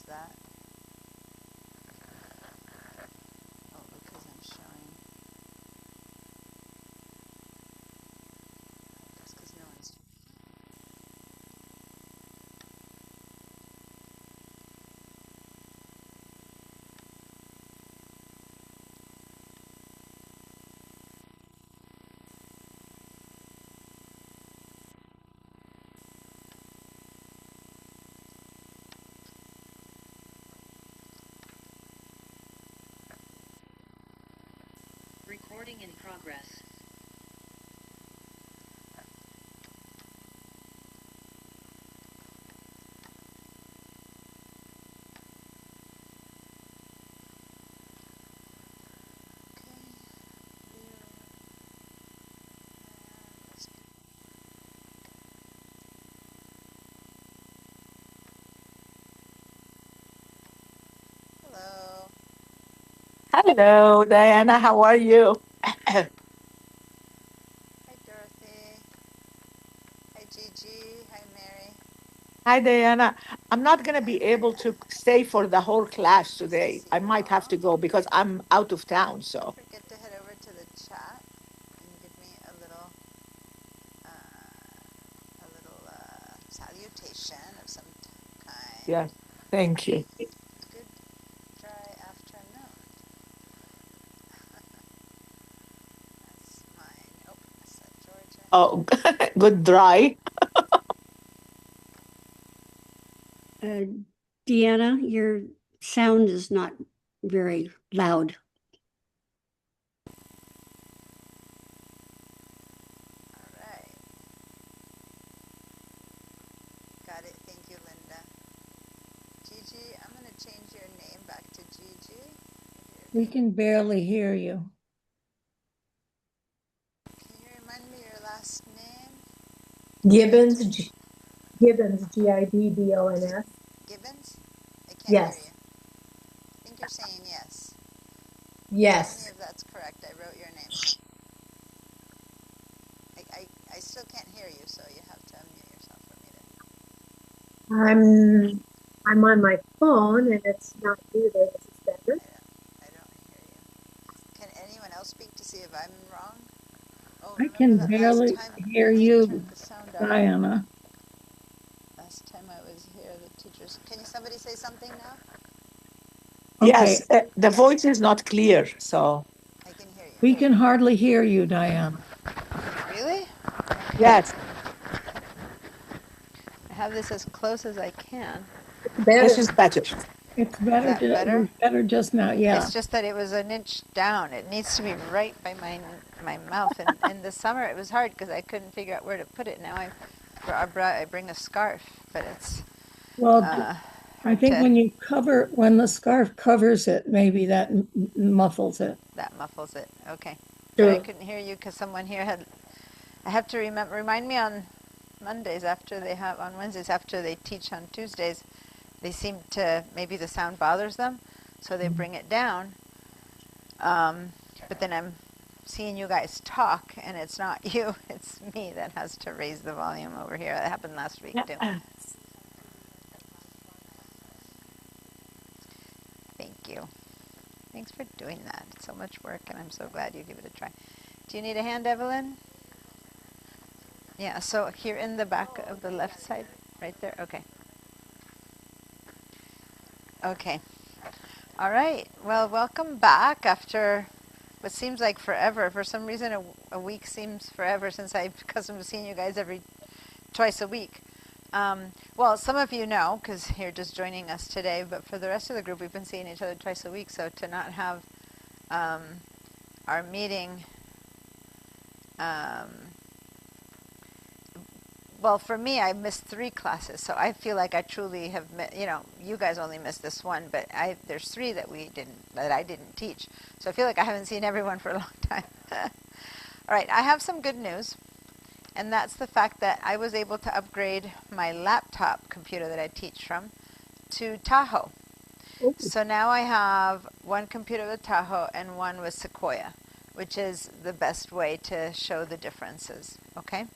that? Oh, because I'm showing. That's because no one's. Recording in progress. Hello. Hello, Diana. How are you? Hi, Dorothy. Hi, Gigi. Hi, Mary. Hi, Diana. I'm not going to Hi, be able Linda. to stay for the whole class Nice to today. see I you might have all. to go because I'm out of town. Don't So, forget to head over to the chat and give me a little salutation of some kind. yes, thank you. Good dry afternoon. That's mine. Oh, I said Georgia. Oh, good dry. Uh, Deanna, your sound is not very loud. All right. Got it. Thank you, Linda. Gigi, I'm going to change your name back to Gigi. We can barely hear you. Can you remind me your last name? Gibbons, Gibbons, Gibbons. Gibbons? I can't hear Yes, you. I think you're saying yes. Tell me yes. if that's correct. I wrote your name. I still can't hear you, so you have to unmute yourself for me to. I'm on my phone and it's not muted. Is this better? I don't hear you. Can anyone else speak to see if I'm wrong? Oh, I remember can that last barely time hear I you, turned the sound up? Diana. Last time I was here, the teachers. Can somebody say something now? Yes, Okay, the voice is not clear. So, I can hear we you. can hardly hear you, Diana. Really? Okay. yes, I have this as close as I can. It's this better. is better. It's Is better. that It better? was better just now. Yeah. It's just that it was an inch down. It needs to be right by my mouth. And in the summer, it was hard because I couldn't figure out where to put it. Now I bring a scarf, but it's Well, I hard think to. when the scarf covers it, maybe that muffles it. That muffles it. Okay, but I True. couldn't hear you because someone here had. I have to remind me on Mondays after they have on Wednesdays after they teach on Tuesdays. They seem to maybe the sound bothers them, so they bring it down. But then I'm seeing you guys talk, and it's not you, it's me that has to raise the volume over here. That happened last week too. Yeah. Thank you. Thanks for doing that. It's so much work, and I'm so glad you give it a try. Do you need a hand, Evelyn? Yeah, so here in the back of the left side, right there. Okay. Okay. All right. Well, welcome back after what seems like forever. For some reason, a week seems forever since I've accustomed to seeing you guys twice a week. Well, some of you know because you're just joining us today, but for the rest of the group, we've been seeing each other twice a week. So to not have um, our meeting, um, well, for me, I missed 3 classes, so I feel like I truly have, you guys only missed this one, but there's 3 that I didn't teach. So I feel like I haven't seen everyone for a long time. All right, I have some good news. And that's the fact that I was able to upgrade my laptop computer that I teach from to Tahoe. Oh, So now I have one computer with Tahoe and one with Sequoia, which is the best way to show the differences, okay?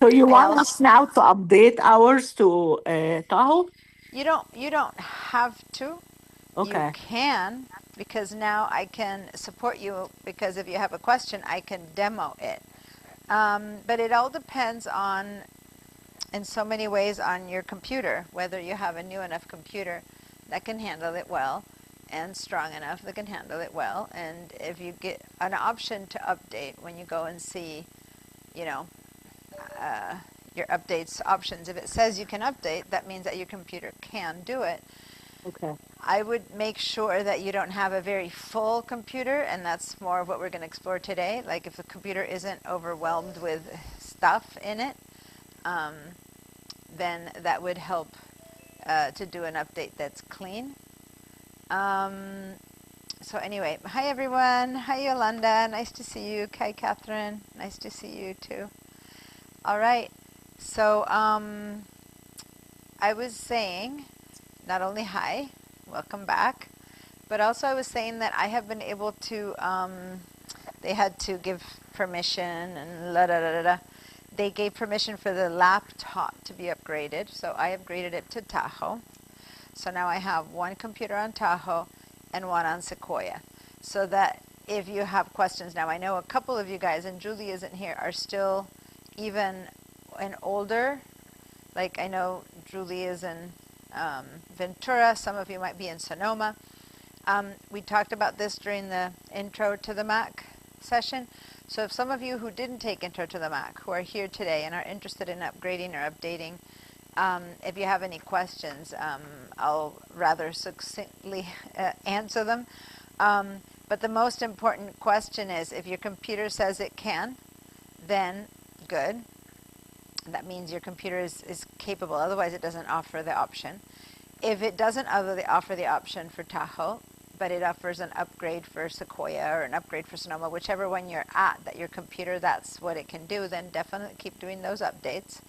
So, you I want also, us now to update ours to Tahoe? You don't have to. You Okay. can, because now I can support you, because if you have a question, I can demo it. But it all depends on, in so many ways, on your computer, whether you have a new enough computer that can handle it well and strong enough that can handle it well. And if you get an option to update when you go and see, you know, uh, your updates options, if it says you can update, that means that your computer can do it. Okay. I would make sure that you don't have a very full computer, and that's more of what we're going to explore today. Like if the computer isn't overwhelmed with stuff in it, um, then that would help to do an update that's clean. So anyway, hi everyone. Hi Yolanda. Nice to see you. Hi Catherine. Nice to see you too. All right. So I was saying, not only hi, welcome back, but also I was saying that I have been able to, they had to give permission and la da da da da. They gave permission for the laptop to be upgraded, so I upgraded it to Tahoe. So now I have one computer on Tahoe and one on Sequoia. So that if you have questions now, I know a couple of you guys, and Julie isn't here, are still even an older, like I know Julie is in Ventura, some of you might be in Sonoma. We talked about this during the Intro to the Mac session. So if some of you who didn't take Intro to the Mac, who are here today and are interested in upgrading or updating, if you have any questions, I'll rather succinctly answer them. But the most important question is, if your computer says it can, then good. That means your computer is capable. Otherwise, it doesn't offer the option. If it doesn't offer the option for Tahoe, but it offers an upgrade for Sequoia or an upgrade for Sonoma, whichever one you're at, that your computer, that's what it can do, then definitely keep doing those updates.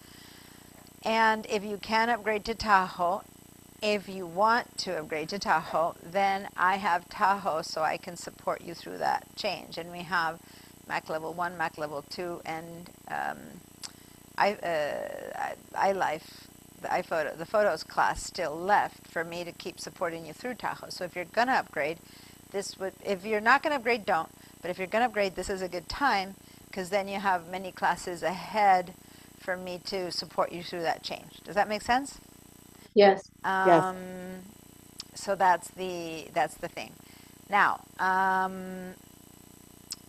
And if you can upgrade to Tahoe, if you want to upgrade to Tahoe, then I have Tahoe, so I can support you through that change. And we have Mac Level 1, Mac Level 2, and iLife, the Photos class still left for me to keep supporting you through Tahoe. So if you're going to upgrade, if you're not going to upgrade, don't. But if you're going to upgrade, this is a good time, because then you have many classes ahead for me to support you through that change. Does that make sense? Yes. Yes. So that's the thing. Now,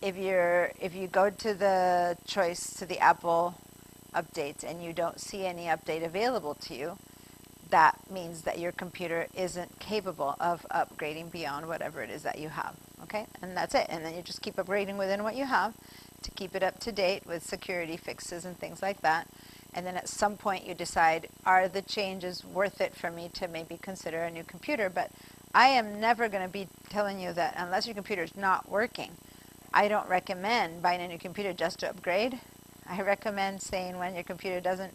if you go to the choice to the Apple updates and you don't see any update available to you, that means that your computer isn't capable of upgrading beyond whatever it is that you have. Okay, and that's it. And then you just keep upgrading within what you have to keep it up to date with security fixes and things like that. And then at some point you decide, are the changes worth it for me to maybe consider a new computer? But I am never going to be telling you that unless your computer is not working. I don't recommend buying a new computer just to upgrade. I recommend saying when your computer doesn't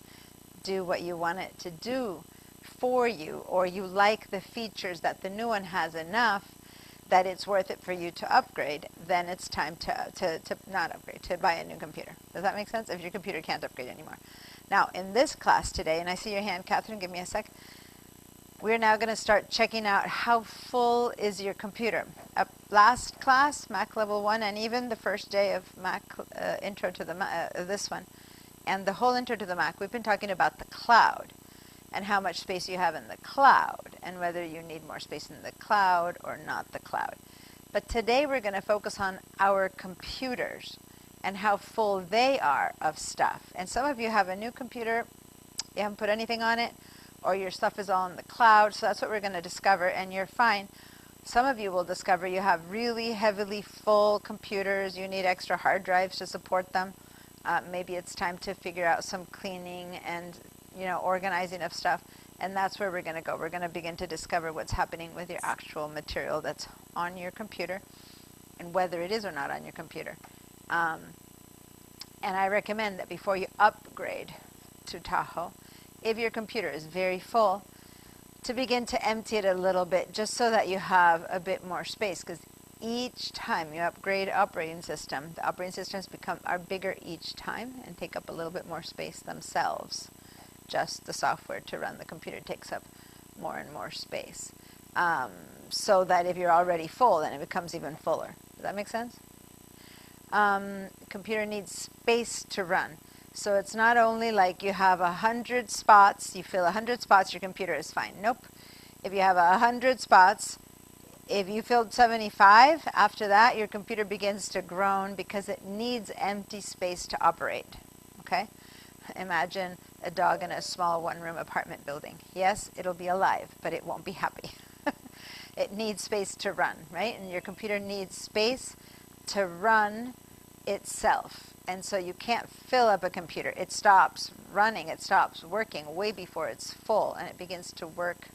do what you want it to do for you, or you like the features that the new one has enough that it's worth it for you to upgrade, then it's time to not upgrade, to buy a new computer. Does that make sense? If your computer can't upgrade anymore. Now, in this class today, and I see your hand, Catherine, give me a sec. We're now going to start checking out how full is your computer. Last class, Mac Level 1, and even the first day of Mac Intro to the Mac, this one, and the whole Intro to the Mac, we've been talking about the cloud and how much space you have in the cloud and whether you need more space in the cloud or not the cloud. But today we're going to focus on our computers and how full they are of stuff. And some of you have a new computer, you haven't put anything on it, or your stuff is all in the cloud, so that's what we're going to discover, and you're fine. Some of you will discover you have really heavily full computers, you need extra hard drives to support them. Maybe it's time to figure out some cleaning and organizing of stuff, and that's where we're going to go. We're going to begin to discover what's happening with your actual material that's on your computer and whether it is or not on your computer. And I recommend that before you upgrade to Tahoe, if your computer is very full, to begin to empty it a little bit just so that you have a bit more space, because each time you upgrade operating system, the operating systems are bigger each time and take up a little bit more space themselves. Just the software to run the computer takes up more and more space. So that if you're already full, then it becomes even fuller. Does that make sense? Computer needs space to run. So it's not only like you have 100 spots, you fill 100 spots, your computer is fine. Nope. If you have 100 spots, if you filled 75, after that your computer begins to groan because it needs empty space to operate. Okay? Imagine a dog in a small one-room apartment building. Yes, it'll be alive, but it won't be happy. It needs space to run, right? And your computer needs space to run itself. And so you can't fill up a computer. It stops running, it stops working way before it's full, and it begins to work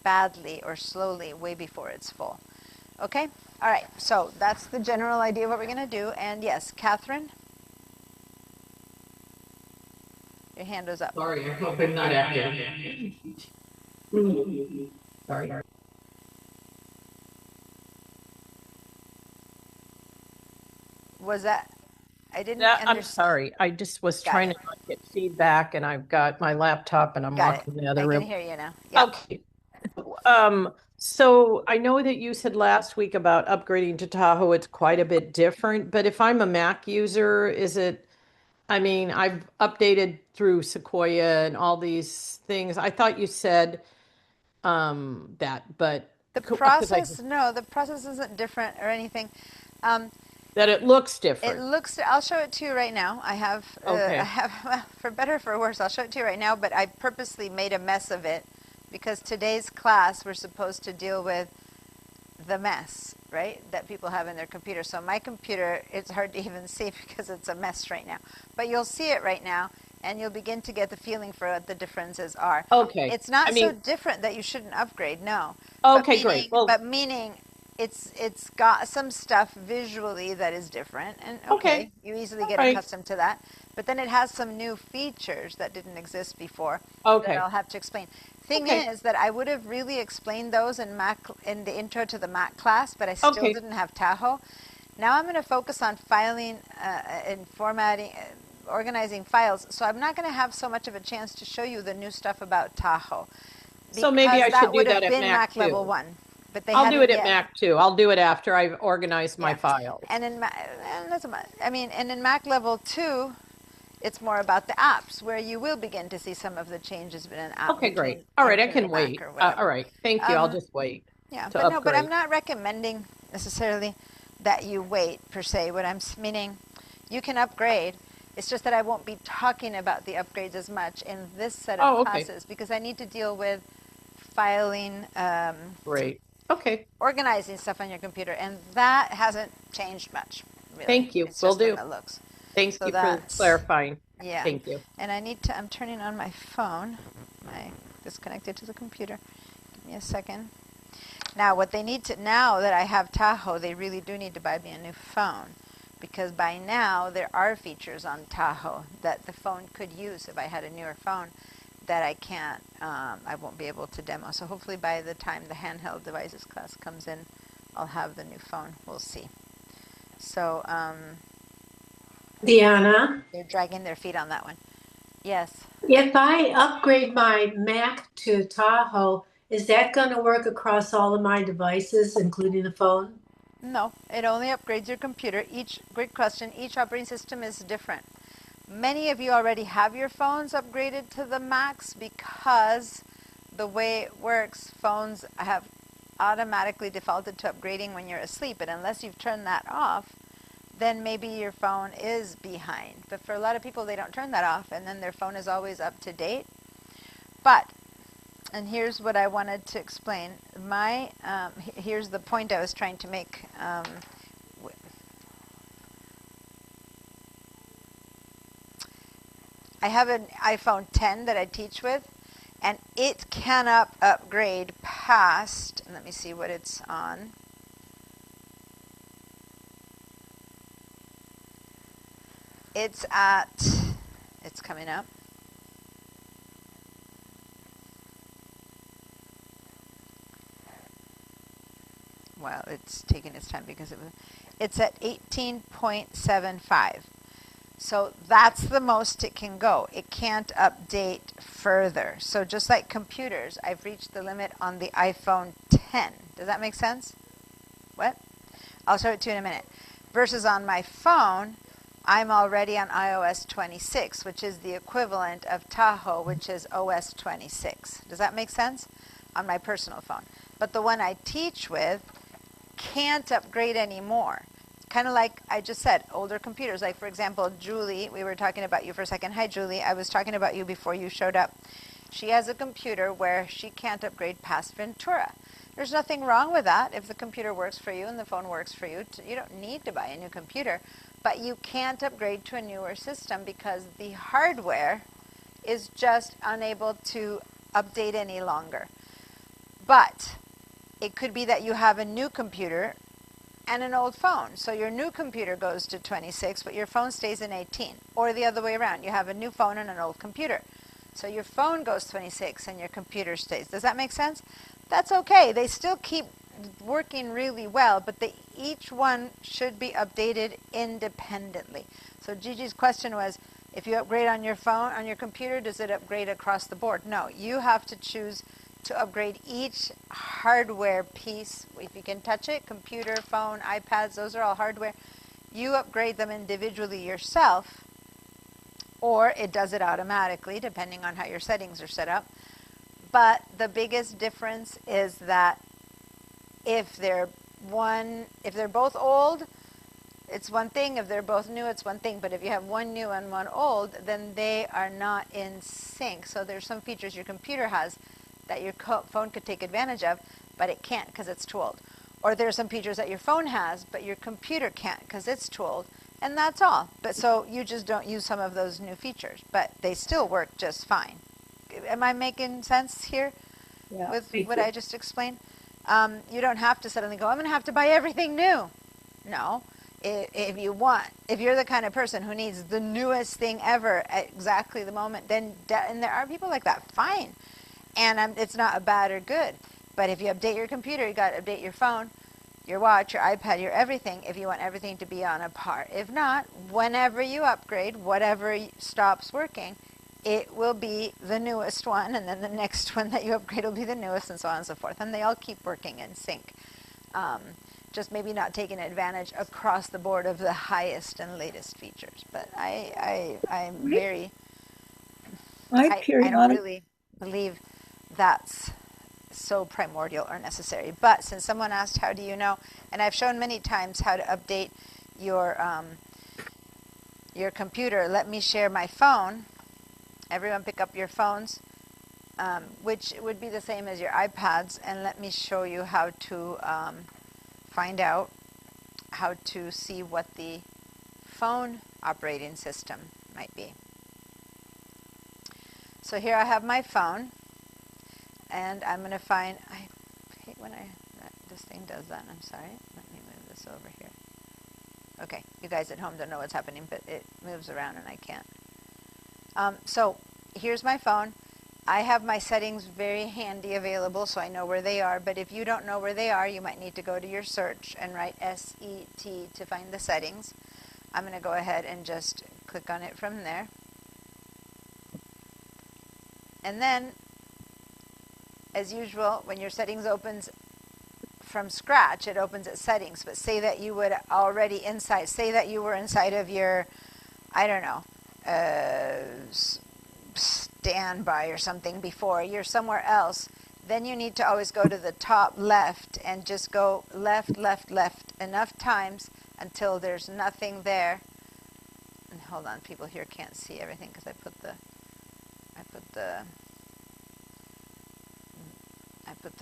badly or slowly way before it's full. Okay? All right, so that's the general idea of what we're going to do. And yes, Catherine? Your hand was up. Sorry, I hope I'm not active. Sorry. Was that? I didn't Yeah, I'm understand. sorry. I just was Got trying it. to not get feedback, and I've got my laptop, and I'm Got it. walking the I other can room. hear you now. Yeah. Okay. So I know that you said last week about upgrading to Tahoe, it's quite a bit different, but if I'm a Mac user, I mean, I've updated through Sequoia and all these things. I thought you said that, but The 'cause process, no, the process isn't different or anything. Um, that it looks It different. looks, I'll show it to you right now. I Okay. have, well, for better or for worse, I'll show it to you right now, but I purposely made a mess of it because today's class, we're supposed to deal with the mess, right, that people have in their computer. So my computer, it's hard to even see because it's a mess right now. But you'll see it right now, and you'll begin to get the feeling for what the differences are. Okay. It's not I so mean, different that you shouldn't upgrade, no. okay, great. Well, But meaning it's got some stuff visually that is different, and okay. you easily All get right. accustomed to that. But then it has some new features that didn't exist before that Okay. I'll have to explain. Thing Okay. is that I would have really explained those in the intro to the Mac class, but I still Okay. didn't have Tahoe. Now I'm going to focus on filing and formatting, organizing files. So I'm not going to have so much of a chance to show you the new stuff about Tahoe. So maybe I Because should do would that have at been Mac Mac level too. 1. But they I'll do it hadn't at yet. Mac too. I'll do it after I've organized my Yeah. files. And in and in Mac level 2, it's more about the apps where you will begin to see some of the changes in an app. Okay, great. between All right, I entering can the Mac wait. or whatever. All right, thank you. I'll Um, just wait Yeah, to but no, but I'm upgrade. not recommending necessarily that you wait per se. What I'm meaning, you can upgrade. It's just that I won't be talking about the upgrades as much in this set of Oh, okay. classes because I need to deal with filing, Great. Okay, organizing stuff on your computer, and that hasn't changed much, really. thank you. It's Will just the way do. it looks. Thank So you for that's, clarifying. yeah. Thank you. And I'm turning on my phone. It's connected to the computer. Give me a second. Now, now that I have Tahoe, they really do need to buy me a new phone. Because by now, there are features on Tahoe that the phone could use if I had a newer phone that I won't be able to demo. So hopefully by the time the handheld devices class comes in, I'll have the new phone. We'll see. So Deanna, they're dragging their feet on that one. Yes. if I upgrade my Mac to Tahoe, is that going to work across all of my devices, including the phone? No, it only upgrades your computer. Great question. Each operating system is different. Many of you already have your phones upgraded to the Macs because the way it works, phones have automatically defaulted to upgrading when you're asleep. And unless you've turned that off, then maybe your phone is behind. But for a lot of people, they don't turn that off, and then their phone is always up to date. But, and here's what I wanted to explain. Here's the point I was trying to make. I have an iPhone 10 that I teach with, and it cannot upgrade past, let me see what it's on. It's coming up. Well, it's taking its time because it's at 18.75. So that's the most it can go. It can't update further. So just like computers, I've reached the limit on the iPhone 10. Does that make sense? What? I'll show it to you in a minute. Versus on my phone, I'm already on iOS 26, which is the equivalent of Tahoe, which is OS 26. Does that make sense? On my personal phone. But the one I teach with can't upgrade anymore. Kind of like I just said, older computers. Like, for example, Julie, we were talking about you for a second. Hi, Julie. I was talking about you before you showed up. She has a computer where she can't upgrade past Ventura. There's nothing wrong with that. If the computer works for you and the phone works for you, you don't need to buy a new computer. But you can't upgrade to a newer system because the hardware is just unable to update any longer. But it could be that you have a new computer and an old phone. So your new computer goes to 26, but your phone stays in 18. Or the other way around. You have a new phone and an old computer. So your phone goes 26 and your computer stays. Does that make sense? That's okay. They still keep working really well, but each one should be updated independently. So Gigi's question was, if you upgrade on your phone, on your computer, does it upgrade across the board? No, you have to choose to upgrade each hardware piece. If you can touch it, computer, phone, iPads, those are all hardware. You upgrade them individually yourself, or it does it automatically, depending on how your settings are set up. But the biggest difference is that if they're both old, it's one thing. If they're both new, it's one thing. But if you have one new and one old, then they are not in sync. So there's some features your computer has that your phone could take advantage of, but it can't because it's too old. Or there's some features that your phone has, but your computer can't because it's too old. And that's all. But so you just don't use some of those new features, but they still work just fine. Am I making sense here with what I just explained? You don't have to suddenly go, I'm going to have to buy everything new. No. If you're the kind of person who needs the newest thing ever at exactly the moment, then, and there are people like that, fine. And it's not a bad or good. But if you update your computer, you got to update your phone, your watch, your iPad, your everything, if you want everything to be on a par. If not, whenever you upgrade, whatever stops working, it will be the newest one, and then the next one that you upgrade will be the newest, and so on and so forth. And they all keep working in sync. Just maybe not taking advantage across the board of the highest and latest features. But I'm very... I don't really believe that's so primordial or necessary. But since someone asked, how do you know? And I've shown many times how to update your computer. Let me share my phone. Everyone pick up your phones, which would be the same as your iPads, and let me show you how to find out how to see what the phone operating system might be. So here I have my phone, and I'm going to find, I hate when this thing does that, I'm sorry. Let me move this over here. Okay, you guys at home don't know what's happening, but it moves around and I can't. So here's my phone. I have my settings very handy available, so I know where they are, but if you don't know where they are, you might need to go to your search and write SET to find the settings. I'm going to go ahead and just click on it from there. And then, as usual, when your settings opens from scratch, it opens at settings. But say that you would already say that you were inside of your, I don't know, standby or something before. You're somewhere else. Then you need to always go to the top left and just go left, left, left enough times until there's nothing there. And hold on, people here can't see everything because I put the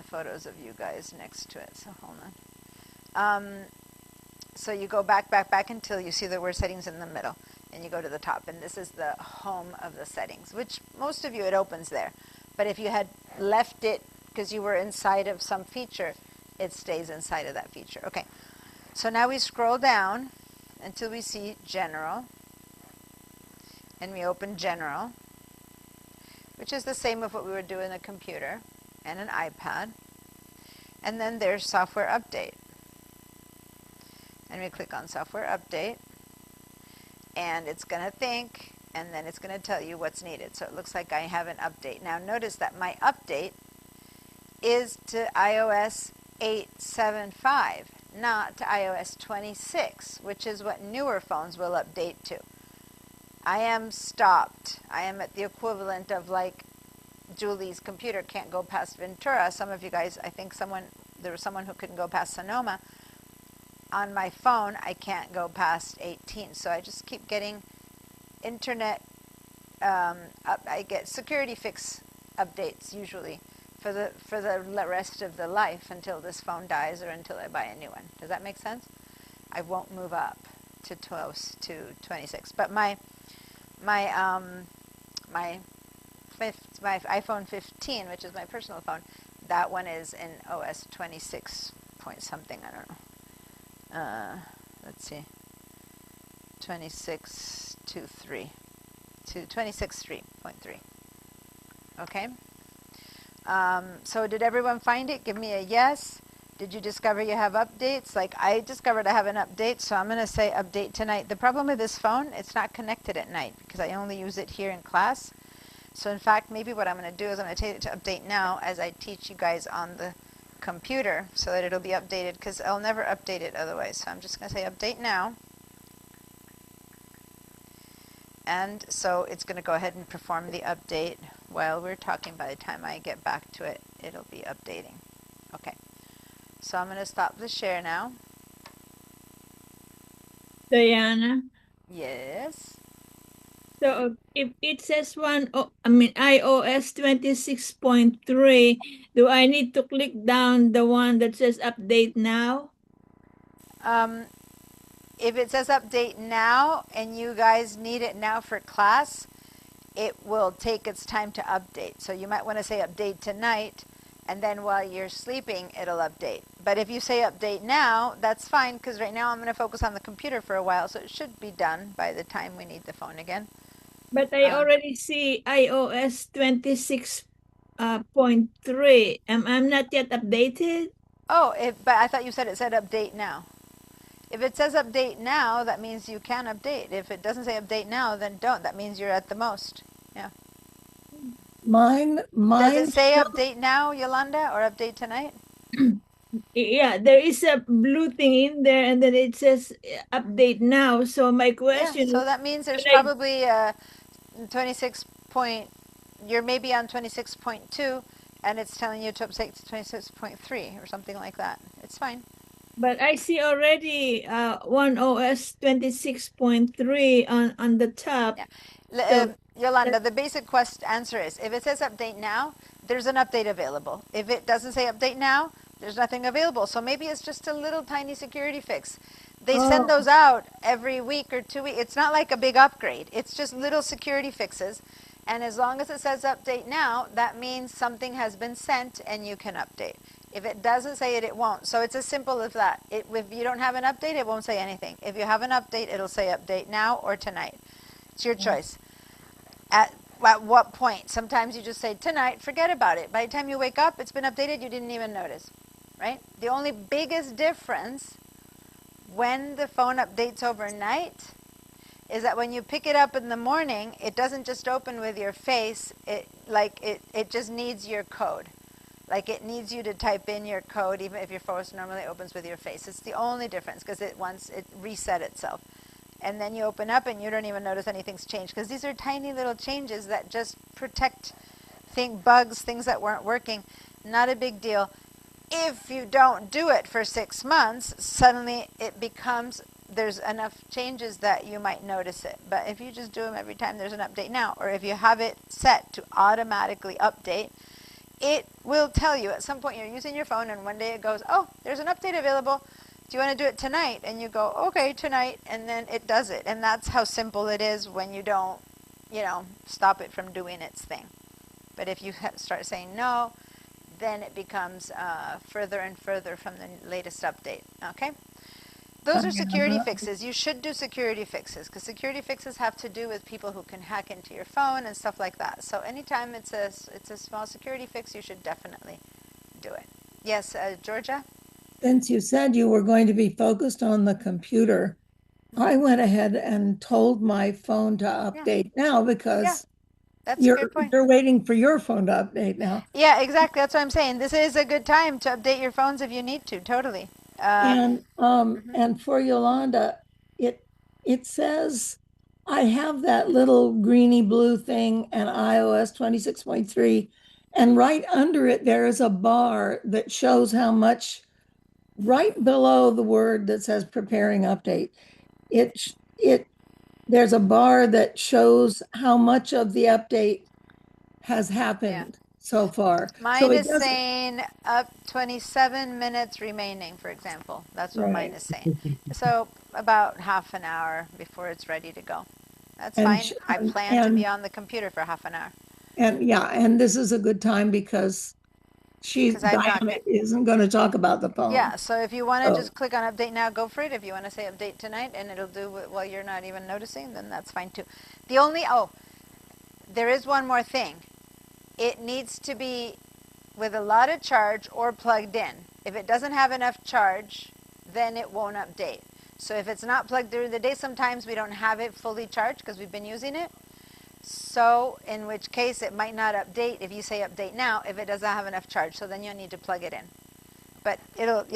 photos of you guys next to it, so hold on. So you go back until you see the word settings in the middle, and you go to the top, and this is the home of the settings, which most of you, it opens there. But if you had left it because you were inside of some feature, it stays inside of that feature. Okay, so now we scroll down until we see General, and we open General, which is the same of what we would do in a computer and an iPad. And then there's Software Update. And we click on Software Update. and it's going to think, and then it's going to tell you what's needed. So it looks like I have an update. Now notice that my update is to iOS 8.7.5, not to iOS 26, which is what newer phones will update to. I am stopped. I am at the equivalent of like Julie's computer can't go past Ventura. Some of you guys, I think there was someone who couldn't go past Sonoma. On my phone, I can't go past 18. So I just keep getting internet, I get security fix updates usually for the rest of the life until this phone dies or until I buy a new one. Does that make sense? I won't move up to 26. But my iPhone 15, which is my personal phone, that one is in OS 26 point something. I don't know. Let's see. 26.3. 26.3.3. Okay. So did everyone find it? Give me a yes. Did you discover you have updates? Like I discovered I have an update, so I'm going to say update tonight. The problem with this phone, it's not connected at night because I only use it here in class. So in fact, maybe what I'm going to do is I'm going to take it to update now as I teach you guys on the computer so that it'll be updated because I'll never update it otherwise. So I'm just going to say update now. And so it's going to go ahead and perform the update while we're talking. By the time I get back to it, it'll be updating. Okay. So I'm going to stop the share now. Diana. Yes. So if it says iOS 26.3, do I need to click down the one that says update now? If it says update now and you guys need it now for class, it will take its time to update. So you might want to say update tonight, and then while you're sleeping, it'll update. But if you say update now, that's fine, because right now I'm going to focus on the computer for a while, so it should be done by the time we need the phone again. But I already see iOS 26.3. I'm not yet updated. Oh, but I thought you said it said update now. If it says update now, that means you can update. If it doesn't say update now, then don't. That means you're at the most. Yeah. Mine, Does it say update now, Yolanda, or update tonight? Yeah, there is a blue thing in there, and then it says update now. So my question So is, that means there's should I- probably 26 point, you're maybe on 26.2, and it's telling you to update to 26.3 or something like that. It's fine. But I see already one OS 26.3 on the top. Yeah. So- Yolanda, the basic answer is, if it says update now, there's an update available. If it doesn't say update now, there's nothing available. So maybe it's just a little tiny security fix. They send those out every week or 2 weeks. It's not like a big upgrade. It's just little security fixes. And as long as it says update now, that means something has been sent and you can update. If it doesn't say it, it won't. So it's as simple as that. If you don't have an update, it won't say anything. If you have an update, it'll say update now or tonight. It's your choice. At what point? Sometimes you just say tonight, forget about it. By the time you wake up, it's been updated, you didn't even notice, right? The only biggest difference when the phone updates overnight is that when you pick it up in the morning, it doesn't just open with your face. It just needs your code. Like it needs you to type in your code, even if your phone normally opens with your face. It's the only difference because it reset itself. And then you open up and you don't even notice anything's changed because these are tiny little changes that just protect bugs, things that weren't working. Not a big deal. If you don't do it for 6 months, suddenly there's enough changes that you might notice it. But if you just do them every time there's an update now, or if you have it set to automatically update, it will tell you at some point you're using your phone and one day it goes, oh, there's an update available. Do you want to do it tonight? And you go, okay, tonight, and then it does it. And that's how simple it is when you don't, stop it from doing its thing. But if you start saying no, then it becomes further and further from the latest update, okay? Those are security fixes. You should do security fixes because security fixes have to do with people who can hack into your phone and stuff like that. So anytime it's a small security fix, you should definitely do it. Yes, Georgia? Since you said you were going to be focused on the computer, I went ahead and told my phone to update now because That's a good point. you're waiting for your phone to update now. Yeah, exactly. That's what I'm saying. This is a good time to update your phones if you need to. Totally. And for Yolanda, it it says I have that little greeny blue thing and iOS 26.3, and right under it there is a bar that shows how much right below the word that says preparing update. It there's a bar that shows how much of the update has happened so far. So Mine it is doesn't, saying up 27 minutes remaining, for example. That's what mine right. is saying. So about half an hour before it's ready to go. That's And fine. sh- I plan to be on the computer for half an hour And yeah, and this is a good time because because I'm not Diana going. isn't going to talk about the phone. Yeah, so if you want to So, just click on update now, go for it. If you want to say update tonight and it'll do it while you're not even noticing, then that's fine too. The only, there is one more thing. It needs to be with a lot of charge or plugged in. If it doesn't have enough charge, then it won't update. So if it's not plugged during the day, sometimes we don't have it fully charged because we've been using it. So in which case it might not update if you say update now if it doesn't have enough charge. So then you'll need to plug it in. But it'll,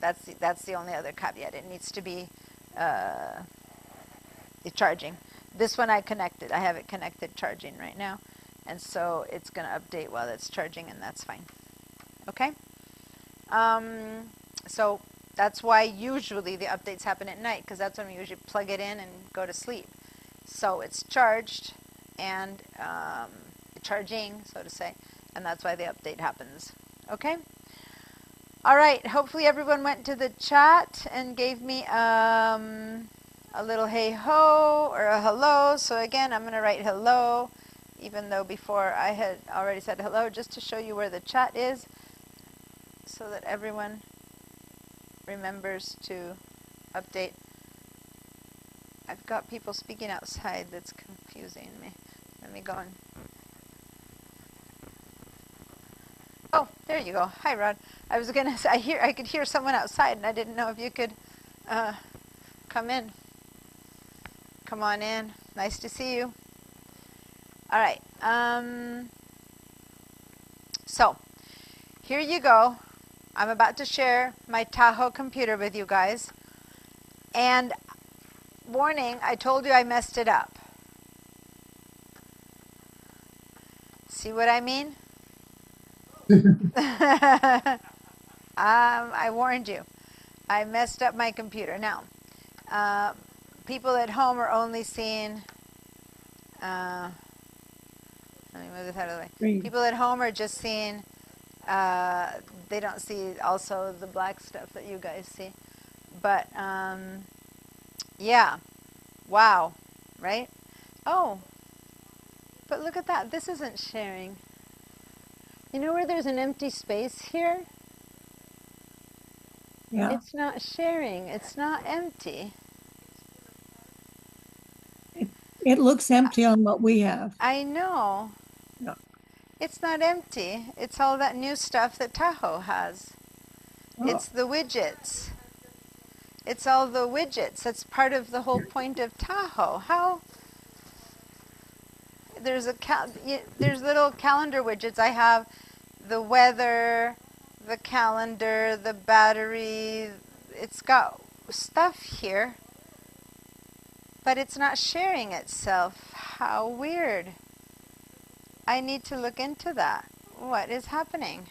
that's the only other caveat. It needs to be charging. This one I connected. I have it connected charging right now. And so it's going to update while it's charging, and that's fine. Okay? So that's why usually the updates happen at night, because that's when we usually plug it in and go to sleep. So it's charged and charging, so to say, and that's why the update happens. Okay? All right. Hopefully everyone went to the chat and gave me a little hey ho or a hello. So again, I'm going to write hello, even though before I had already said hello, just to show you where the chat is so that everyone remembers to update. I've got people speaking outside that's confusing me. Let me go and... Oh, there you go. Hi, Rod. I was going to say, I could hear someone outside, and I didn't know if you could come in. Come on in. Nice to see you. All right. So, here you go. I'm about to share my Tahoe computer with you guys. And warning, I told you I messed it up. See what I mean? I warned you. I messed up my computer. Now, people at home are only seeing... let me move this out of the way. Green. People at home are just seeing... they don't see also the black stuff that you guys see. But, yeah. Wow. Right? Oh. But look at that. This isn't sharing. You know where there's an empty space here? yeah, It's not sharing. It's not empty. it looks empty on what we have. I know. Yeah. It's not empty. It's all that new stuff that Tahoe has. Oh. It's the widgets. It's all the widgets. That's part of the whole point of Tahoe. How? There's there's little calendar widgets. I have the weather, the calendar, the battery. It's got stuff here, but it's not sharing itself. How weird. I need to look into that. What is happening?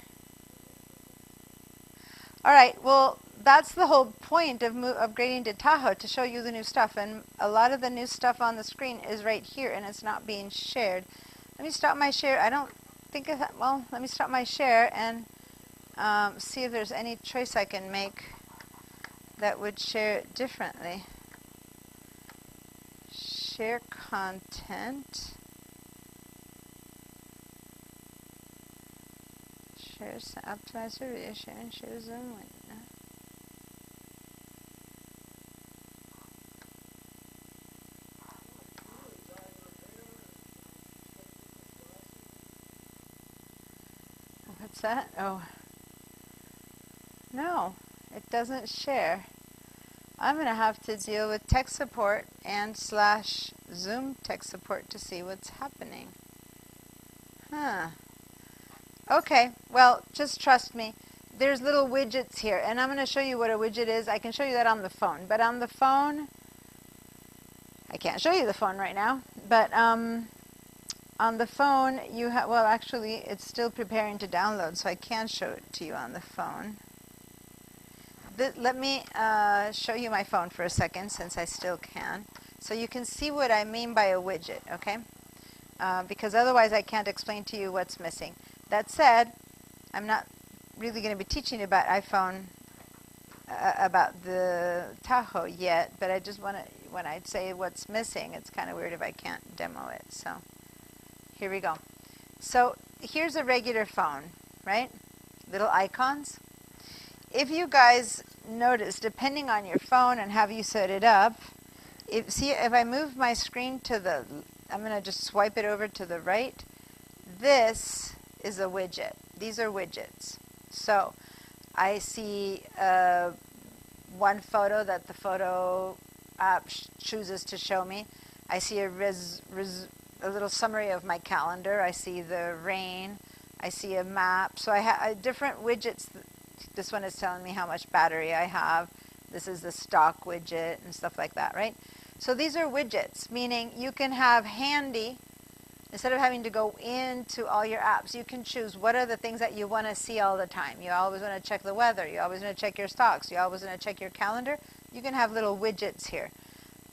All right, well, that's the whole point of upgrading to Tahoe, to show you the new stuff. And a lot of the new stuff on the screen is right here, and it's not being shared. Let me stop my share. I don't think of that. Well, let me stop my share and see if there's any choice I can make that would share it differently. Share content. Share optimizer video, share and share Zoom window. What's that? Oh. No, it doesn't share. I'm going to have to deal with tech support and slash Zoom tech support to see what's happening. Huh. Okay, well, just trust me. There's little widgets here, and I'm going to show you what a widget is. I can show you that on the phone, but on the phone, I can't show you the phone right now, but on the phone, you have, well, actually, it's still preparing to download, so I can show it to you on the phone. Let me show you my phone for a second, since I still can, so you can see what I mean by a widget, okay? Because otherwise I can't explain to you what's missing. That said, I'm not really going to be teaching you about iPhone, about the Tahoe yet, but I just want to, when I say what's missing, it's kind of weird if I can't demo it. So here we go. So here's a regular phone, right? Little icons. If you guys notice, depending on your phone and how you set it up, if I move my screen to the, I'm going to just swipe it over to the right, this is a widget. These are widgets. So I see one photo that the photo app chooses to show me. I see a little summary of my calendar. I see the rain. I see a map. So I have different widgets. This one is telling me how much battery I have. This is the stock widget and stuff like that, right? So these are widgets, meaning you can have handy, instead of having to go into all your apps, you can choose what are the things that you want to see all the time. You always want to check the weather. You always want to check your stocks. You always want to check your calendar. You can have little widgets here.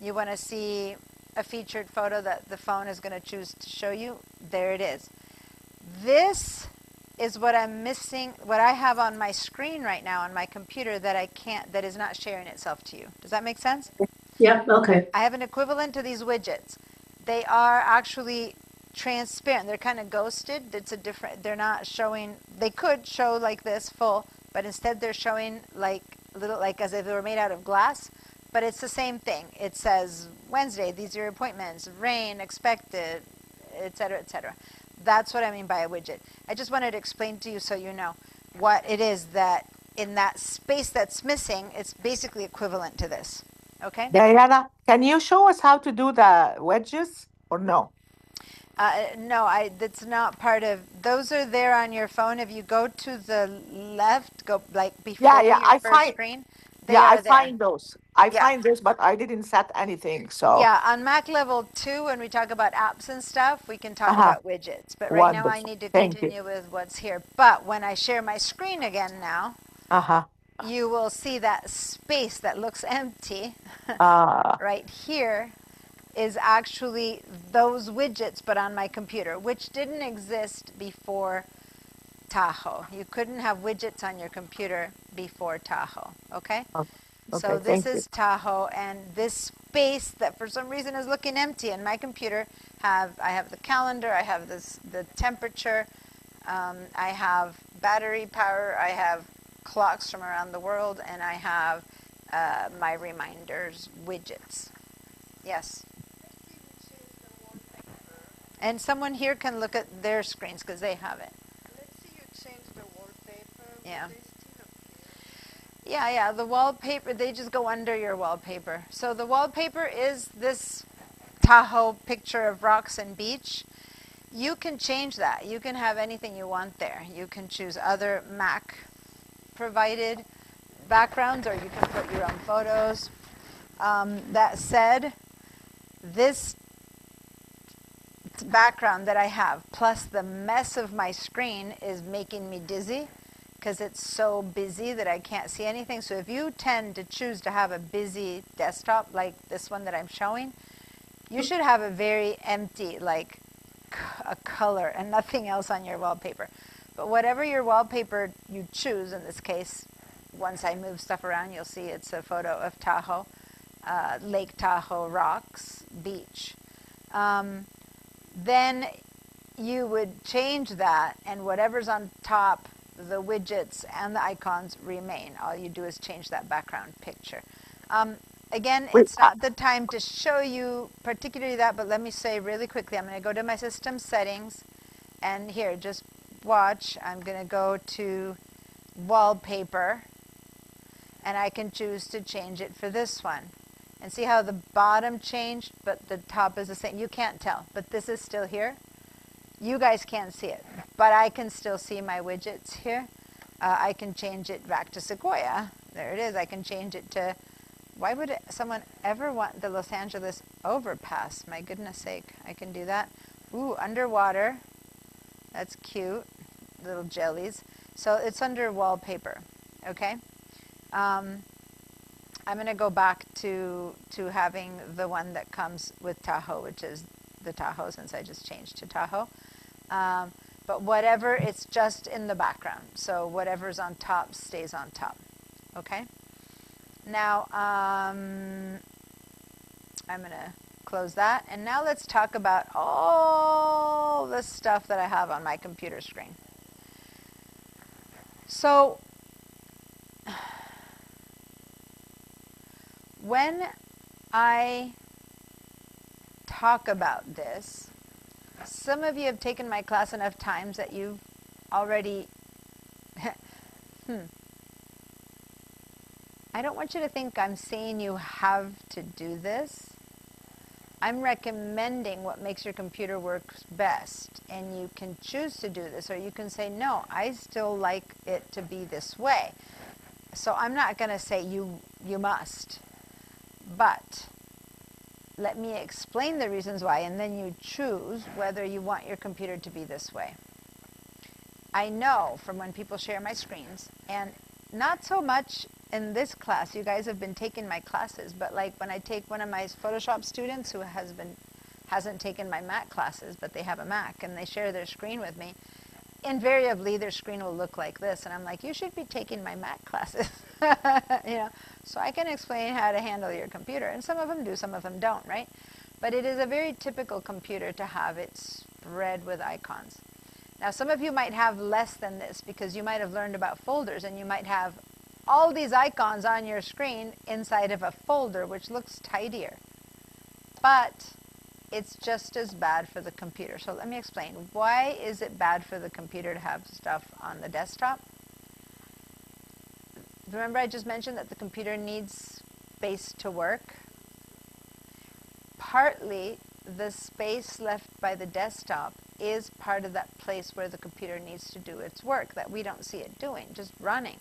You want to see a featured photo that the phone is going to choose to show you. There it is. This is what I'm missing, what I have on my screen right now on my computer that I can't, that is not sharing itself to you. Does that make sense? Yeah, okay. I have an equivalent to these widgets. They are actually transparent. They're kind of ghosted. It's a different, they're not showing, they could show like this full, but instead they're showing like little, like as if they were made out of glass, but it's the same thing. It says Wednesday, these are your appointments, rain expected, etc., etc. That's what I mean by a widget. I just wanted to explain to you so you know what it is that in that space that's missing, it's basically equivalent to this. Okay? Diana, can you show us how to do the wedges or no? No, that's not part of, those are there on your phone. If you go to the left, go like before Yeah, your I first find, screen, they yeah, are I there. find those. I Yeah. find this, but I didn't set anything. So Yeah, on Mac level 2, when we talk about apps and stuff, we can talk Uh-huh. about widgets. But right now I Wonderful. need to Thank you. continue with what's here. But when I share my screen again now, Uh-huh. you will see that space that looks empty Uh, right here is actually those widgets, but on my computer, which didn't exist before Tahoe. You couldn't have widgets on your computer before Tahoe, okay? So okay, this thank you. is Tahoe, and this space that for some reason is looking empty in my computer, I have the calendar, I have the temperature, I have battery power, I have clocks from around the world, and I have my reminders widgets. Yes. And someone here can look at their screens because they have it. Let's see you change the wallpaper. Yeah. They still appear. Yeah, the wallpaper, they just go under your wallpaper. So the wallpaper is this Tahoe picture of rocks and beach. You can change that. You can have anything you want there. You can choose other Mac provided backgrounds, or you can put your own photos. That said, this background that I have, plus the mess of my screen, is making me dizzy because it's so busy that I can't see anything. So if you tend to choose to have a busy desktop like this one that I'm showing, you should have a very empty, like a color and nothing else on your wallpaper. But whatever your wallpaper you choose, in this case, once I move stuff around, you'll see it's a photo of Tahoe, Lake Tahoe rocks, beach. Then you would change that, and whatever's on top, the widgets and the icons remain. All you do is change that background picture. Again, Wait, it's not the time to show you particularly that, but let me say really quickly, I'm going to go to my system settings, and here, just watch. I'm going to go to wallpaper, And I can choose to change it for this one. And see how the bottom changed, but the top is the same. You can't tell, but this is still here. You guys can't see it, but I can still see my widgets here. I can change it back to Sequoia. There it is. I can change it to, why would someone ever want the Los Angeles overpass? My goodness sake, I can do that. Ooh, underwater. That's cute. Little jellies. So it's under wallpaper, okay? I'm going to go back to having the one that comes with Tahoe, which is the Tahoe, since I just changed to Tahoe. But whatever, it's just in the background. So whatever's on top stays on top, okay? Now, I'm going to close that. And now let's talk about all the stuff that I have on my computer screen. So when I talk about this, some of you have taken my class enough times that you've already I don't want you to think I'm saying you have to do this. I'm recommending what makes your computer work best, and you can choose to do this, or you can say, no, I still like it to be this way. So I'm not going to say you must, but let me explain the reasons why, and then you choose whether you want your computer to be this way. I know from when people share my screens, and not so much in this class, you guys have been taking my classes, but like when I take one of my Photoshop students who hasn't taken my Mac classes, but they have a Mac, and they share their screen with me, invariably their screen will look like this, and I'm like, you should be taking my Mac classes. You know, so I can explain how to handle your computer, and some of them do, some of them don't, right? But it is a very typical computer to have it spread with icons. Now, some of you might have less than this because you might have learned about folders, and you might have all these icons on your screen inside of a folder, which looks tidier. But it's just as bad for the computer. So let me explain. Why is it bad for the computer to have stuff on the desktop? Remember I just mentioned that the computer needs space to work? Partly, the space left by the desktop is part of that place where the computer needs to do its work that we don't see it doing, just running.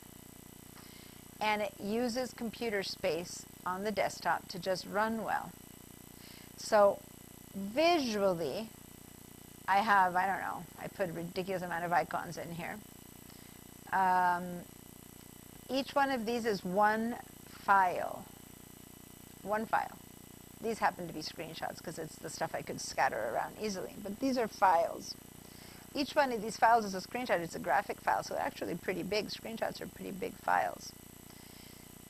And it uses computer space on the desktop to just run well. So visually, I have, I don't know, I put a ridiculous amount of icons in here. Each one of these is one file. One file. These happen to be screenshots because it's the stuff I could scatter around easily. But these are files. Each one of these files is a screenshot. It's a graphic file, so they're actually pretty big. Screenshots are pretty big files.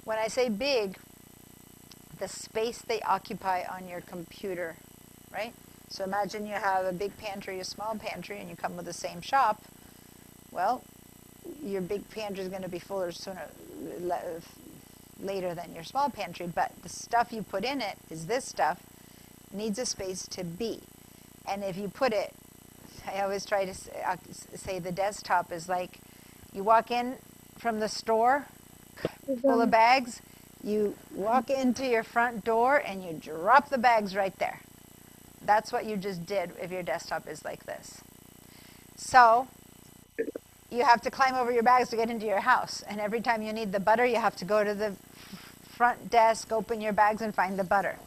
When I say big, the space they occupy on your computer, right? So imagine you have a big pantry, a small pantry, and you come with the same shop. Well, your big pantry is going to be fuller later than your small pantry, but the stuff you put in it is this stuff, needs a space to be. And if you put it, I always try to say the desktop is like you walk in from the store full of bags, you walk into your front door and you drop the bags right there. That's what you just did if your desktop is like this. So you have to climb over your bags to get into your house. And every time you need the butter, you have to go to the front desk, open your bags, and find the butter.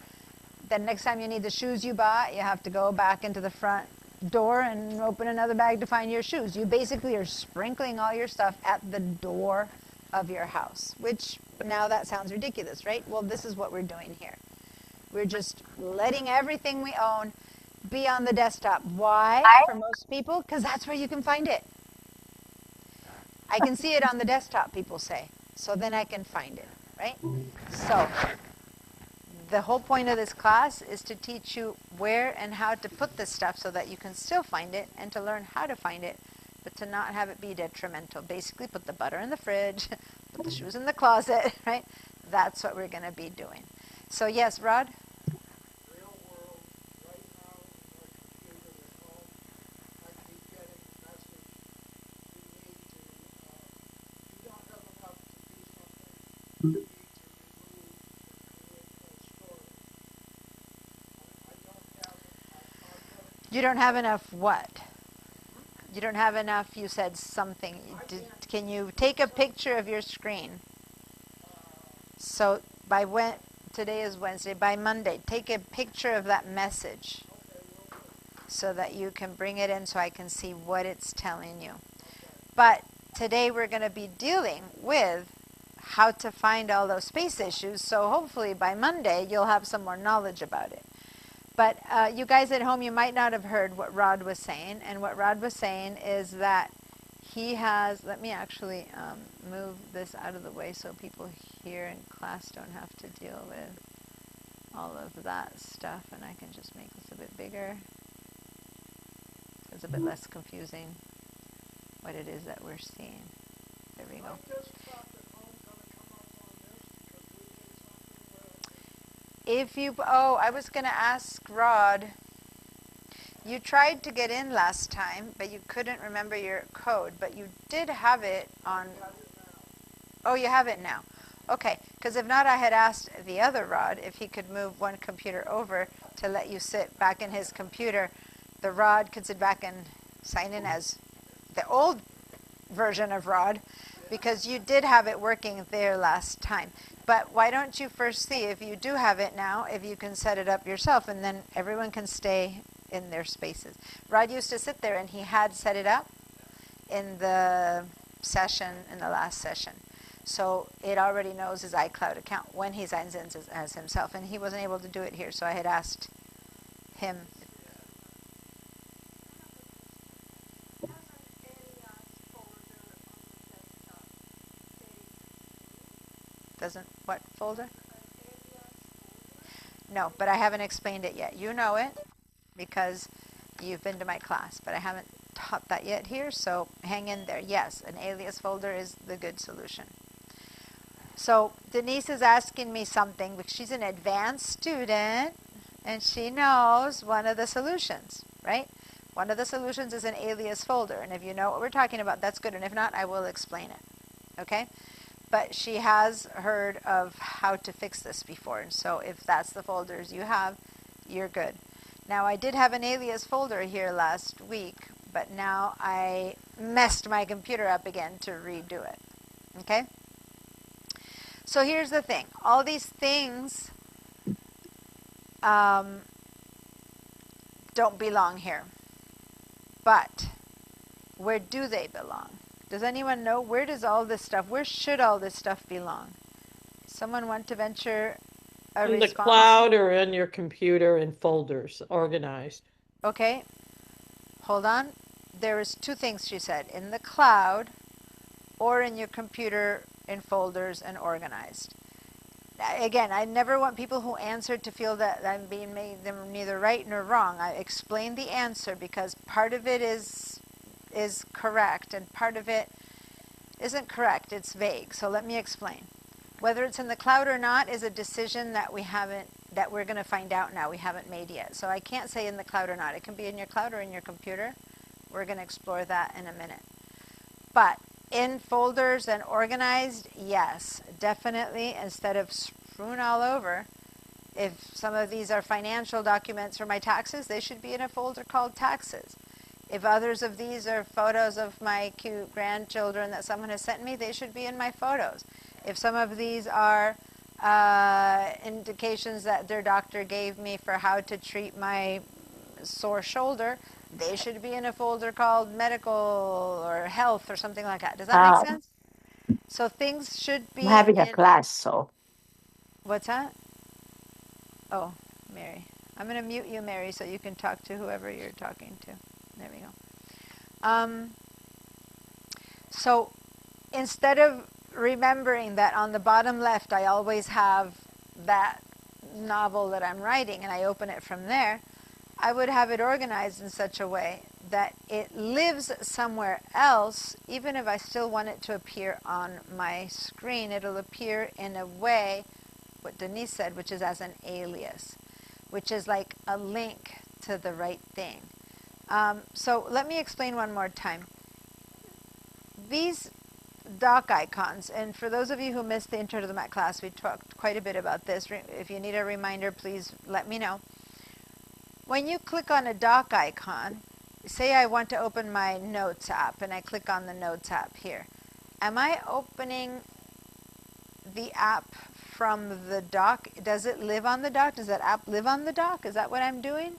Then next time you need the shoes you bought, you have to go back into the front door and open another bag to find your shoes. You basically are sprinkling all your stuff at the door of your house, which now that sounds ridiculous, right? Well, this is what we're doing here. We're just letting everything we own be on the desktop. Why? For most people, because that's where you can find it. I can see it on the desktop, people say. So then I can find it, right? So the whole point of this class is to teach you where and how to put this stuff so that you can still find it and to learn how to find it, but to not have it be detrimental. Basically, put the butter in the fridge, put the shoes in the closet, right? That's what we're going to be doing. So yes, Rod? Real world, right now in your computer at home, I keep getting a message. You need to, you don't have enough to do something. You don't have enough what? You don't have enough, you said something. Can you take a picture of your screen? So by when, today is Wednesday, by Monday, take a picture of that message so that you can bring it in so I can see what it's telling you. But today we're going to be dealing with how to find all those space issues, so hopefully by Monday you'll have some more knowledge about it. But you guys at home, you might not have heard what Rod was saying, and what Rod was saying is that he has, let me actually move this out of the way so people here in class don't have to deal with all of that stuff, and I can just make this a bit bigger. It's a bit less confusing what it is that we're seeing. There we go. If you, oh, I was going to ask Rod, you tried to get in last time, but you couldn't remember your code, but you did have it on, oh, you have it now. Okay, because if not, I had asked the other Rod if he could move one computer over to let you sit back in his computer. The Rod could sit back and sign in as the old version of Rod, because you did have it working there last time. But why don't you first see if you do have it now, if you can set it up yourself, and then everyone can stay in their spaces. Rod used to sit there and he had set it up in the session, in the last session. So it already knows his iCloud account when he signs in as himself, and he wasn't able to do it here, so I had asked him. Doesn't what folder? No, but I haven't explained it yet. You know it because you've been to my class, but I haven't taught that yet here, so hang in there. Yes, an alias folder is the good solution. So Denise is asking me something because she's an advanced student and she knows one of the solutions, right? One of the solutions is an alias folder, and if you know what we're talking about, that's good, and if not, I will explain it, okay? But she has heard of how to fix this before, and so if that's the folders you have, you're good. Now, I did have an alias folder here last week, but now I messed my computer up again to redo it, okay? So here's the thing. All these things don't belong here, but where do they belong? Does anyone know where does all this stuff, where should all this stuff belong? Someone want to venture a In response? the cloud or in your computer in folders, organized. Okay, hold on. There is two things she said, in the cloud or in your computer in folders and organized. Again, I never want people who answered to feel that I'm being made them neither right nor wrong. I explained the answer because part of it is correct and part of it isn't correct. It's vague. So let me explain. Whether it's in the cloud or not is a decision that we're going to find out now. We haven't made yet. So I can't say in the cloud or not. It can be in your cloud or in your computer. We're going to explore that in a minute. But in folders and organized, yes, definitely. Instead of strewn all over, if some of these are financial documents for my taxes, they should be in a folder called taxes. If others of these are photos of my cute grandchildren that someone has sent me, they should be in my photos. If some of these are indications that their doctor gave me for how to treat my sore shoulder, they should be in a folder called medical or health or something like that. Does that make sense? So things should be I'm having a in, class, so what's that? Oh, Mary. I'm going to mute you, Mary, so you can talk to whoever you're talking to. There we go. So instead of remembering that on the bottom left I always have that novel that I'm writing and I open it from there, I would have it organized in such a way that it lives somewhere else. Even if I still want it to appear on my screen, it'll appear in a way, what Denise said, which is as an alias, which is like a link to the right thing. So let me explain one more time. These doc icons, and for those of you who missed the Intro to the Mac class, we talked quite a bit about this. If you need a reminder, please let me know. When you click on a dock icon, say I want to open my Notes app and I click on the Notes app here. Am I opening the app from the dock? Does it live on the dock? Does that app live on the dock? Is that what I'm doing?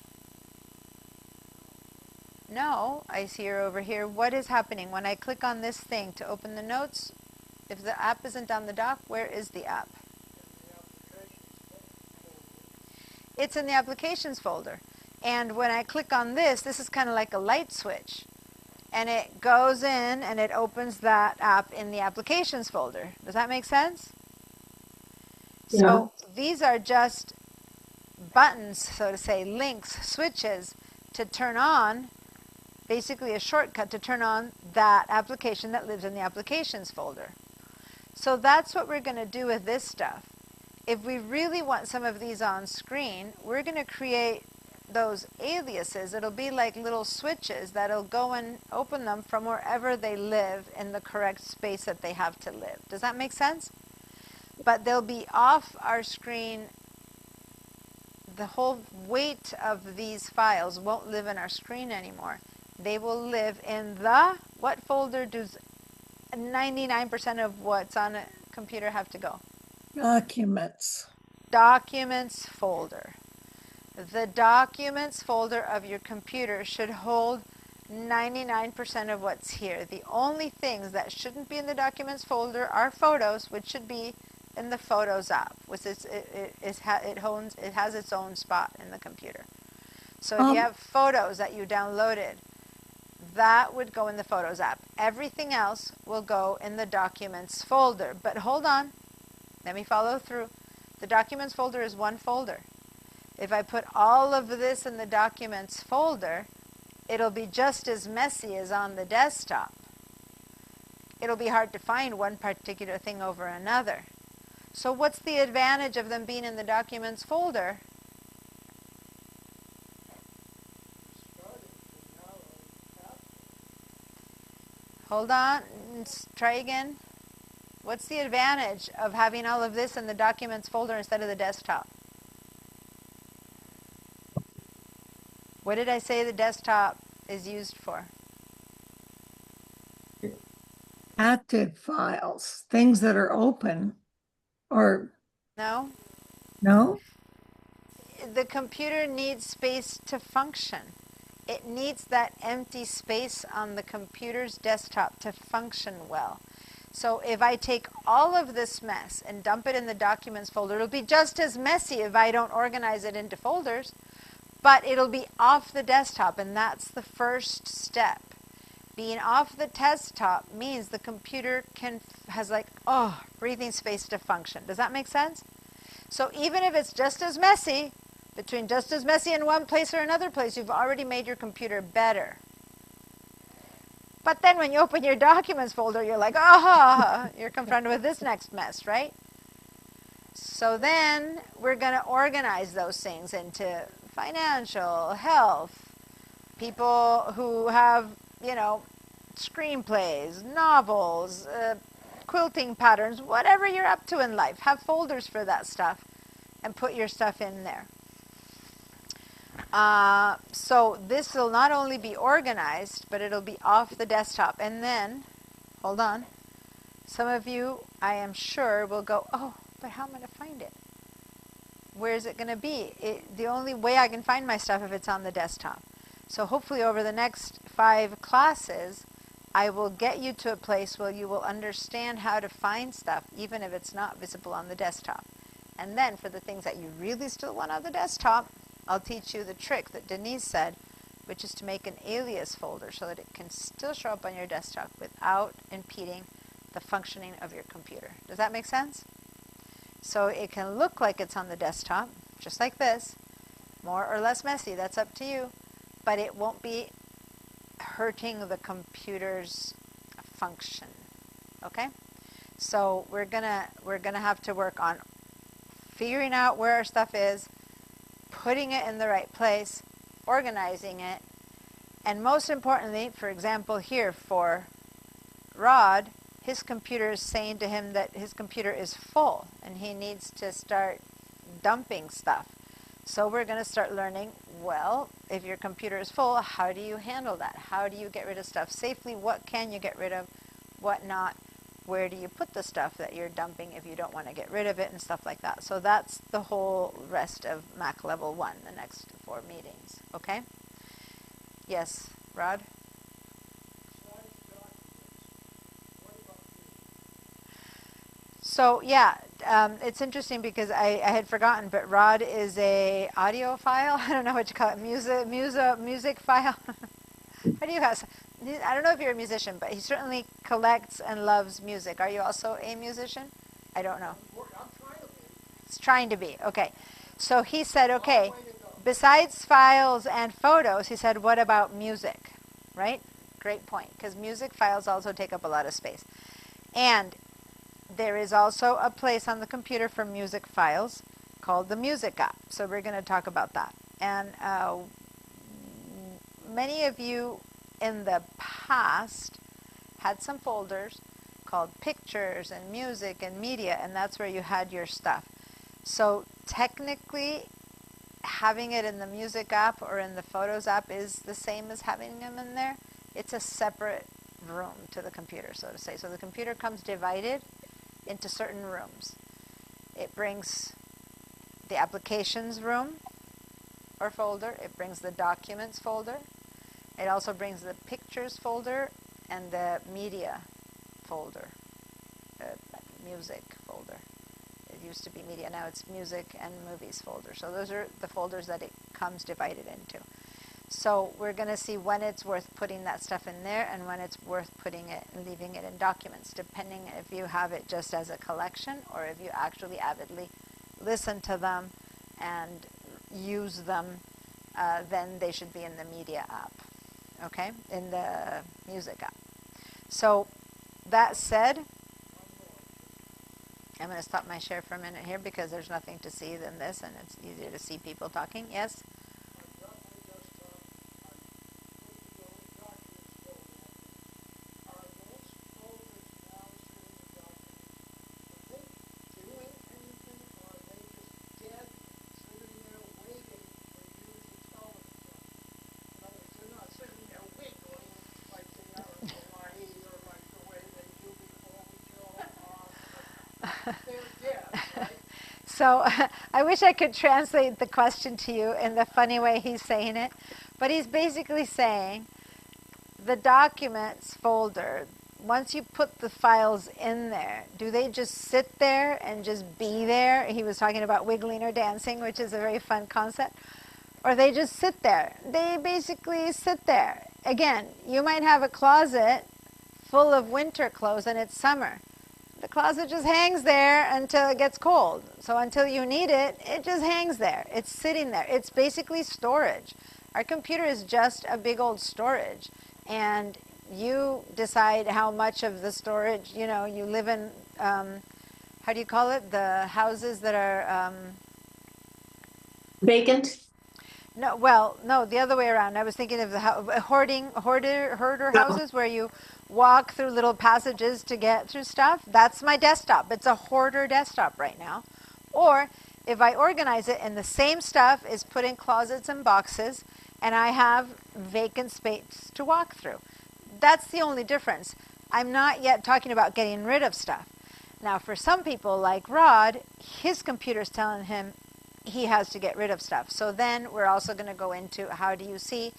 No, I see her over here. What is happening when I click on this thing to open the Notes? If the app isn't on the dock, where is the app? It's in the Applications folder. And when I click on this, this is kind of like a light switch. And it goes in and it opens that app in the Applications folder. Does that make sense? Yeah. So these are just buttons, so to say, links, switches to turn on, basically a shortcut to turn on that application that lives in the Applications folder. So that's what we're going to do with this stuff. If we really want some of these on screen, we're going to create those aliases. It'll be like little switches that'll go and open them from wherever they live in the correct space that they have to live. Does that make sense? But they'll be off our screen. The whole weight of these files won't live in our screen anymore. They will live in the, what folder does 99% of what's on a computer have to go? Documents. Documents folder. The Documents folder of your computer should hold 99% of what's here. The only things that shouldn't be in the Documents folder are photos, which should be in the Photos app, which it has its own spot in the computer. So if you have photos that you downloaded, that would go in the Photos app. Everything else will go in the Documents folder. But hold on, let me follow through. The Documents folder is one folder. If I put all of this in the Documents folder, it'll be just as messy as on the desktop. It'll be hard to find one particular thing over another. So what's the advantage of them being in the Documents folder? Hold on, let's try again. What's the advantage of having all of this in the Documents folder instead of the desktop? What did I say the desktop is used for? Active files, things that are open, or No? no? The computer needs space to function. It needs that empty space on the computer's desktop to function well. So if I take all of this mess and dump it in the Documents folder, it'll be just as messy if I don't organize it into folders, but it'll be off the desktop, and that's the first step. Being off the desktop means the computer has like, breathing space to function. Does that make sense? So even if it's just as messy, between just as messy in one place or another place, you've already made your computer better. But then when you open your Documents folder, you're like, you're confronted with this next mess, right? So then we're going to organize those things into financial, health, people who have, screenplays, novels, quilting patterns, whatever you're up to in life. Have folders for that stuff and put your stuff in there. So this will not only be organized, but it'll be off the desktop. And then, hold on, some of you, I am sure, will go, but how am I going to find it? Where is it going to be? The only way I can find my stuff if it's on the desktop. So hopefully over the next 5 classes, I will get you to a place where you will understand how to find stuff, even if it's not visible on the desktop. And then for the things that you really still want on the desktop, I'll teach you the trick that Denise said, which is to make an alias folder so that it can still show up on your desktop without impeding the functioning of your computer. Does that make sense? So it can look like it's on the desktop, just like this, more or less messy, that's up to you, but it won't be hurting the computer's function. Okay? So we're gonna have to work on figuring out where our stuff is, putting it in the right place, organizing it, and most importantly, for example here for Rod, his computer is saying to him that his computer is full and he needs to start dumping stuff. So we're going to start learning Well, if your computer is full, how do you handle that? How do you get rid of stuff safely? What can you get rid of? What not? Where do you put the stuff that you're dumping if you don't want to get rid of it and stuff like that? So that's the whole rest of Mac Level 1, the next 4 meetings, okay? Yes, Rod? Besides documents, what about music? So yeah, it's interesting because I had forgotten, but Rod is a audiophile. I don't know what you call it, music file. How do you guys? I don't know if you're a musician, but he certainly collects and loves music. Are you also a musician? I don't know. I'm trying to be. It's trying to be. Okay. So he said, okay, Long way to go. besides files and photos, he said, what about music? Right? Great point, because music files also take up a lot of space. And there is also a place on the computer for music files called the Music app. So we're going to talk about that. And many of you in the past had some folders called pictures and music and media, and that's where you had your stuff. So technically, having it in the Music app or in the Photos app is the same as having them in there. It's a separate room to the computer, so to say. So the computer comes divided into certain rooms. It brings the applications room or folder. It brings the documents folder. It also brings the pictures folder and the media folder, music folder. It used to be media, now it's music and movies folder. So those are the folders that it comes divided into. So we're going to see when it's worth putting that stuff in there and when it's worth putting it and leaving it in documents, depending if you have it just as a collection or if you actually avidly listen to them and use them, then they should be in the media app, okay, in the music app. So that said, I'm going to stop my share for a minute here because there's nothing to see than this and it's easier to see people talking. Yes? So I wish I could translate the question to you in the funny way he's saying it, but he's basically saying the documents folder, once you put the files in there, do they just sit there and just be there? He was talking about wiggling or dancing, which is a very fun concept. Or they just sit there. They basically sit there. Again, you might have a closet full of winter clothes and it's summer. The closet just hangs there until it gets cold. So until you need it, it just hangs there. It's sitting there. It's basically storage. Our computer is just a big old storage. And you decide how much of the storage, you know, you live in, how do you call it? The houses that are... Vacant? No, well, no, the other way around. I was thinking of the hoarder houses where you walk through little passages to get through stuff. That's my desktop. It's a hoarder desktop right now. Or if I organize it and the same stuff is put in closets and boxes and I have vacant space to walk through. That's the only difference. I'm not yet talking about getting rid of stuff. Now, for some people like Rod, his computer's telling him he has to get rid of stuff. So then we're also going to go into how do you see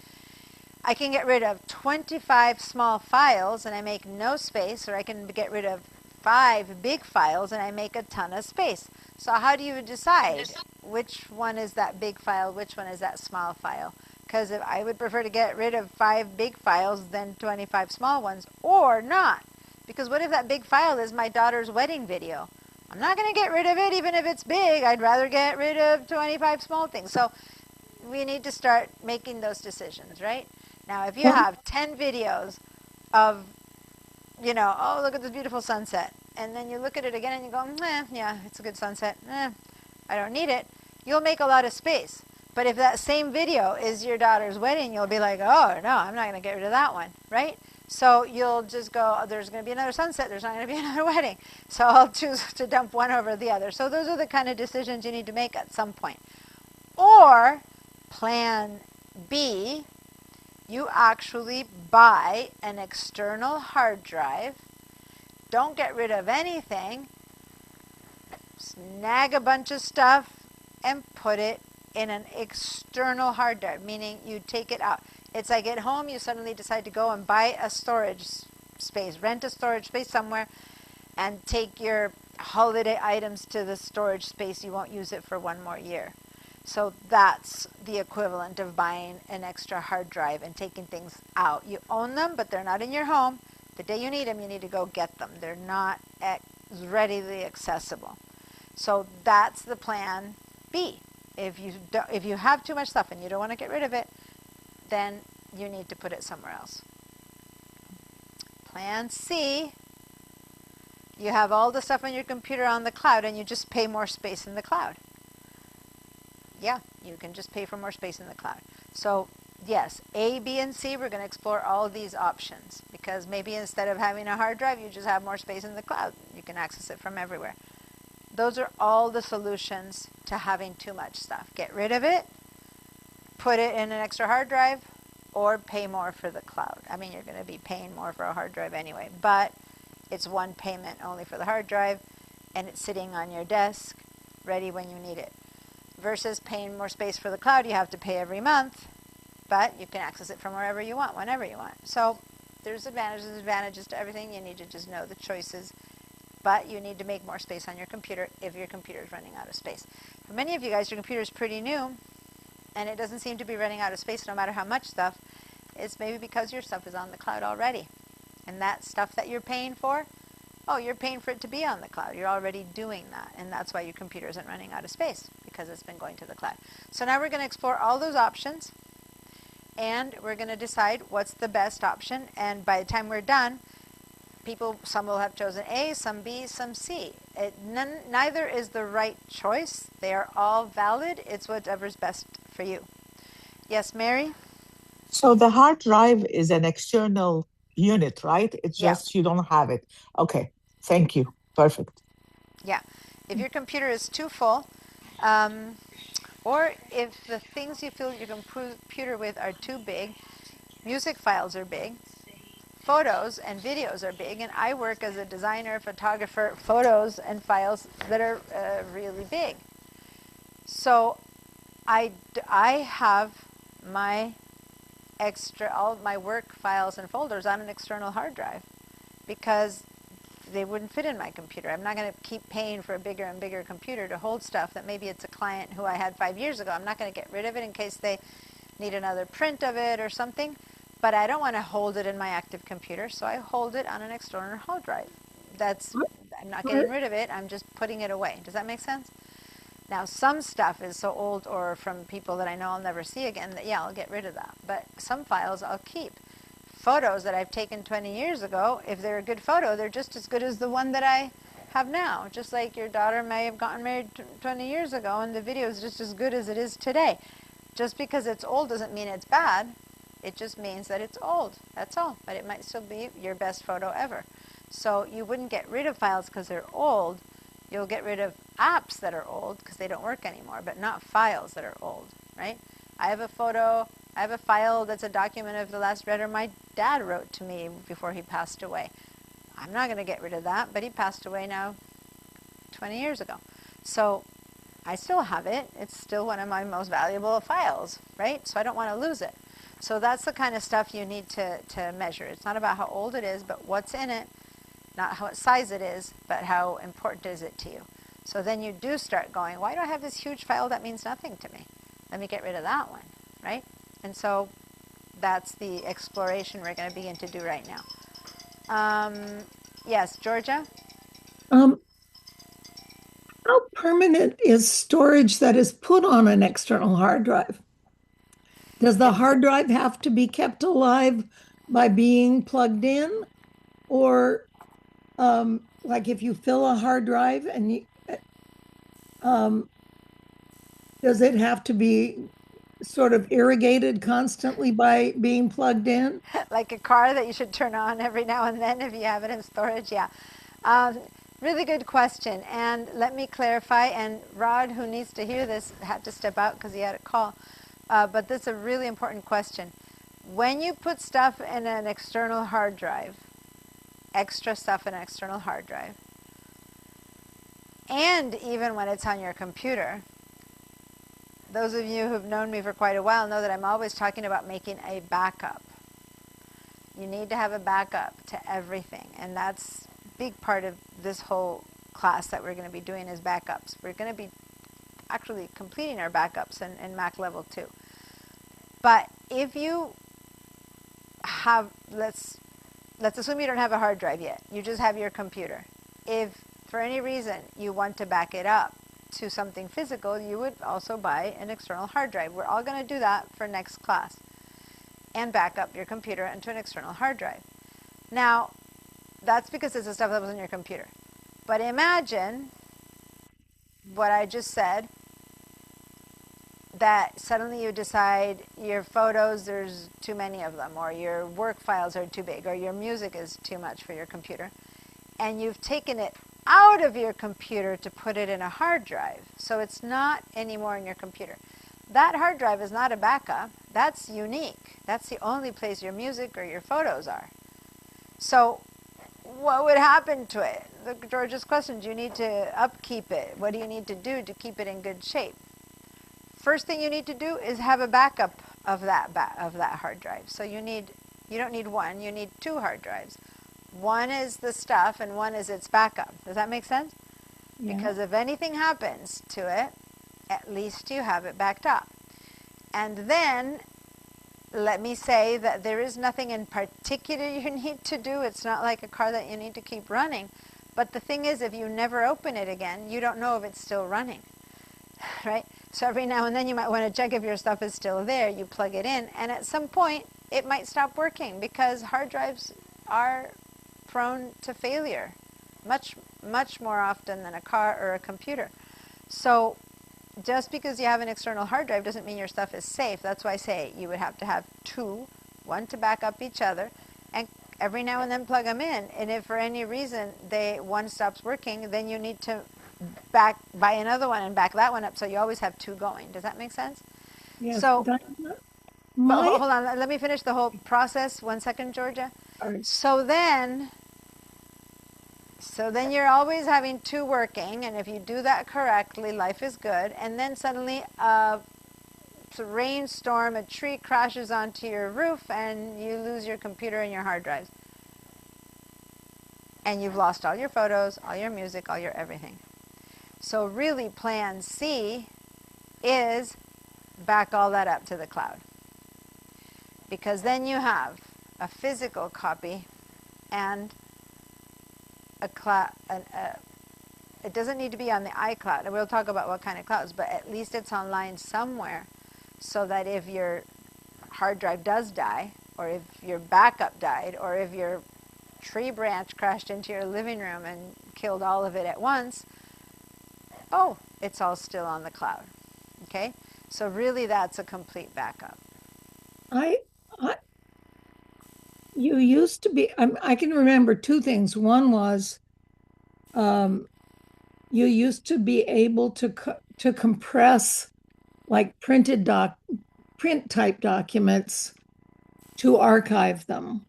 I can get rid of 25 small files and I make no space, or I can get rid of 5 big files and I make a ton of space. So how do you decide which one is that big file, which one is that small file? Because if I would prefer to get rid of 5 big files than 25 small ones, or not. Because what if that big file is my daughter's wedding video? I'm not going to get rid of it even if it's big. I'd rather get rid of 25 small things. So we need to start making those decisions, right? Now, if you have 10 videos of, you know, oh, look at this beautiful sunset, and then you look at it again and you go, yeah, it's a good sunset. I don't need it. You'll make a lot of space. But if that same video is your daughter's wedding, you'll be like, oh, no, I'm not going to get rid of that one, right? So you'll just go, oh, there's going to be another sunset. There's not going to be another wedding. So I'll choose to dump one over the other. So those are the kind of decisions you need to make at some point. Or Plan B, you actually buy an external hard drive. Don't get rid of anything. Snag a bunch of stuff and put it in an external hard drive, meaning you take it out. It's like at home you suddenly decide to go and buy a storage space, rent a storage space somewhere, and take your holiday items to the storage space. You won't use it for one more year. So that's the equivalent of buying an extra hard drive and taking things out. You own them, but they're not in your home. The day you need them, you need to go get them. They're not readily accessible. So that's the plan B. If you have too much stuff and you don't want to get rid of it, then you need to put it somewhere else. Plan C, you have all the stuff on your computer on the cloud and you just pay more space in the cloud. Yeah, you can just pay for more space in the cloud. So yes, A, B, and C, we're going to explore all of these options because maybe instead of having a hard drive, you just have more space in the cloud. You can access it from everywhere. Those are all the solutions to having too much stuff. Get rid of it, put it in an extra hard drive, or pay more for the cloud. I mean, you're going to be paying more for a hard drive anyway, but it's one payment only for the hard drive, and it's sitting on your desk, ready when you need it. Versus paying more space for the cloud, you have to pay every month, but you can access it from wherever you want, whenever you want. So there's advantages and disadvantages to everything. You need to just know the choices, but you need to make more space on your computer if your computer is running out of space. For many of you guys, your computer is pretty new, and it doesn't seem to be running out of space no matter how much stuff. It's maybe because your stuff is on the cloud already. And that stuff that you're paying for, oh, you're paying for it to be on the cloud. You're already doing that, and that's why your computer isn't running out of space, because it's been going to the cloud. So now we're going to explore all those options, and we're going to decide what's the best option. And by the time we're done, some will have chosen A, some B, some C. Neither is the right choice. They are all valid. It's whatever's best for you. Yes, Mary? So the hard drive is an external unit, right? It's Yeah. just you don't have it. Okay, thank you. Perfect. Yeah. If your computer is too full, or if the things you fill your computer with are too big, music files are big, photos and videos are big, and I work as a designer, photographer, photos and files that are really big. So I have all my work files and folders on an external hard drive because they wouldn't fit in my computer. I'm not going to keep paying for a bigger and bigger computer to hold stuff that maybe it's a client who I had 5 years ago. I'm not going to get rid of it in case they need another print of it or something, but I don't want to hold it in my active computer, so I hold it on an external hard drive. I'm not getting rid of it, I'm just putting it away. Does that make sense? Now, some stuff is so old or from people that I know I'll never see again that, yeah, I'll get rid of that. But some files I'll keep. Photos that I've taken 20 years ago, if they're a good photo, they're just as good as the one that I have now. Just like your daughter may have gotten married 20 years ago and the video is just as good as it is today. Just because it's old doesn't mean it's bad. It just means that it's old. That's all. But it might still be your best photo ever. So you wouldn't get rid of files because they're old. You'll get rid of apps that are old because they don't work anymore, but not files that are old, right? I have a file that's a document of the last letter my dad wrote to me before he passed away. I'm not going to get rid of that, but he passed away now 20 years ago. So I still have it. It's still one of my most valuable files, right? So I don't want to lose it. So that's the kind of stuff you need to measure. It's not about how old it is, but what's in it. Not what size it is, but how important is it to you. So then you do start going, why do I have this huge file that means nothing to me? Let me get rid of that one, right? And so that's the exploration we're going to begin to do right now. Yes, Georgia? How permanent is storage that is put on an external hard drive? Does the hard drive have to be kept alive by being plugged in? Or like if you fill a hard drive and does it have to be sort of irrigated constantly by being plugged in? Like a car that you should turn on every now and then if you have it in storage, yeah. Really good question. And let me clarify, and Rod, who needs to hear this, had to step out because he had a call. but this is a really important question. When you put stuff in an external hard drive, extra stuff in an external hard drive, and even when it's on your computer, those of you who've known me for quite a while know that I'm always talking about making a backup. You need to have a backup to everything, and that's a big part of this whole class that we're going to be doing is backups. We're going to be actually completing our backups in Mac Level 2. But if you have, let's assume you don't have a hard drive yet. You just have your computer. If for any reason you want to back it up to something physical, you would also buy an external hard drive. We're all going to do that for next class and back up your computer into an external hard drive. Now, that's because it's the stuff that was on your computer. But imagine what I just said, that suddenly you decide your photos, there's too many of them, or your work files are too big, or your music is too much for your computer, and you've taken it out of your computer to put it in a hard drive, so it's not anymore in your computer. That hard drive is not a backup. That's unique. That's the only place your music or your photos are. So what would happen to it? George's question, do you need to upkeep it? What do you need to do to keep it in good shape? First thing you need to do is have a backup of that hard drive. So you don't need one, you need 2 hard drives. One is the stuff and one is its backup. Does that make sense? Yeah. Because if anything happens to it, at least you have it backed up. And then let me say that there is nothing in particular you need to do. It's not like a car that you need to keep running. But the thing is, if you never open it again, you don't know if it's still running, right? So every now and then you might want to check if your stuff is still there. You plug it in, and at some point it might stop working because hard drives are prone to failure much more often than a car or a computer. So just because you have an external hard drive doesn't mean your stuff is safe. That's why I say you would have to have 2, one to back up each other, and every now and then plug them in. And if for any reason one stops working, then you need to buy another one and back that one up, so you always have 2 going. Does that make sense? Yes, So, Diana, but hold on, let me finish the whole process. 1 second, Georgia. all right. So then you're always having 2 working, and if you do that correctly, life is good. And then suddenly a rainstorm, a tree crashes onto your roof, and you lose your computer and your hard drives. And you've lost all your photos, all your music, all your everything. So really plan C is back all that up to the cloud. Because then you have a physical copy and a cloud. It doesn't need to be on the iCloud. And we'll talk about what kind of clouds, but at least it's online somewhere so that if your hard drive does die, or if your backup died, or if your tree branch crashed into your living room and killed all of it at once, it's all still on the cloud. Okay? So really that's a complete backup. You used to be, I can remember 2 things. One was you used to be able to compress like print type documents to archive them.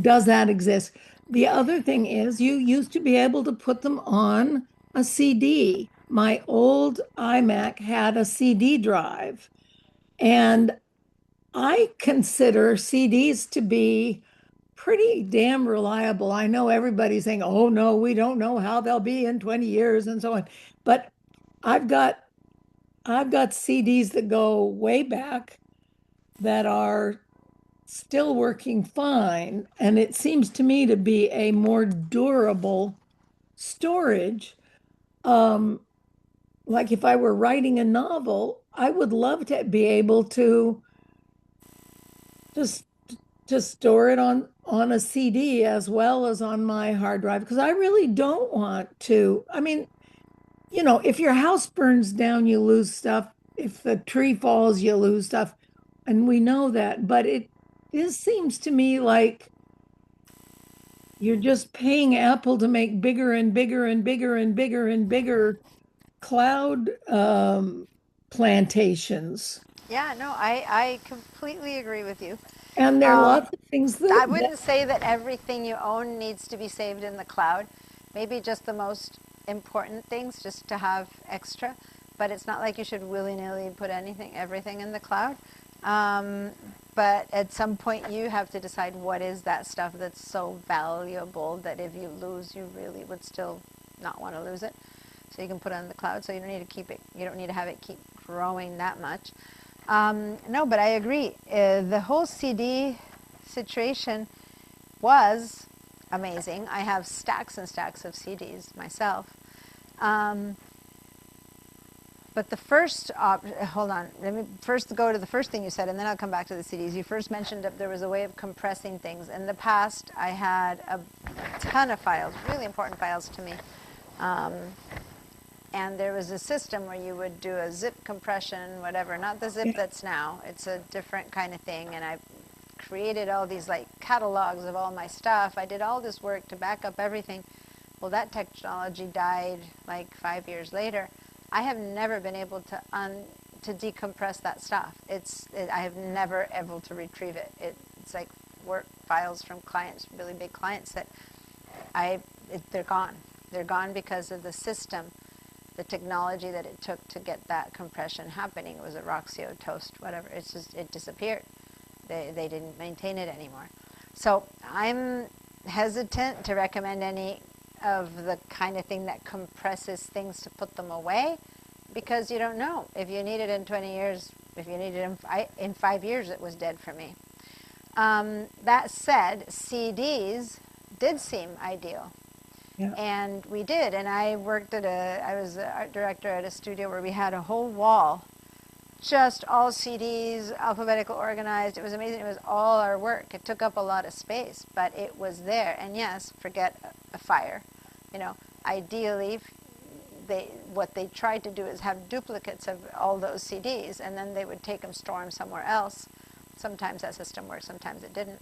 Does that exist? The other thing is you used to be able to put them on a CD. My old iMac had a CD drive, and I consider CDs to be pretty damn reliable. I know everybody's saying, oh no, we don't know how they'll be in 20 years and so on. But I've got CDs that go way back that are still working fine. And it seems to me to be a more durable storage. Like if I were writing a novel, I would love to be able to just store it on a CD as well as on my hard drive, because I really don't want to. I mean, if your house burns down, you lose stuff. If the tree falls, you lose stuff. And we know that. But it seems to me like you're just paying Apple to make bigger and bigger and bigger and bigger and bigger cloud plantations. Yeah, no, I completely agree with you. And there are Um, lots of things I that wouldn't say that everything you own needs to be saved in the cloud. Maybe just the most important things, just to have extra. But it's not like you should willy-nilly put everything in the cloud. Um, but at some point, you have to decide what is that stuff that's so valuable that if you lose, you really would still not want to lose it. So you can put it on the cloud. So you don't need to keep it. You don't need to have it keep growing that much. No, but I agree. The whole CD situation was amazing. I have stacks and stacks of CDs myself. Um, but the first hold on, let me first go to the first thing you said, and then I'll come back to the CDs. You first mentioned that there was a way of compressing things. In the past, I had a ton of files, really important files to me. Um, and there was a system where you would do a zip compression, whatever, not the zip that's now. It's a different kind of thing. And I created all these like catalogs of all my stuff. I did all this work to back up everything. Well, that technology died like 5 years later. I have never been able to decompress that stuff. I have never able to retrieve it. It's like work files from clients, really big clients that they're gone. They're gone because of the system, the technology that it took to get that compression happening. It was a Roxio Toast, whatever. It disappeared. They didn't maintain it anymore. So I'm hesitant to recommend any of the kind of thing that compresses things to put them away, because you don't know. If you need it in 20 years, if you need it in 5 years, it was dead for me. That said, CDs did seem ideal. Yeah. And we did. And I was an art director at a studio where we had a whole wall, just all CDs, alphabetical organized. It was amazing. It was all our work. It took up a lot of space, but it was there. And yes, forget a fire. Ideally, what they tried to do is have duplicates of all those CDs, and then they would take them, store them somewhere else. Sometimes that system worked, sometimes it didn't.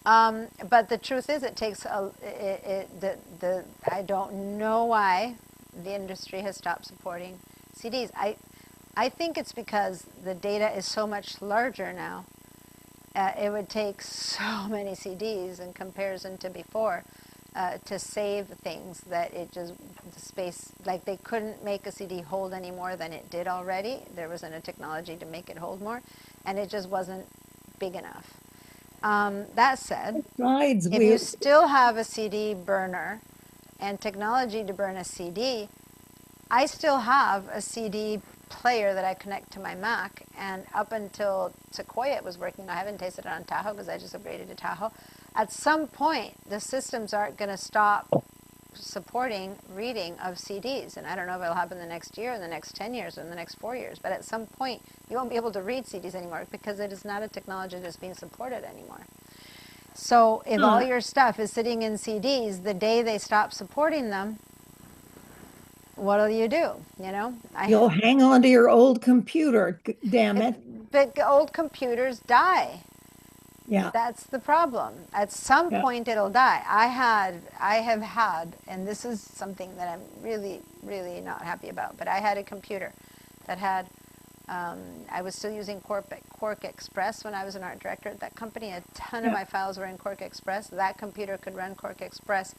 But the truth is, it takes I don't know why the industry has stopped supporting CDs. I think it's because the data is so much larger now. It would take so many CDs in comparison to before to save things that the space, like they couldn't make a CD hold any more than it did already. There wasn't a technology to make it hold more, and it just wasn't big enough. That said, besides, if you still have a CD burner and technology to burn a CD, I still have a CD player that I connect to my Mac, and up until Sequoia was working, I haven't tasted it on Tahoe because I just upgraded to Tahoe. At some point, the systems aren't going to stop supporting reading of CDs, and I don't know if it'll happen the next year, in the next 10 years, or in the next 4 years, but at some point, you won't be able to read CDs anymore because it is not a technology that's being supported anymore. So if all your stuff is sitting in CDs, the day they stop supporting them, what'll you do? you'll hang on to your old computer, damn it. But old computers die. Yeah. That's the problem. At some point, it'll die. I have had, and this is something that I'm really, really not happy about, but I had a computer that had, I was still using Quark Express when I was an art director at that company. A ton of my files were in Quark Express. That computer could run Quark Express.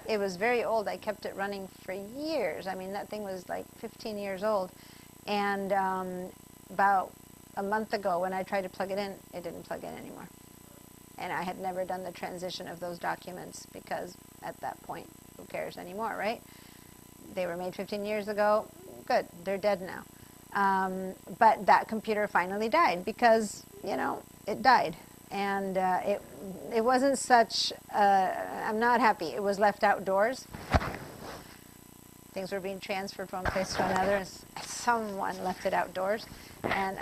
It was very old. I kept it running for years. I mean, that thing was like 15 years old. And about a month ago, when I tried to plug it in, it didn't plug in anymore. And I had never done the transition of those documents because at that point, who cares anymore, right? They were made 15 years ago. Good, they're dead now. But that computer finally died because, it died. And it wasn't such, I'm not happy. It was left outdoors. Things were being transferred from one place to another, and someone left it outdoors. And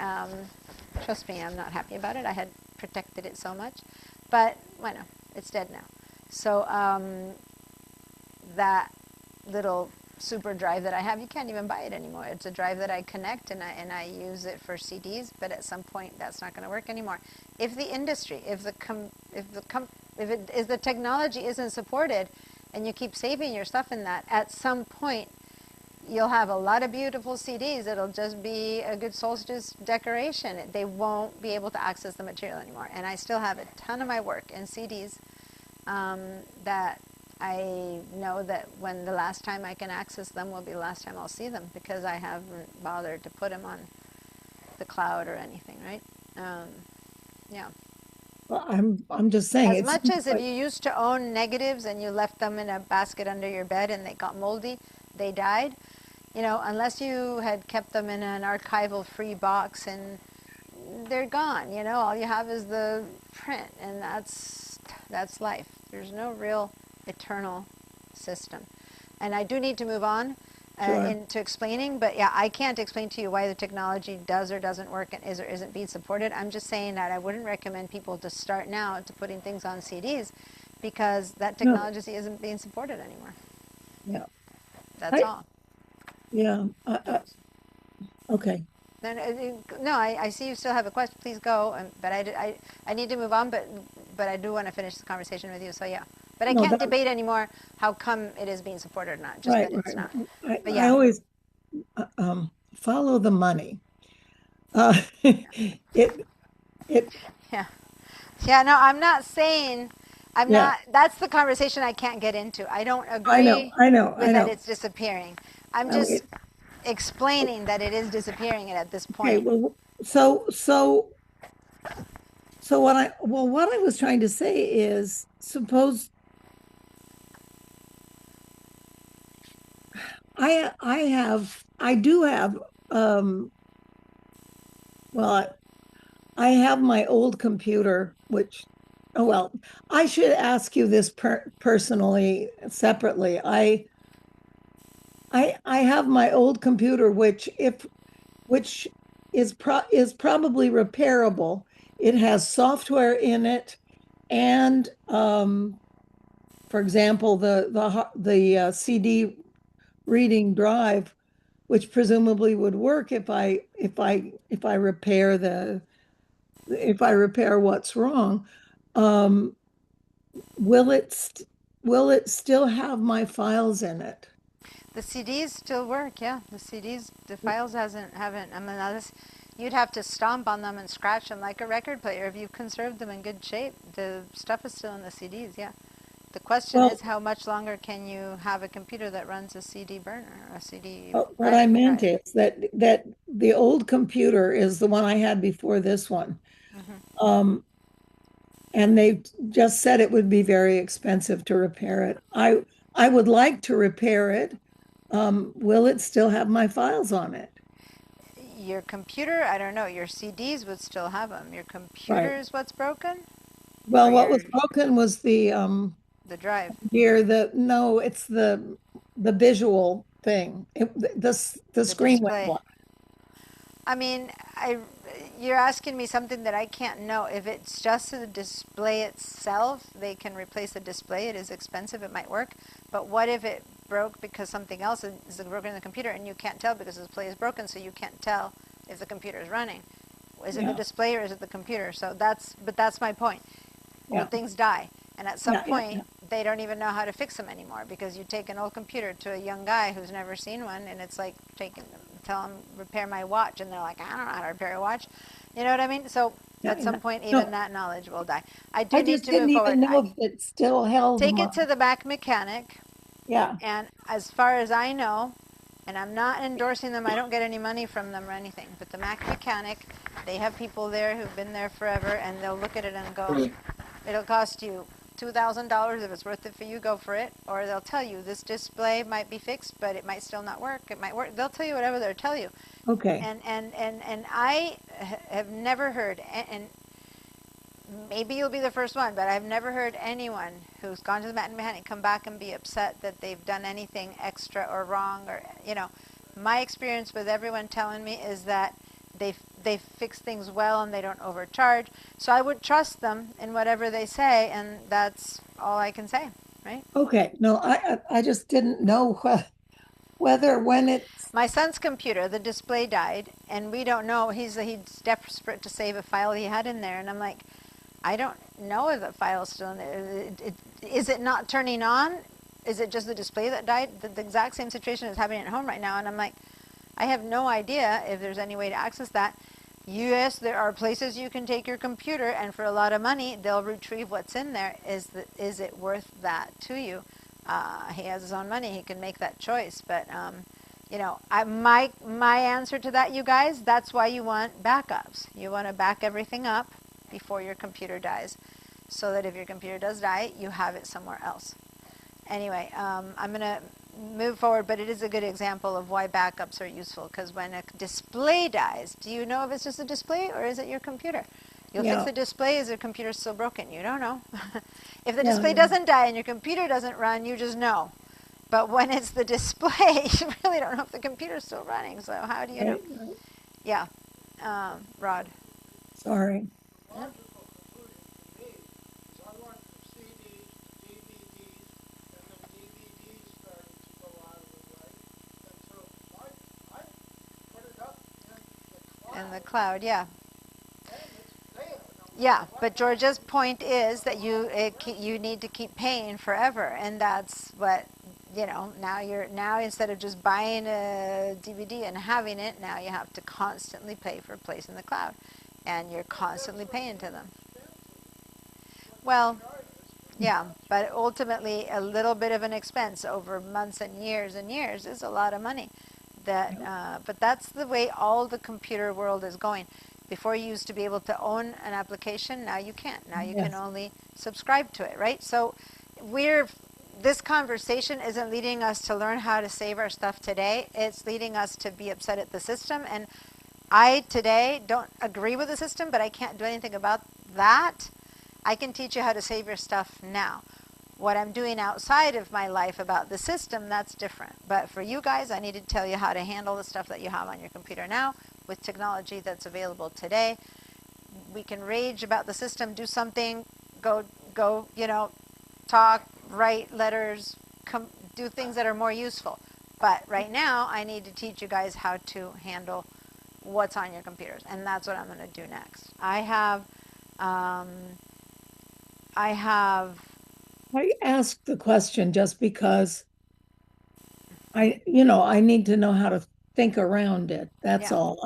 trust me, I'm not happy about it. I had protected it so much. But, bueno, it's dead now. So that little super drive that I have, you can't even buy it anymore. It's a drive that I connect, and I use it for CDs, but at some point that's not going to work anymore. If the industry, if the technology isn't supported, and you keep saving your stuff in that, at some point you'll have a lot of beautiful CDs. It'll just be a good solstice decoration. They won't be able to access the material anymore. And I still have a ton of my work in CDs that I know that when the last time I can access them will be the last time I'll see them, because I haven't bothered to put them on the cloud or anything, right? Yeah. Well, I'm just saying As it's much as if you used to own negatives and you left them in a basket under your bed and they got moldy, they died, unless you had kept them in an archival free box, and they're gone, all you have is the print, and that's life. There's no real eternal system. And I do need to move on Sure. into explaining, but yeah, I can't explain to you why the technology does or doesn't work and is or isn't being supported. I'm just saying that I wouldn't recommend people to start now to putting things on CDs, because that No. technology isn't being supported anymore. Yeah. That's I- all. Yeah. Okay. Then, no, I see you still have a question. Please go. But I need to move on. But I do want to finish the conversation with you. So yeah. But I No, can't that- debate anymore how come it is being supported or not. Just Right, that it's right. not. But I yeah. always follow the money. It Yeah. No, I'm not saying. I'm Yeah. not. That's the conversation I can't get into. I don't agree I know. with that it's disappearing. I'm No, just explaining that it is disappearing at this Okay, point. well, so what I was trying to say is, suppose I do have well, I have my old computer, which, oh well, I should ask you this personally, separately. I have my old computer, which is probably repairable. It has software in it, and for example, the CD reading drive, which presumably would work if I repair what's wrong. Will it still have my files in it? The CDs still work, yeah. The files haven't. I mean, you'd have to stomp on them and scratch them like a record player. If you conserved them in good shape, the stuff is still in the CDs, yeah. The question Well- is, how much longer can you have a computer that runs a CD burner or a CD? What I meant drive? is that the old computer is the one I had before this one. And they just said it would be very expensive to repair it. I would like to repair it. Will it still have my files on it? Your computer, I don't know. Your CDs would still have them. Your computer is what's broken? Well, Or what was your- broken was the The drive. no, it's the visual thing. The screen went display. black. I mean, you're asking me something that I can't know. If it's just the display itself, they can replace the display. It is expensive. It might work. But what if it broke because something else is broken in the computer and you can't tell because the display is broken, so you can't tell if the computer is running? Is it the Yeah. display or is it the computer? So that's my point. Yeah. Old things die. And at some Yeah, yeah, point, yeah. they don't even know how to fix them anymore, because you take an old computer to a young guy who's never seen one, and it's like tell him repair my watch, and they're like, I don't know how to repair a watch. You know what I mean? So Yeah, at some yeah. point, No. even that knowledge will die. I do I need just to didn't move forward. even know if it still held Take my, it to the Mac mechanic, yeah. and as far as I know, and I'm not endorsing them, I don't get any money from them or anything, but the Mac mechanic, they have people there who've been there forever, and they'll look at it and go, it'll cost you $2,000. If it's worth it for you, go for it. Or they'll tell you this display might be fixed, but it might still not work. It might work. They'll tell you whatever they'll tell you. Okay. And I have never heard, and maybe you'll be the first one, but I've never heard anyone who's gone to the Mac mechanic come back and be upset that they've done anything extra or wrong, or my experience with everyone telling me is that they fix things well and they don't overcharge. So I would trust them in whatever they say, and that's all I can say, right? Okay. No, I just didn't know whether when it's My son's computer, the display died, and we don't know. He's desperate to save a file he had in there, and I'm like, I don't know if the file is still in there. Is it not turning on? is it just the display that died? The exact same situation is happening at home right now, and I'm like, I have no idea if there's any way to access that. Yes, there are places you can take your computer, and for a lot of money, they'll retrieve what's in there. Is it worth that to you? He has his own money; he can make that choice. But you know, my answer to that, you guys, that's why you want backups. You want to back everything up before your computer dies, so that if your computer does die, you have it somewhere else. Anyway, I'm going to move forward, but it is a good example of why backups are useful, because when a display dies, do you know if it's just a display or is it your computer? You'll fix the display. Is the computer still broken? You don't know. If the display doesn't die and your computer doesn't run, you just know. But when it's the display, you really don't know if the computer's still running. So how do you know? Yeah. Rod. Sorry. Logical conclusion to me is I went from CDs to DVDs, and then DVDs started to go out of the way. And so I put it up In the cloud, yeah. and it's there. Yeah, but Georgia's point is that you need to keep paying forever, and that's what, you know, now instead of just buying a DVD and having it, now you have to constantly pay for a place in the cloud, and you're constantly paying to them. Well, yeah, but ultimately a little bit of an expense over months and years is a lot of money. But that's the way all the computer world is going. Before you used to be able to own an application, now you can't. Now you can only subscribe to it, right? So this conversation isn't leading us to learn how to save our stuff today. It's leading us to be upset at the system. And I today don't agree with the system, but I can't do anything about that. I can teach you how to save your stuff now. What I'm doing outside of my life about the system, that's different. But for you guys, I need to tell you how to handle the stuff that you have on your computer now with technology that's available today. We can rage about the system, do something, go, you know, talk, write letters, do things that are more useful. But right now, I need to teach you guys how to handle what's on your computers, and that's what I'm going to do next. I asked the question just because I need to know how to think around it. That's all.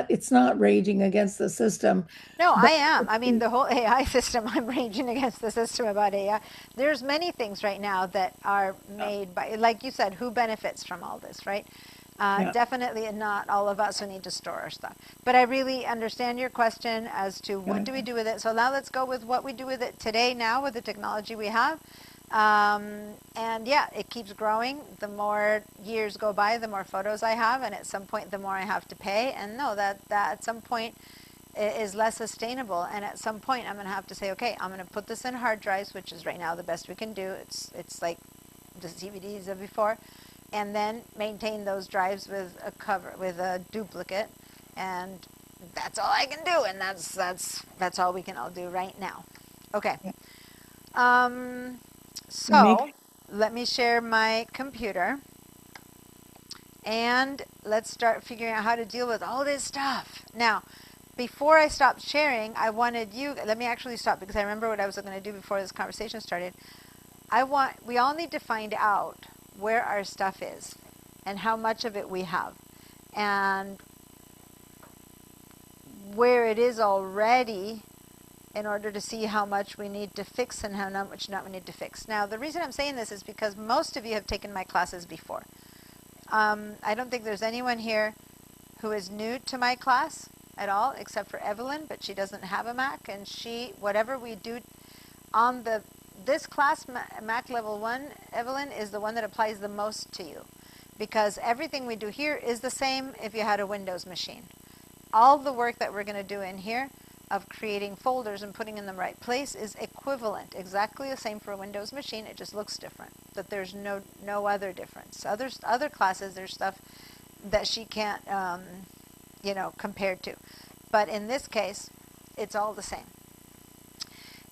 It's not raging against the system. No, I am. I mean, the whole AI system, I'm raging against the system about AI. There's many things right now that are made by, like you said, who benefits from all this, right? Definitely not all of us who need to store our stuff. But I really understand your question as to what do we do with it. So now let's go with what we do with it today now with the technology we have. And yeah, it keeps growing. The more years go by, the more photos I have, and at some point, the more I have to pay. And no, that at some point is less sustainable. And at some point, I'm going to have to say, okay, I'm going to put this in hard drives, which is right now the best we can do. It's like the DVDs of before, and then maintain those drives with a cover, with a duplicate, and that's all I can do. And that's all we can all do right now. Okay. So let me share my computer and let's start figuring out how to deal with all this stuff. Now, before I stop sharing, I wanted you, let me actually stop because I remember what I was going to do before this conversation started. We all need to find out where our stuff is and how much of it we have and where it is already in order to see how much we need to fix and how much not we need to fix. Now, the reason I'm saying this is because most of you have taken my classes before. I don't think there's anyone here who is new to my class at all, except for Evelyn, but she doesn't have a Mac, and whatever we do on this class, Mac Level 1, Evelyn, is the one that applies the most to you, because everything we do here is the same if you had a Windows machine. All the work that we're going to do in here of creating folders and putting in the right place is equivalent, exactly the same for a Windows machine. It just looks different, but there's no other difference. Other classes, there's stuff that she can't, compare to, but in this case, it's all the same.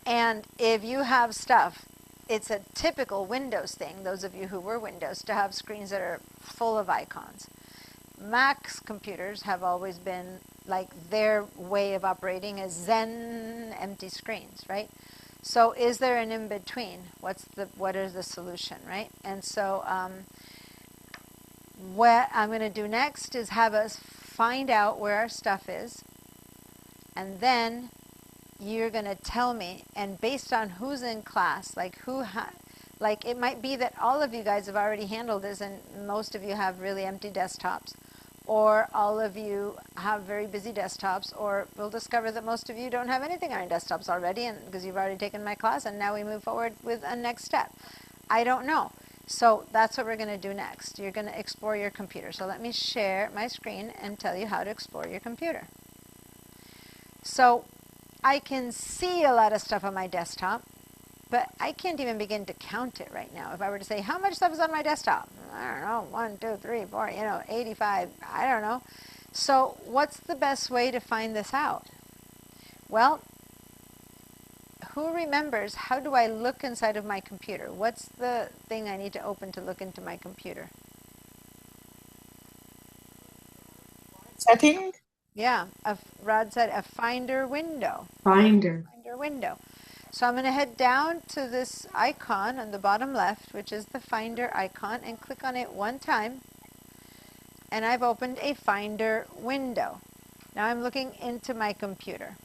And if you have stuff, it's a typical Windows thing, those of you who were Windows, to have screens that are full of icons. Mac's computers have always been like their way of operating is Zen empty screens, right? So is there an in-between? What is the solution, right? And so what I'm going to do next is have us find out where our stuff is, and then you're going to tell me, and based on who's in class, like like it might be that all of you guys have already handled this and most of you have really empty desktops, or all of you have very busy desktops, or we'll discover that most of you don't have anything on your desktops already, and because you've already taken my class, and now we move forward with a next step. I don't know. So that's what we're going to do next. You're going to explore your computer. So let me share my screen and tell you how to explore your computer. So I can see a lot of stuff on my desktop, but I can't even begin to count it right now. If I were to say, how much stuff is on my desktop? I don't know, 1, 2, 3, 4, 85, I don't know. So what's the best way to find this out? Well, who remembers, how do I look inside of my computer? What's the thing I need to open to look into my computer? Setting? Yeah, Rod said a Finder window. Finder. Finder window. So I'm going to head down to this icon on the bottom left, which is the Finder icon, and click on it one time. And I've opened a Finder window. Now I'm looking into my computer.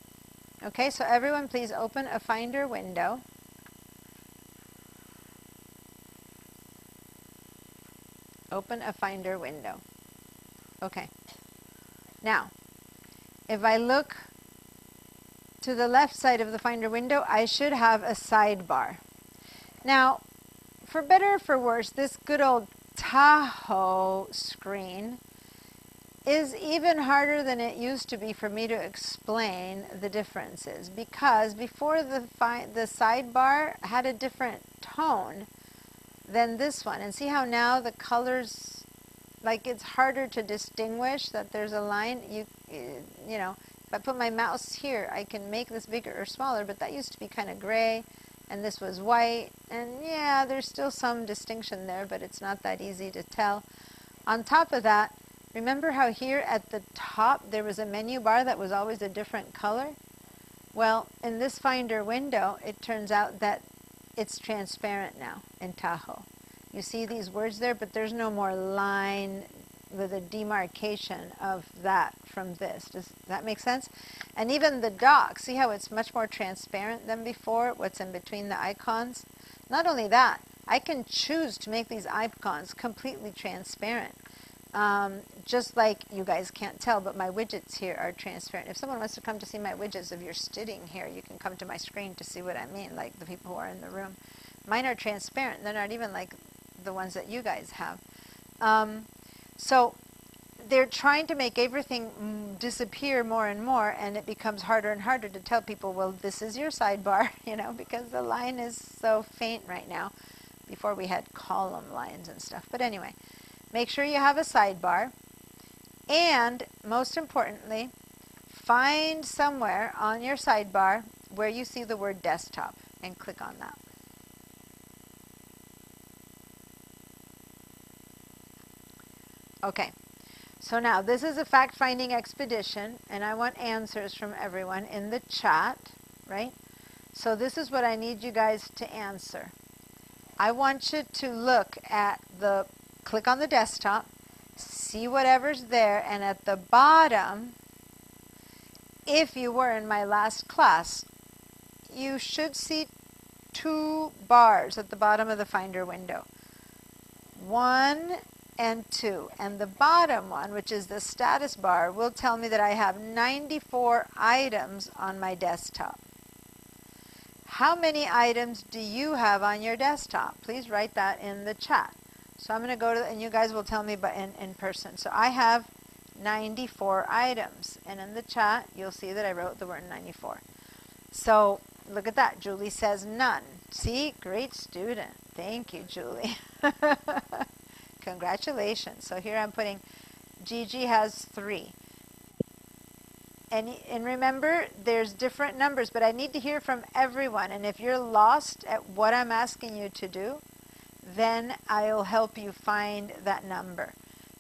Okay, so everyone please open a Finder window. Open a Finder window. Okay. Now, if I look to the left side of the Finder window, I should have a sidebar. Now, for better or for worse, this good old Tahoe screen is even harder than it used to be for me to explain the differences, because before the sidebar had a different tone than this one. And see how now the colors, like it's harder to distinguish that there's a line. You know, if I put my mouse here, I can make this bigger or smaller, but that used to be kind of gray, and this was white. And yeah, there's still some distinction there, but it's not that easy to tell. On top of that, remember how here at the top there was a menu bar that was always a different color? Well, in this Finder window, it turns out that it's transparent now in Tahoe. You see these words there, but there's no more line with a demarcation of that from this. Does that make sense? And even the dock, see how it's much more transparent than before, what's in between the icons? Not only that, I can choose to make these icons completely transparent. Just like you guys can't tell, but my widgets here are transparent. If someone wants to come to see my widgets, if you're sitting here, you can come to my screen to see what I mean, like the people who are in the room. Mine are transparent. They're not even like the ones that you guys have. So they're trying to make everything disappear more and more, and it becomes harder and harder to tell people, well, this is your sidebar, you know, because the line is so faint right now. Before we had column lines and stuff. But anyway, make sure you have a sidebar. And most importantly, find somewhere on your sidebar where you see the word desktop and click on that. Okay, so now this is a fact-finding expedition, and I want answers from everyone in the chat, right? So this is what I need you guys to answer. I want you to look at click on the desktop, see whatever's there, and at the bottom, if you were in my last class, you should see 2 bars at the bottom of the Finder window. 1 and 2. And the bottom one, which is the status bar, will tell me that I have 94 items on my desktop. How many items do you have on your desktop? Please write that in the chat. So I'm going to go to, and you guys will tell me in person. So I have 94 items. And in the chat, you'll see that I wrote the word 94. So look at that. Julie says none. See? Great student. Thank you, Julie. Congratulations. So here I'm putting Gigi has 3. And remember, there's different numbers, but I need to hear from everyone. And if you're lost at what I'm asking you to do, then I'll help you find that number.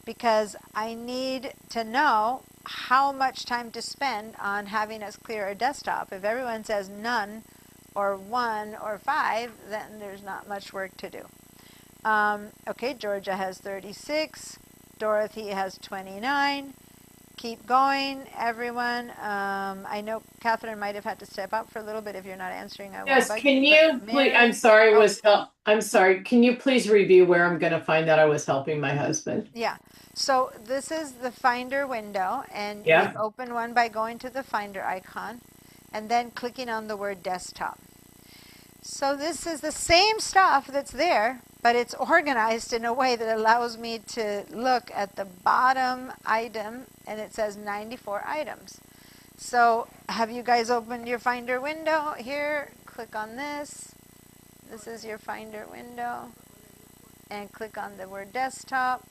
Because I need to know how much time to spend on having us clear our desktop. If everyone says none, or 1 or 5, then there's not much work to do. Okay, Georgia has 36. Dorothy has 29. Keep going, everyone. I know Catherine might have had to step up for a little bit. If you're not answering, I won't Yes, bug can you. you But please, I'm Mary, sorry, oh, I'm sorry. Can you please review where I'm going to find that I was helping my husband? yeah. So this is the Finder window, and Yeah. we've opened one by going to the Finder icon and then clicking on the word desktop. So this is the same stuff that's there, but it's organized in a way that allows me to look at the bottom item, and it says 94 items. So have you guys opened your Finder window here? Click on this. This is your Finder window. And click on the word desktop.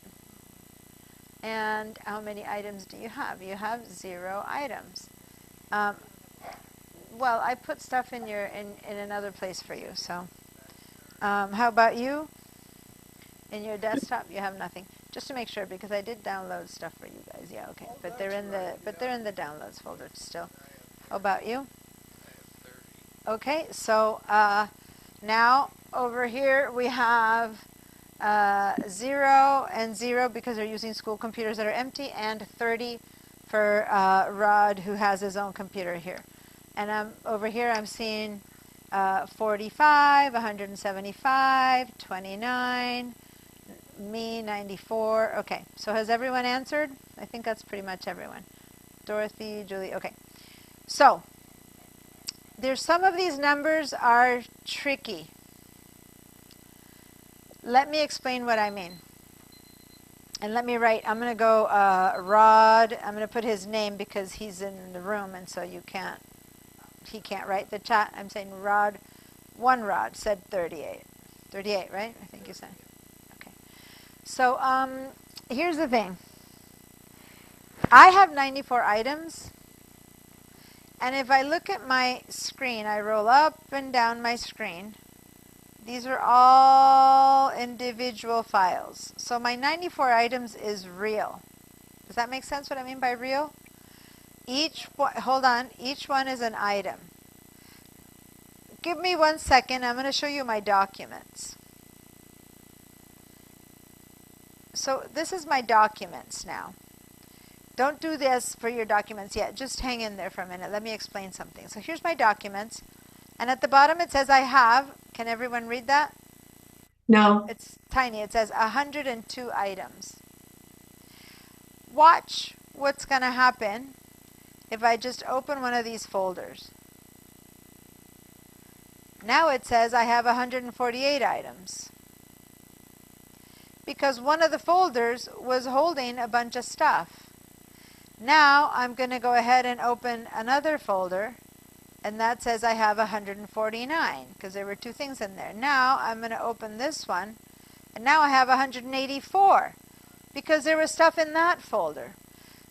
And how many items do you have? You have 0 items. Well, I put stuff in in another place for you. So how about you? In your desktop, you have nothing. Just to make sure, because I did download stuff for you guys. Yeah, okay. But they're in the downloads folder still. How about you? Okay, so now over here we have 0 and 0 because they're using school computers that are empty, and 30 for Rod, who has his own computer here. And over here I'm seeing 45, 175, 29, me 94. Okay, so has everyone answered? I think that's pretty much everyone. Dorothy, Julie, okay. So there's some of these numbers are tricky. Let me explain what I mean. And let me write, I'm going to go Rod. I'm going to put his name because he's in the room, and so he can't write the chat. I'm saying Rod, one Rod said 38. 38, right? I think you said. Okay. So here's the thing. I have 94 items. And if I look at my screen, I roll up and down my screen. These are all individual files. So my 94 items is real. Does that make sense what I mean by real? Hold on, each one is an item. Give me 1 second, I'm going to show you my documents. So this is my documents now. Don't do this for your documents yet. Just hang in there for a minute. Let me explain something. So here's my documents. And at the bottom it says I have, can everyone read that? No. It's tiny. It says 102 items. Watch what's going to happen if I just open one of these folders. Now it says I have 148 items. Because one of the folders was holding a bunch of stuff. Now I'm going to go ahead and open another folder, and that says I have 149 because there were 2 things in there. Now I'm going to open this one, and now I have 184 because there was stuff in that folder.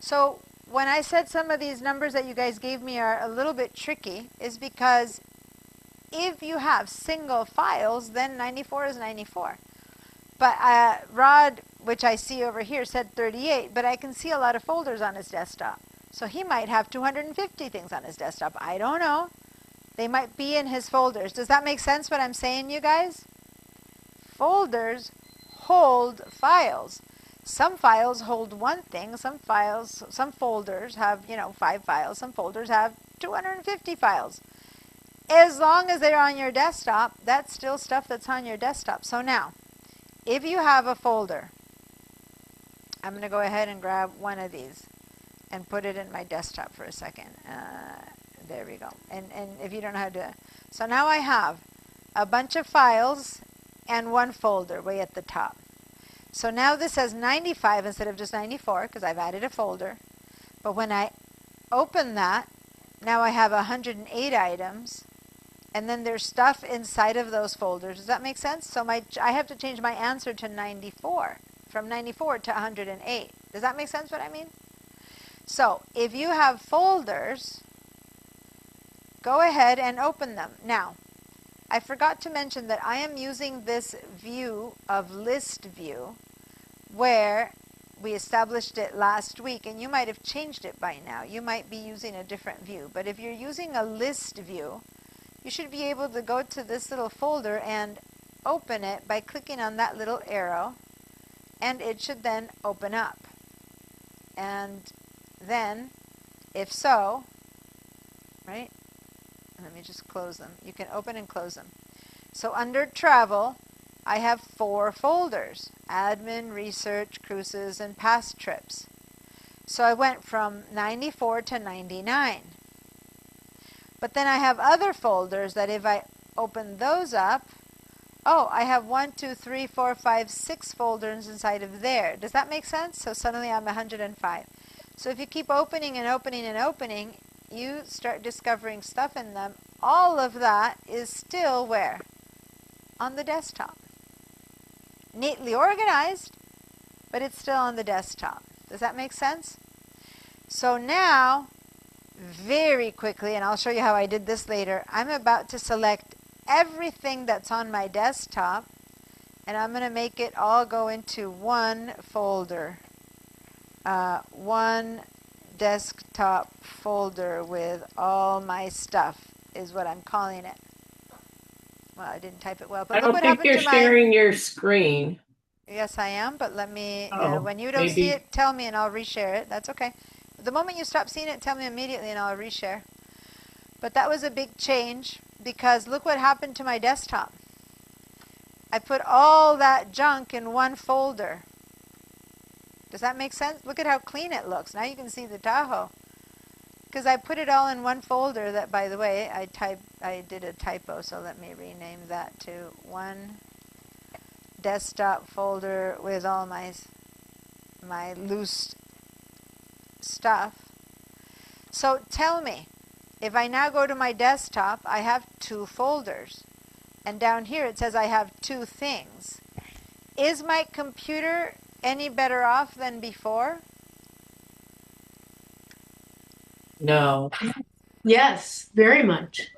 So when I said some of these numbers that you guys gave me are a little bit tricky, is because if you have single files, then 94 is 94. But Rod, which I see over here, said 38, but I can see a lot of folders on his desktop. So he might have 250 things on his desktop. I don't know. They might be in his folders. Does that make sense what I'm saying, you guys? Folders hold files. Some files hold one thing. Some folders have, 5 files. Some folders have 250 files. As long as they're on your desktop, that's still stuff that's on your desktop. So now, if you have a folder, I'm going to go ahead and grab one of these and put it in my desktop for a second. There we go. And if you don't know how to, so now I have a bunch of files and one folder way at the top. So now this says 95 instead of just 94 because I've added a folder. But when I open that, now I have 108 items. And then there's stuff inside of those folders. Does that make sense? So I have to change my answer to 94, from 94 to 108. Does that make sense what I mean? So if you have folders, go ahead and open them. Now, I forgot to mention that I am using this view of list view where we established it last week, and you might have changed it by now. You might be using a different view. But if you're using a list view, you should be able to go to this little folder and open it by clicking on that little arrow, and it should then open up. And then, if so, right, let me just close them. You can open and close them. So under travel, I have 4 folders: admin, research, cruises, and past trips. So I went from 94 to 99. But then I have other folders that if I open those up, oh, I have 1, 2, 3, 4, 5, 6 folders inside of there. Does that make sense? So suddenly I'm 105. So if you keep opening and opening and opening, you start discovering stuff in them. All of that is still where? On the desktop. Neatly organized, but it's still on the desktop. Does that make sense? So now, very quickly, and I'll show you how I did this later, I'm about to select everything that's on my desktop, and I'm going to make it all go into one folder. One desktop folder with all my stuff is what I'm calling it. Well, I didn't type it well, but I look don't what think happened you're to my... sharing your screen. Yes, I am, but let me, Oh, when you don't see maybe. it, tell me and I'll reshare it. That's okay. The moment you stop seeing it, tell me immediately and I'll reshare. But that was a big change because look what happened to my desktop. I put all that junk in one folder. Does that make sense? Look at how clean it looks. Now you can see the Tahoe. Because I put it all in one folder that, by the way, I did a typo, so let me rename that to one desktop folder with all my loose stuff. So tell me, if I now go to my desktop, I have 2 folders. And down here it says I have 2 things. Is my computer any better off than before? No, Yes, very much.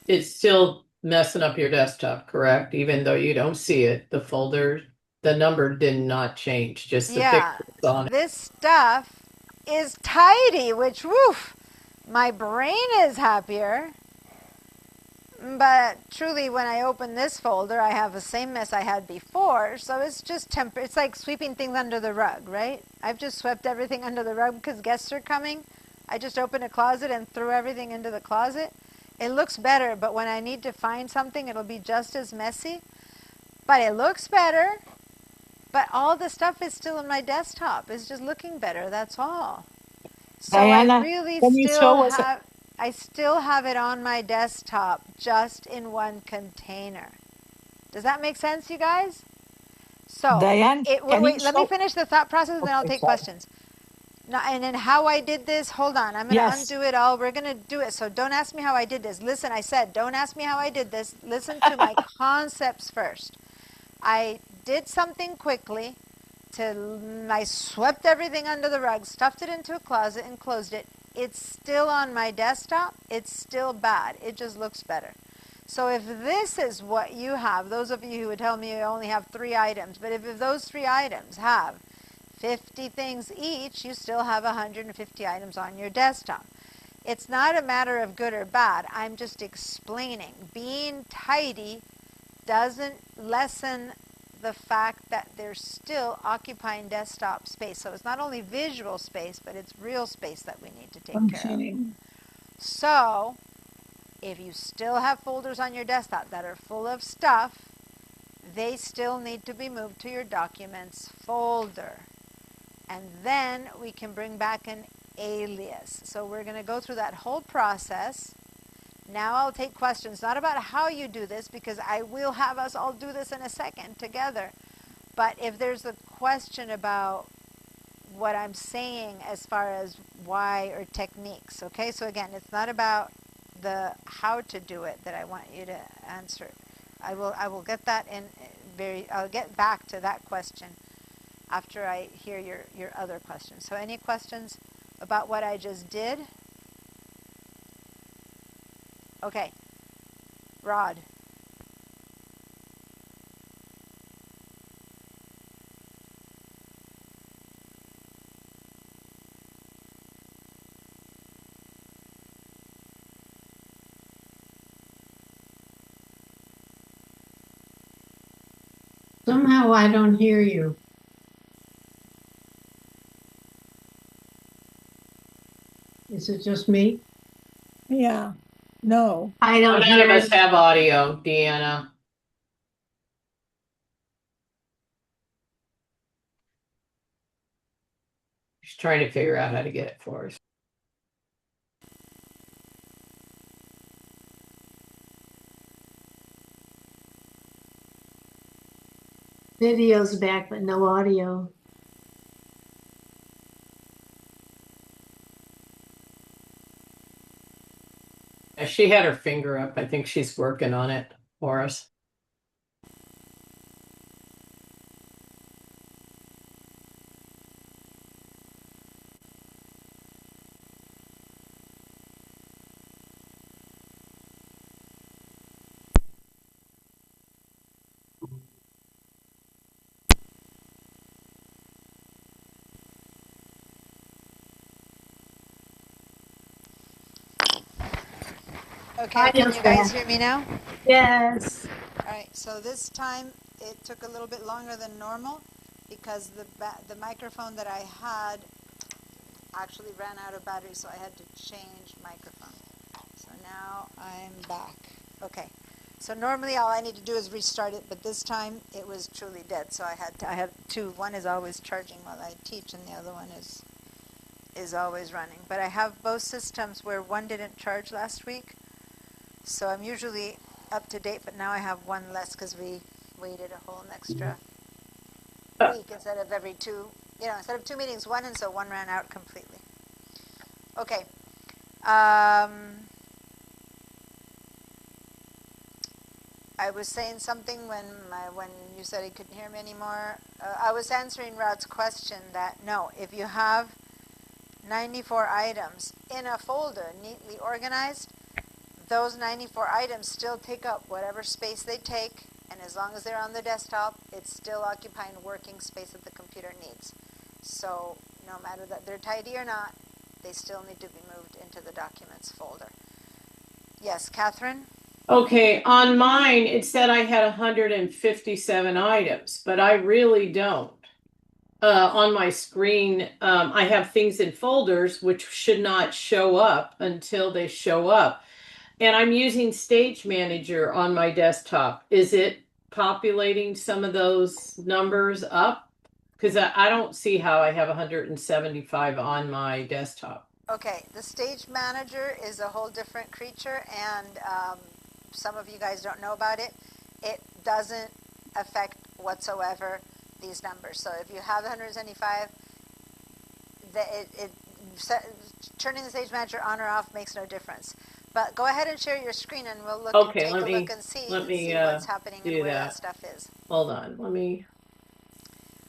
it's still messing up your desktop, correct? Even though you don't see it, the folder, the number did not change, just the Yeah, pictures on it. this stuff is tidy, which, woof, my brain is happier. But truly, when I open this folder, I have the same mess I had before. So it's just it's like sweeping things under the rug, right? I've just swept everything under the rug because guests are coming. I just opened a closet and threw everything into the closet. It looks better, but when I need to find something, it'll be just as messy. But it looks better. But all the stuff is still on my desktop. It's just looking better, that's all. So Diana, I really can you show us? I still have it on my desktop, just in one container. Does that make sense, you guys? So, Diane, can you wait, let me show? finish the thought process and then I'll Okay, take sorry. questions. Now, and then how I did this, hold on, I'm going to Yes. undo it all. We're going to do it. So don't ask me how I did this. Listen, I said, don't ask me how I did this. Listen to my concepts first. I did something quickly. I swept everything under the rug, stuffed it into a closet, and closed it. It's still on my desktop. It's still bad. It just looks better. So if this is what you have, those of you who would tell me you only have 3 items, but if those 3 items have 50 things each, you still have 150 items on your desktop. It's not a matter of good or bad. I'm just explaining. Being tidy doesn't lessen the fact that they're still occupying desktop space. So it's not only visual space, but it's real space that we need to take care of. So if you still have folders on your desktop that are full of stuff, they still need to be moved to your documents folder. And then we can bring back an alias. So we're going to go through that whole process. Now I'll take questions, not about how you do this, because I will have us all do this in a second together. But if there's a question about what I'm saying as far as why or techniques, okay? So again, it's not about the how to do it that I want you to answer. I will get that in I'll get back to that question after I hear your other questions. So any questions about what I just did? Okay, Rod. Somehow I don't hear you. Is it just me? Yeah. No. I Well, don't none of hear us have audio, Deanna. She's trying to figure out how to get it for us. videos back, but no audio. She had her finger up. I think she's working on it for us. Okay, can you guys hear me now? Yes. All right, so this time it took a little bit longer than normal because the microphone that I had actually ran out of battery, so I had to change microphone. So now I'm back. Okay, so normally all I need to do is restart it, but this time it was truly dead, so I have two. One is always charging while I teach, and the other one is always running. But I have both systems where one didn't charge last week, so I'm usually up to date, but now I have one less because we waited a whole extra week instead of every two, instead of two meetings, one, and so one ran out completely. Okay. I was saying something when you said he couldn't hear me anymore. I was answering Rod's question that no, if you have 94 items in a folder neatly organized, those 94 items still take up whatever space they take, and as long as they're on the desktop, it's still occupying working space that the computer needs. So no matter that they're tidy or not, they still need to be moved into the documents folder. Yes, Catherine? Okay, on mine, it said I had 157 items, but I really don't. On my screen, I have things in folders which should not show up until they show up. And I'm using Stage Manager on my desktop. Is it populating some of those numbers up? Because I don't see how I have 175 on my desktop. Okay, the Stage Manager is a whole different creature, and some of you guys don't know about it. It doesn't affect whatsoever these numbers. So if you have 175, turning the Stage Manager on or off makes no difference. But go ahead and share your screen, and we'll look Okay, take a look and see what's happening and where that stuff is. Hold on, let me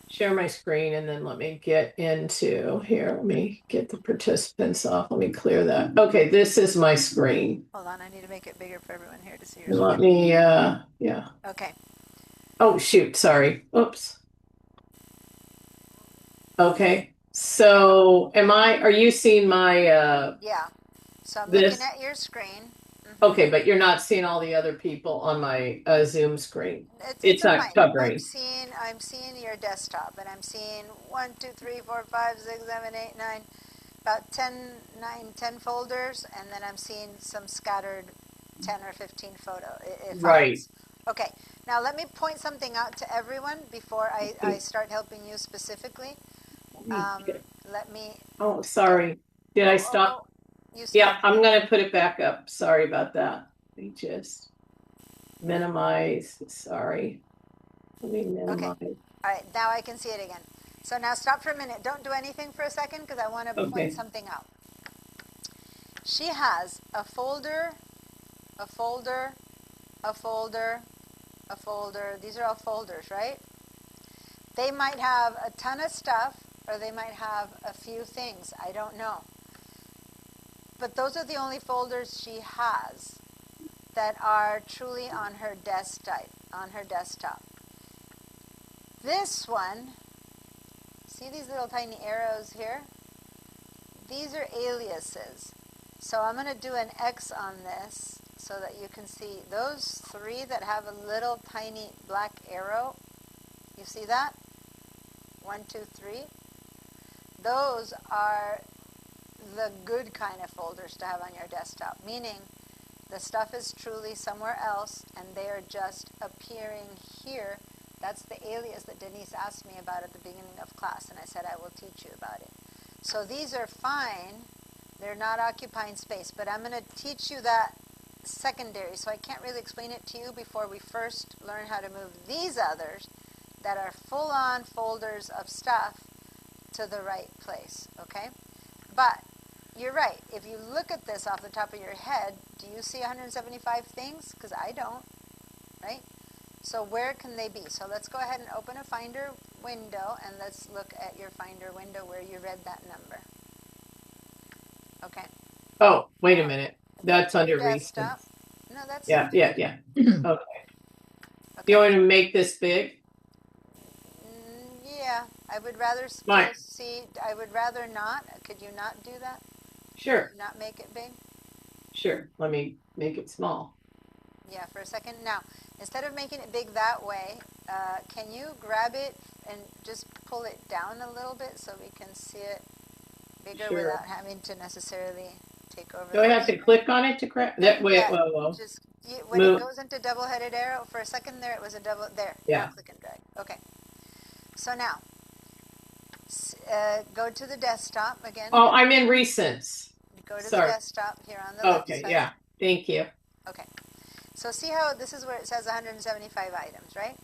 share my screen, and then let me get into here. Let me get the participants off. Let me clear that. Okay, this is my screen. Hold on, I need to make it bigger for everyone here to see your screen. Let me, yeah. Okay. Oh, shoot, sorry. Oops. Okay, so are you seeing my, Yeah. So I'm this? looking at your screen. Okay, but you're not seeing all the other people on my Zoom screen. It's on not mine. covering. I'm seeing your desktop, and I'm seeing 1, 2, 3, 4, 5, 6, 7, 8, 9, about 10 folders, and then I'm seeing some scattered 10 or 15 files. Right. Okay, now let me point something out to everyone before I start helping you specifically. Let me. Oh, sorry. Did I stop? Yeah, I'm going to put it back up. Sorry about that. Let me just minimize. Sorry. Let me minimize. Okay. All right, now I can see it again. So now stop for a minute. Don't do anything for a second because I want to point something out. She has a folder, a folder, a folder, a folder. These are all folders, right? They might have a ton of stuff, or they might have a few things. I don't know. But those are the only folders she has that are truly on her desktop. This one, see these little tiny arrows here? These are aliases. So I'm going to do an X on this so that you can see those three that have a little tiny black arrow. You see that? 1, 2, 3. Those are the good kind of folders to have on your desktop, meaning the stuff is truly somewhere else and they are just appearing here. That's the alias that Denise asked me about at the beginning of class, and I said I will teach you about it. So these are fine. They're not occupying space, but I'm going to teach you that secondary, so I can't really explain it to you before we first learn how to move these others that are full-on folders of stuff to the right place, okay? But you're right. If you look at this off the top of your head, do you see 175 things? Because I don't, right? So where can they be? So let's go ahead and open a Finder window, and let's look at your Finder window where you read that number. Okay. Oh, wait a minute. That's under Desktop. recent. No, that's Yeah. Okay. You want to make this big? Yeah, I would rather still Mike. see. I would rather not. Could you not do that? Sure. Not make it big? Sure. Let me make it small. Yeah, for a second. Now, instead of making it big that way, can you grab it and just pull it down a little bit so we can see it bigger Sure. without having to necessarily take over? Do I have to click on it to grab that? Wait, Yeah, whoa. just when Move. it goes into double-headed arrow, for a second there, it was a double, there. Yeah. Now click and drag. Okay. So now, go to the desktop again. Oh, I'm in recents. Go to Sorry. the desktop here on the left Okay, side. yeah. Thank you. Okay. So see how this is where it says 175 items, right?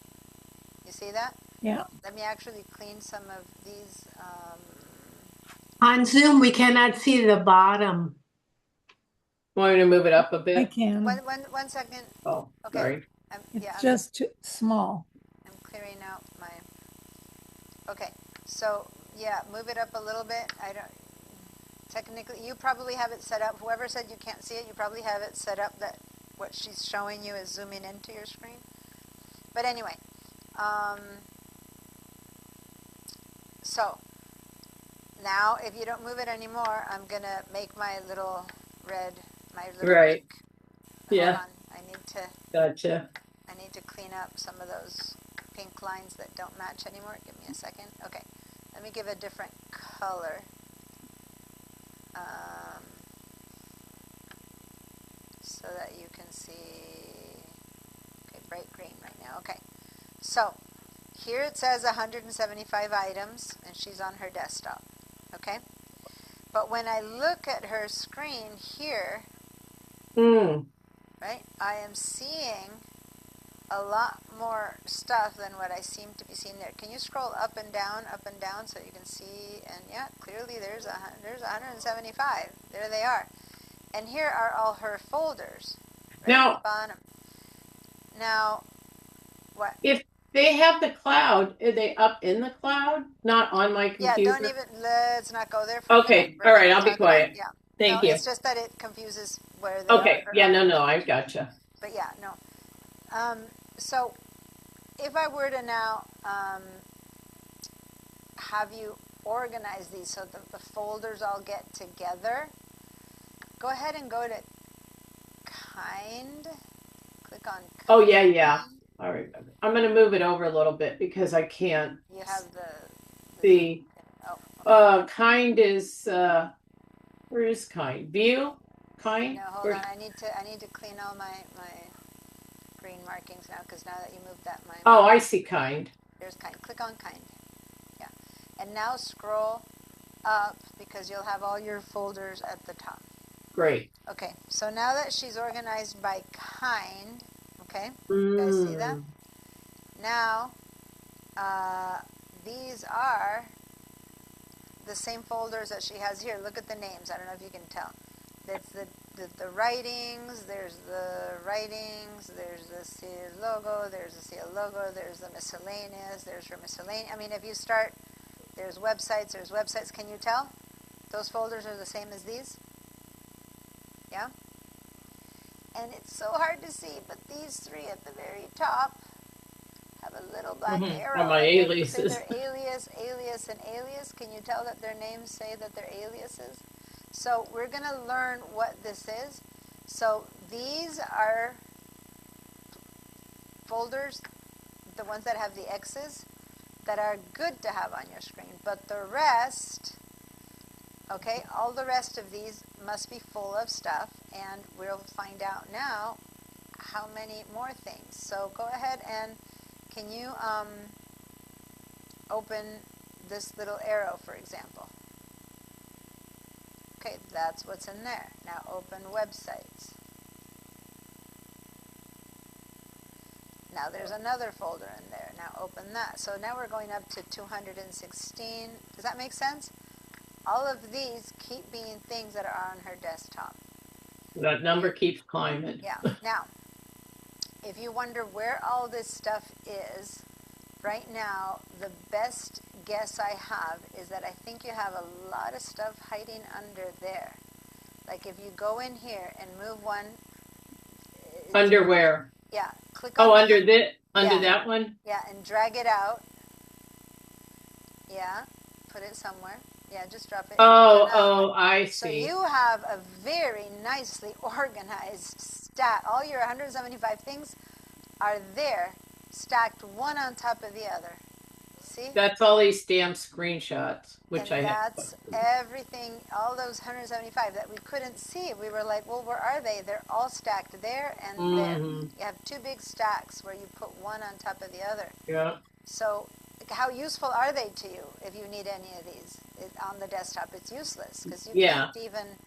You see that? Yeah. Let me actually clean some of these. On Zoom, we cannot see the bottom. Want me to move it up a I bit? can. One second. Oh, Okay. sorry. It's just too small. I'm clearing out my. Okay. So yeah, move it up a little bit. I don't. Technically, you probably have it set up. Whoever said you can't see it, you probably have it set up that what she's showing you is zooming into your screen. But anyway, so now if you don't move it anymore, I'm gonna make my little red, Right. pink. Yeah. Hold on. Gotcha. I need to clean up some of those pink lines that don't match anymore. Give me a second. Okay, let me give a different color. So that you can see, okay, bright green right now. Okay, so here it says 175 items, and she's on her desktop. Okay, but when I look at her screen here, right, I am seeing a lot more stuff than what I seem to be seeing there. Can you scroll up and down, so you can see? And yeah, clearly there's 175. There they are. And here are all her folders. Right Now, at the bottom. Now, what? if they have the cloud, are they up in the cloud? Not on my Yeah, computer? let's not go there for a Okay, minute. all right, I'll be Talk about- quiet. Yeah. Thank No, you. it's just that it confuses where they are. Okay, for yeah, us. no, I gotcha. But yeah, no. So if I were to now have you organize these so that the folders all get together, go ahead and go to kind. Click on kind. Oh, yeah. All right. I'm going to move it over a little bit because I can't You have the see. oh, Kind is, where is kind? View? Kind? no, hold on. I need to clean all my green markings now, because now that you moved that, Oh, I see kind. there's kind. Click on kind. Yeah. And now scroll up, because you'll have all your folders at the top. Great. Okay, so now that she's organized by kind, okay, you guys see that? Now, these are the same folders that she has here. Look at the names. I don't know if you can tell. It's the writings, there's the CL logo, there's the CL logo, there's the miscellaneous, there's her miscellaneous. I mean, if you start, there's websites. Can you tell? Those folders are the same as these? Yeah? And it's so hard to see, but these three at the very top have a little black arrow. Are my They say aliases. they're alias, alias, and alias. Can you tell that their names say that they're aliases? So we're going to learn what this is. So these are folders, the ones that have the X's. that are good to have on your screen. But the rest, okay, all the rest of these must be full of stuff, and we'll find out now how many more things. So go ahead and can you open this little arrow, for example? Okay, that's what's in there. Now open websites. Now there's another folder in there. Now open that. So now we're going up to 216. Does that make sense? All of these keep being things that are on her desktop. That number keeps climbing. Yeah. Now, if you wonder where all this stuff is, right now, the best guess I have is that I think you have a lot of stuff hiding under there. Like if you go in here and move one. Underwear. Yeah. Click on under yeah. that one? Yeah, and drag it out. Yeah. Put it somewhere. Yeah, just drop it. I see. So you have a very nicely organized stat. All your 175 things are there, stacked one on top of the other. See? That's all these damn screenshots, which and I have. that's everything, all those 175 that we couldn't see. We were like, well, where are they? They're all stacked there and there. You have two big stacks where you put one on top of the other. Yeah. So how useful are they to you if you need any of these on the desktop? It's useless because you can't even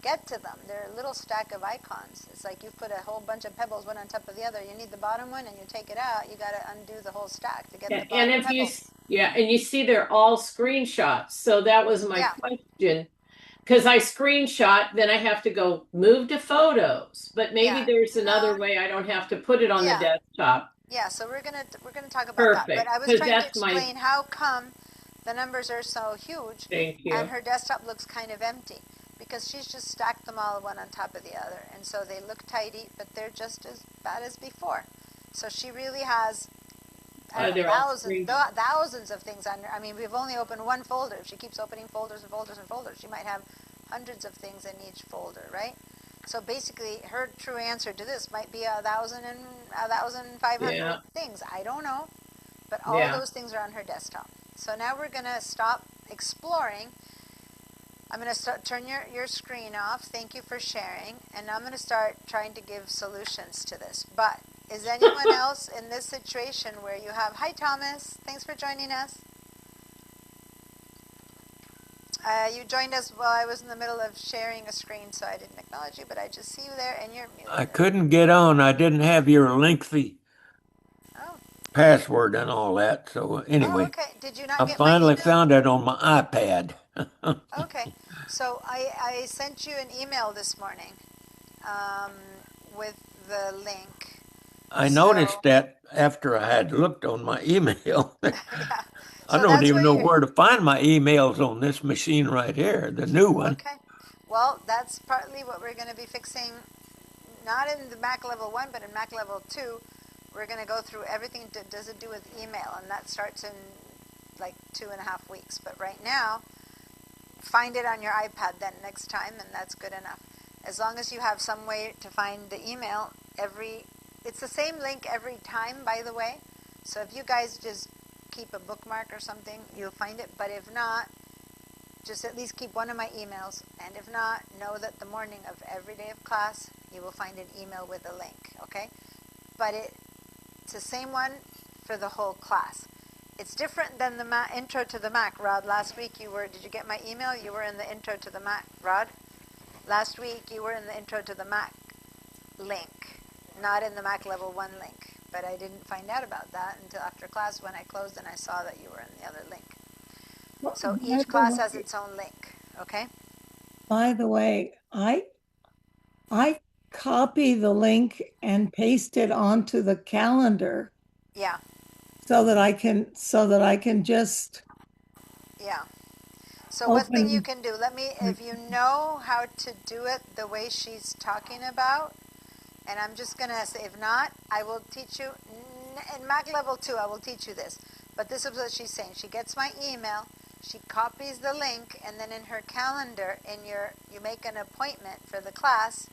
get to them. They're a little stack of icons. It's like you put a whole bunch of pebbles one on top of the other. You need the bottom one and you take it out. You got to undo the whole stack to get the bottom and if pebble. and you see they're all screenshots. So that was my question. Because I screenshot, then I have to go move to photos. But maybe there's another way I don't have to put it on the desktop. Yeah, so we're gonna talk about that. But I was trying to explain how come the numbers are so huge and her desktop looks kind of empty. Because she's just stacked them all one on top of the other. And so they look tidy, but they're just as bad as before. So she really has thousands of things on her. I mean, we've only opened one folder. If she keeps opening folders and folders and folders, she might have hundreds of things in each folder, right? So basically, her true answer to this might be 1,500 things. I don't know. But all those things are on her desktop. So now we're going to stop exploring. I'm going to turn your screen off. Thank you for sharing. And I'm going to start trying to give solutions to this. But is anyone else in this situation where you have... Hi, Thomas. Thanks for joining us. You joined us while I was in the middle of sharing a screen, so I didn't acknowledge you, but I just see you there, and you're muted. I couldn't get on. I didn't have your lengthy password and all that. So anyway, okay. Did you not I get finally my email? found it on my iPad. Okay. So I sent you an email this morning with the link. I noticed that after I had looked on my email. So I don't even know where to find my emails on this machine right here, the new one. Okay. Well, that's partly what we're going to be fixing, not in the Mac Level 1, but in Mac Level 2. We're going to go through everything that does it do with email, and that starts in like 2.5 weeks. But right now, find it on your iPad then next time, and that's good enough. As long as you have some way to find the email, it's the same link every time, by the way. So if you guys just keep a bookmark or something, you'll find it. But if not, just at least keep one of my emails. And if not, know that the morning of every day of class, you will find an email with a link, okay? But it's the same one for the whole class. It's different than the intro to the Mac. Rod, last week did you get my email? You were in the intro to the Mac. Rod, last week you were in the intro to the Mac link, not in the Mac Level 1 link. But I didn't find out about that until after class when I closed and I saw that you were in the other link. So each class has its own link, okay? By the way, I copy the link and paste it onto the calendar. Yeah. So that I can just So one thing you can do, if you know how to do it the way she's talking about, and I'm just going to say, if not, I will teach you, in Mac Level 2, I will teach you this. But this is what she's saying. She gets my email, she copies the link, and then in her calendar, you make an appointment for the class,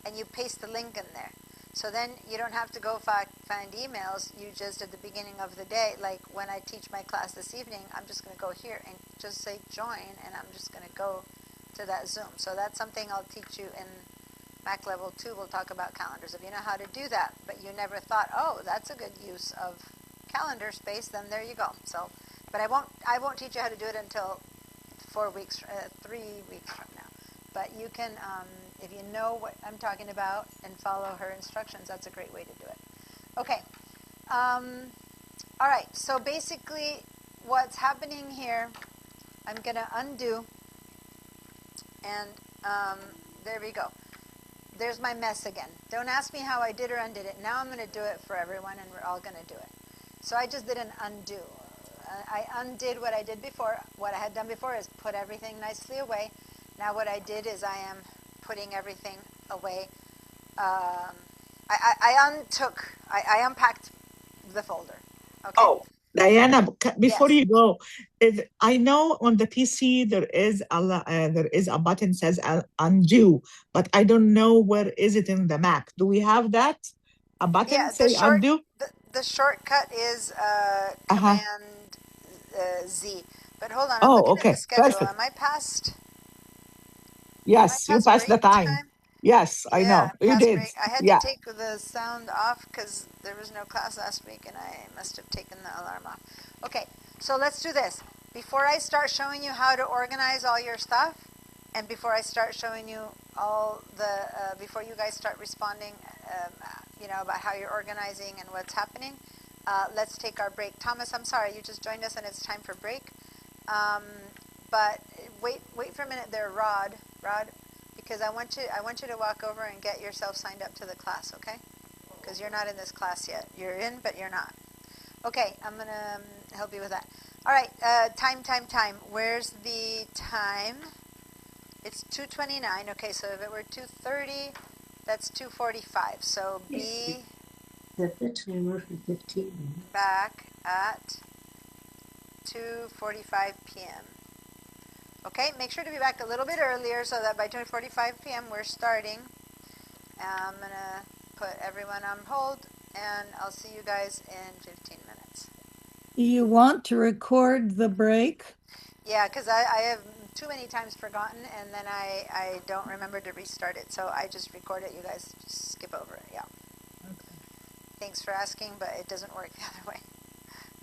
and you paste the link in there. So then you don't have to go find emails. You just, at the beginning of the day, like when I teach my class this evening, I'm just going to go here and just say join, and I'm just going to go to that Zoom. So that's something I'll teach you in Mac Level 2. We'll talk about calendars. If you know how to do that, but you never thought, oh, that's a good use of calendar space, then there you go. So, but I won't teach you how to do it until 3 weeks from now. But you can, if you know what I'm talking about and follow her instructions, that's a great way to do it. Okay. All right. So basically, what's happening here, I'm going to undo, and there we go. There's my mess again. Don't ask me how I did or undid it. Now I'm going to do it for everyone, and we're all going to do it. So I just did an undo. I undid what I did before. What I had done before is put everything nicely away. Now what I did is I am putting everything away. I unpacked the folder. Okay. Oh, Diana, before Yes. you go, I know on the PC there is a button says undo, but I don't know where is it in the Mac. Do we have that? A button Yeah. say undo? The shortcut is Uh-huh. Command Z. But hold on, I'm Oh, looking at the okay. schedule. Perfect. Am I past Yes, you passed the break time. time? Yes, I Yeah, know. You past did. break. I had to Yeah. take the sound off because there was no class last week, and I must have taken the alarm off. Okay, so let's do this. Before I start showing you how to organize all your stuff, and before I start showing you all the, before you guys start responding, about how you're organizing and what's happening, let's take our break. Thomas, I'm sorry, you just joined us and it's time for break. But wait for a minute there, Rod, because I want you to walk over and get yourself signed up to the class, okay? Because you're not in this class yet. You're in, but you're not. Okay, I'm going to help you with that. All right, time. Where's the time? It's 2:29. Okay, so if it were 2:30, that's 2:45. So be Set the timer for 15 minutes. back at 2:45 p.m. Okay, make sure to be back a little bit earlier so that by 2:45 p.m. we're starting. I'm going to put everyone on hold, and I'll see you guys in 15 minutes. You want to record the break? Yeah, because I have too many times forgotten, and then I don't remember to restart it. So I just record it. You guys just skip over it. Yeah. Okay. Thanks for asking, but it doesn't work the other way.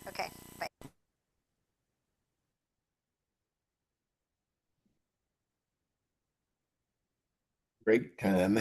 Okay, bye. Break time.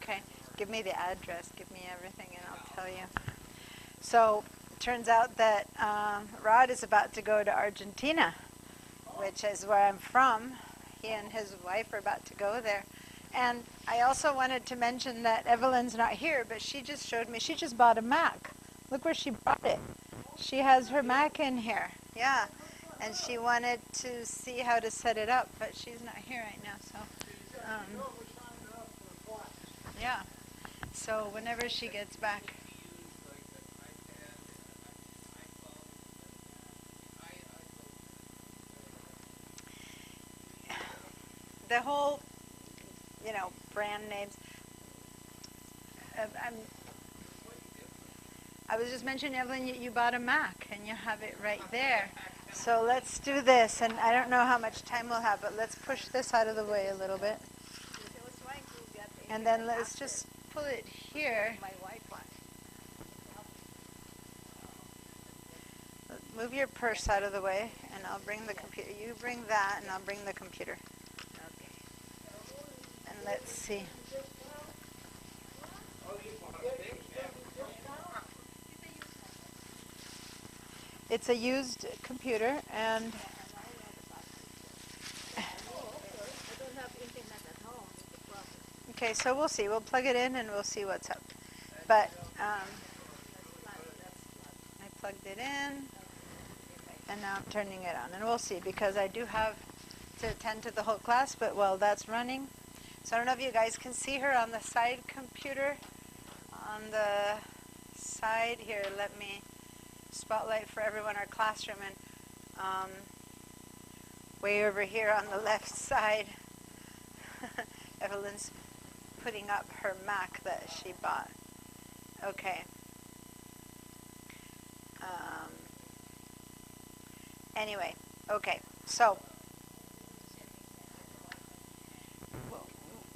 Okay, give me the address, give me everything, and I'll tell you. So, it turns out that Rod is about to go to Argentina, which is where I'm from. He and his wife are about to go there. And I also wanted to mention that Evelyn's not here, but she just showed me, she just bought a Mac. Look where she brought it. She has her Mac in here. Yeah. And she wanted to see how to set it up, but she's not here right now, so. Yeah. So whenever she gets back. The whole, brand names. I was just mentioning, Evelyn, you bought a Mac, and you have it right there. So let's do this, and I don't know how much time we'll have, but let's push this out of the way a little bit. And then let's just pull it here. Move your purse out of the way, and I'll bring the computer. You bring that, and I'll bring the computer. And let's see. It's a used computer, and okay, so we'll see. We'll plug it in, and we'll see what's up. But I plugged it in, and now I'm turning it on, and we'll see, because I do have to attend to the whole class, but while that's running, so I don't know if you guys can see her on the side computer. On the side here, let me spotlight for everyone our classroom, and way over here on the left side, Evelyn's putting up her Mac that she bought. Okay. Anyway, okay, so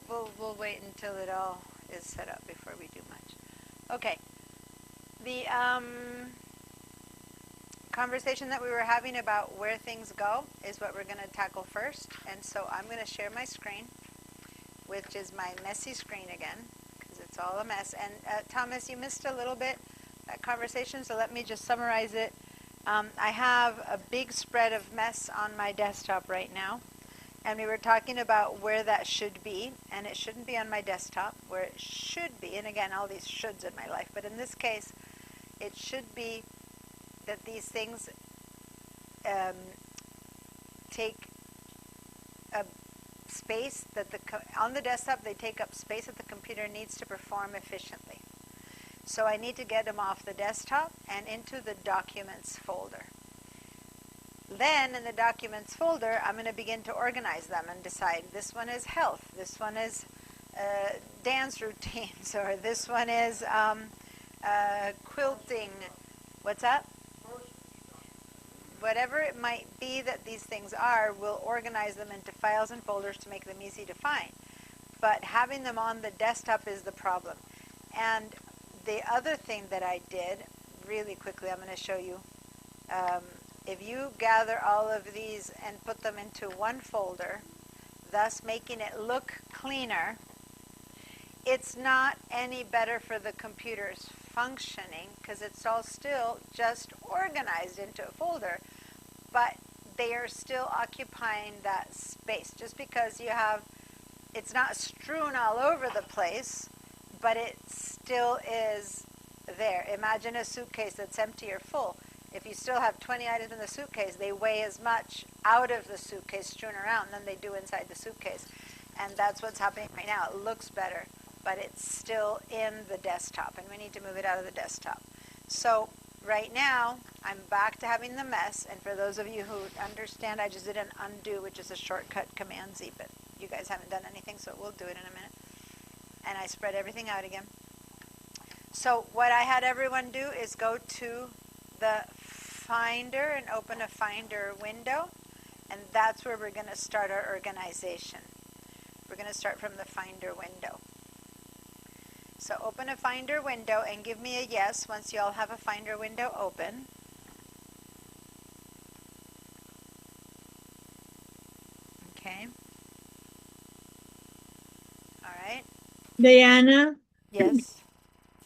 we'll wait until it all is set up before we do much. Okay, the conversation that we were having about where things go is what we're going to tackle first. And so I'm going to share my screen, which is my messy screen again, because it's all a mess. And Thomas, you missed a little bit that conversation, so let me just summarize it. I have a big spread of mess on my desktop right now, and we were talking about where that should be, and it shouldn't be on my desktop, where it should be, and again, all these shoulds in my life, but in this case, it should be that these things take a space that on the desktop, they take up space that the computer needs to perform efficiently. So I need to get them off the desktop and into the Documents folder. Then in the Documents folder, I'm going to begin to organize them and decide this one is health, this one is dance routines, or this one is quilting. What's that? Whatever it might be that these things are, we'll organize them into files and folders to make them easy to find. But having them on the desktop is the problem. And the other thing that I did, really quickly, I'm going to show you. If you gather all of these and put them into one folder, thus making it look cleaner, it's not any better for the computer's functioning, because it's all still just organized into a folder, but they are still occupying that space. Just because you have, it's not strewn all over the place, but it still is there. Imagine a suitcase that's empty or full. If you still have 20 items in the suitcase, they weigh as much out of the suitcase strewn around than they do inside the suitcase. And that's what's happening right now. It looks better, but it's still in the desktop, and we need to move it out of the desktop. So right now, I'm back to having the mess, and for those of you who understand, I just did an undo, which is a shortcut Command-Z, but you guys haven't done anything, so we'll do it in a minute. And I spread everything out again. So what I had everyone do is go to the Finder and open a Finder window, and that's where we're going to start our organization. We're going to start from the Finder window. So open a Finder window and give me a yes once you all have a Finder window open. Okay. All right. Diana, Yes.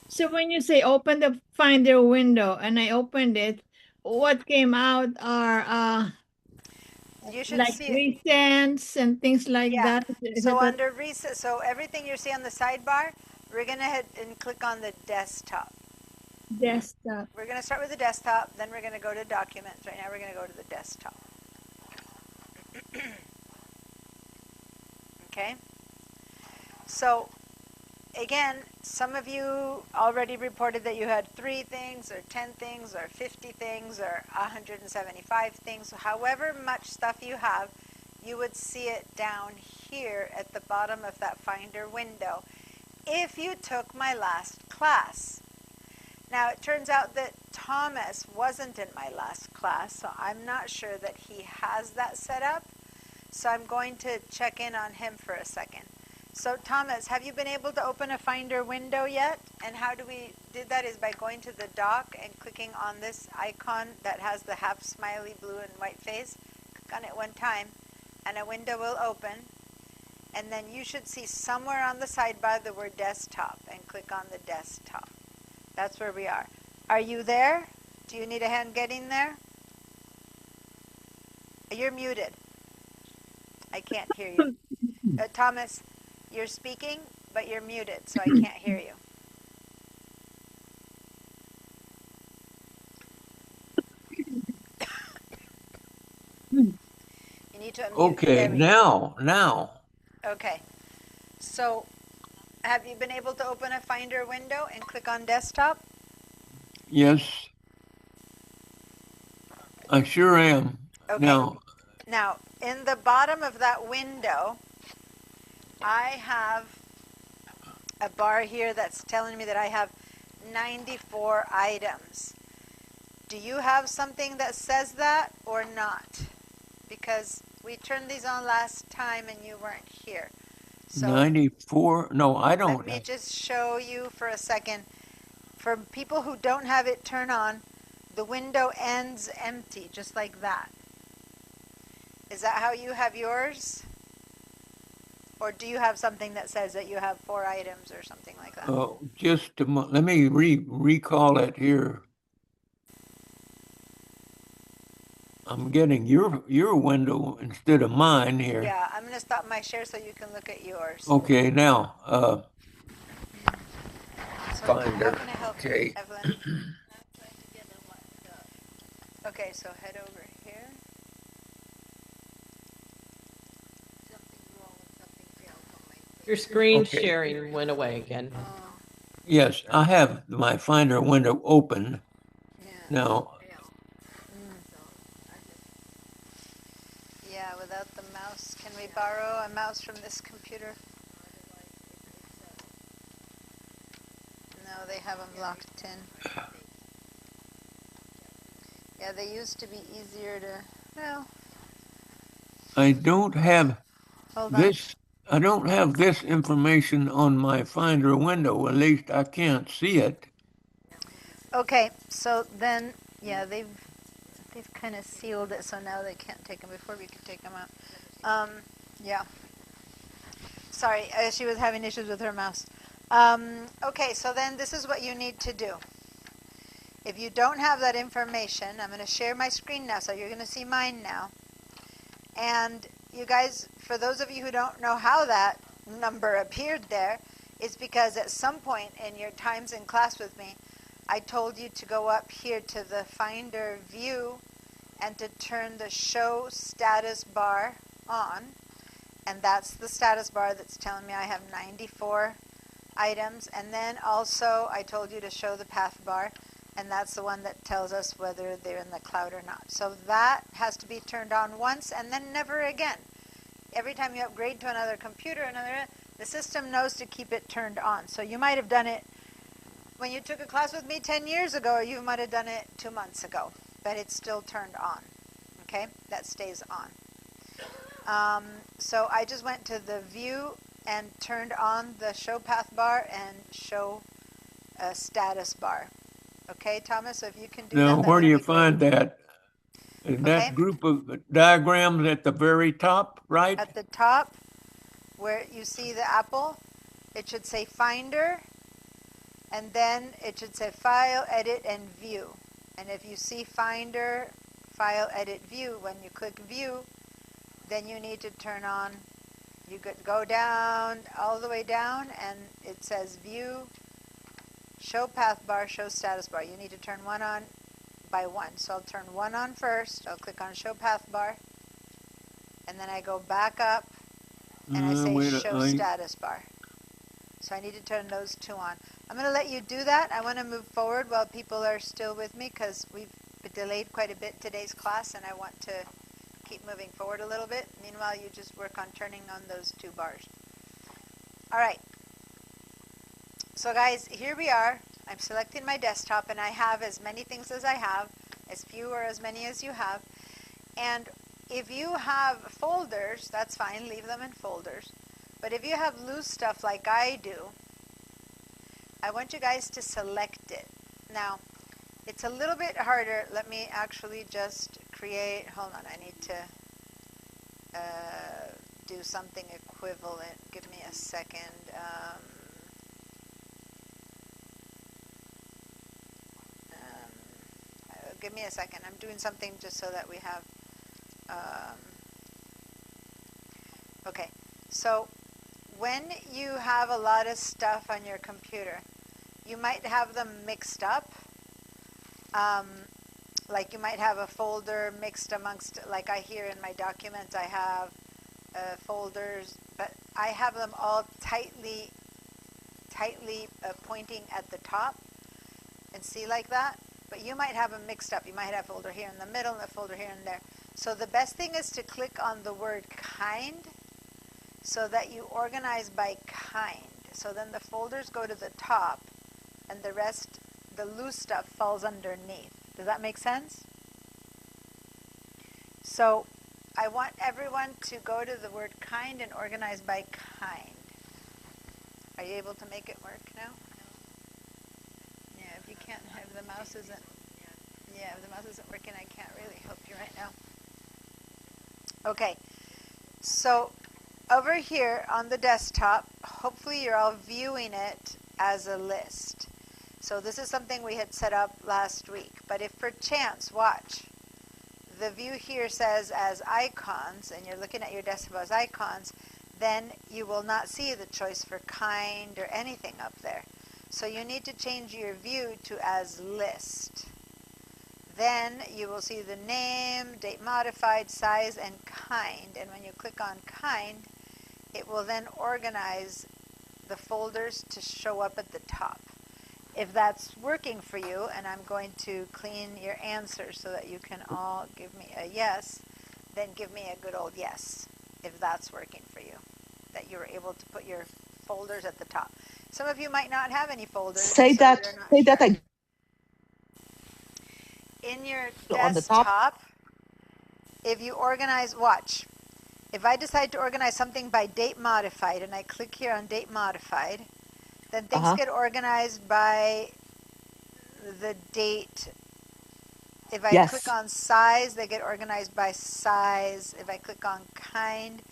so when you say open the Finder window and I opened it, what came out are You should like see it. recents and things like Yeah. that. Is So that what under reset, so everything you see on the sidebar, we're gonna head and click on the desktop. desktop? We're gonna start with the desktop, then we're gonna go to documents. Right now we're gonna go to the desktop. Okay. So again, some of you already reported that you had 3 things or 10 things or 50 things or 175 things. So however much stuff you have, you would see it down here at the bottom of that Finder window if you took my last class. Now it turns out that Thomas wasn't in my last class, so I'm not sure that he has that set up. So I'm going to check in on him for a second. So Thomas, have you been able to open a Finder window yet? And how do we do that is by going to the dock and clicking on this icon that has the half smiley blue and white face. Click on it one time and a window will open. And then you should see somewhere on the sidebar the word desktop and click on the desktop. That's where we are. Are you there? Do you need a hand getting there? You're muted. I can't hear you. Thomas, you're speaking, but you're muted, so I can't hear you. You need to unmute. Okay, There we go. now. Okay. So, have you been able to open a Finder window and click on desktop? Yes, I sure am. Okay. Now, in the bottom of that window, I have a bar here that's telling me that I have 94 items. Do you have something that says that or not? Because we turned these on last time and you weren't here. So 94? No, I let don't. me just show you for a second. For people who don't have it turned on, the window ends empty, just like that. Is that how you have yours? Or do you have something that says that you have 4 items or something like that? Just a let me recall it here. I'm getting your window instead of mine here. Yeah, I'm going to stop my share so you can look at yours. Okay, now, So Finder. how can I help Okay. you, Evelyn? Okay, so head over here. Your screen Okay. sharing went away again. Yes, I have my Finder window open. Yeah. Now, Yeah, without the mouse. Can we borrow a mouse from this computer? No, they have them locked in. Yeah, they used to be easier to, well, I don't have hold on. this. I don't have this information on my Finder window. At least I can't see it. Okay, so then, yeah, they've kind of sealed it, so now they can't take them. Before we could take them out. Yeah. Sorry, she was having issues with her mouse. Okay, so then this is what you need to do. If you don't have that information, I'm going to share my screen now, so you're going to see mine now. And you guys, for those of you who don't know how that number appeared there, it's because at some point in your times in class with me, I told you to go up here to the Finder view and to turn the show status bar on. And that's the status bar that's telling me I have 94 items. And then also I told you to show the path bar, and that's the one that tells us whether they're in the cloud or not. So that has to be turned on once and then never again. Every time you upgrade to another computer, the system knows to keep it turned on. So you might have done it when you took a class with me 10 years ago, or you might have done it 2 months ago, but it's still turned on. Okay, that stays on. So I just went to the view and turned on the show path bar and show status bar. Okay, Thomas, so if you can do Now, that. where do you would be find great. that? Is Okay. that group of diagrams at the very top, right? At the top, where you see the apple, it should say Finder, and then it should say File, Edit, and View. And if you see Finder, File, Edit, View, when you click View, then you need to turn on, you could go down, all the way down, and it says View, Show Path Bar, Show Status Bar. You need to turn one on by one. So I'll turn one on first. I'll click on Show Path Bar, and then I go back up, and I say Show Status Bar. So I need to turn those two on. I'm going to let you do that. I want to move forward while people are still with me because we've delayed quite a bit today's class, and I want to keep moving forward a little bit. Meanwhile, you just work on turning on those two bars. All right. So guys, here we are. I'm selecting my desktop, and I have as many things as I have, as few or as many as you have. And if you have folders, that's fine. Leave them in folders. But if you have loose stuff like I do, I want you guys to select it. Now, it's a little bit harder. Let me actually just create, hold on, I need to do something equivalent. Give me a second. Give me a second. I'm doing something just so that we have, okay. So when you have a lot of stuff on your computer, you might have them mixed up. Like you might have a folder mixed amongst, like I here in my documents, I have folders, but I have them all tightly pointing at the top, and see like that. But you might have them mixed up. You might have a folder here in the middle and a folder here and there. So the best thing is to click on the word kind so that you organize by kind. So then the folders go to the top and the rest, the loose stuff, falls underneath. Does that make sense? So I want everyone to go to the word kind and organize by kind. Are you able to make it work now? Yeah, if you can't have the mouse isn't, yeah, if the mouse isn't working, I can't really help you right now. Okay, so over here on the desktop, hopefully you're all viewing it as a list. So this is something we had set up last week. But if per chance, watch, the view here says as icons, and you're looking at your desktop as icons, then you will not see the choice for kind or anything up there. So you need to change your view to as list. Then you will see the name, date modified, size, and kind. And when you click on kind, it will then organize the folders to show up at the top. If that's working for you, and I'm going to clean your answers so that you can all give me a yes, then give me a good old yes if that's working for you, that you were able to put your folders at the top. Some of you might not have any folders. Say so that. you're not Say that sure. again. In your On the top? desktop, if you organize, watch. If I decide to organize something by date modified, and I click here on date modified, then things get organized by the date. If I click on size, they get organized by size. If I click on kind,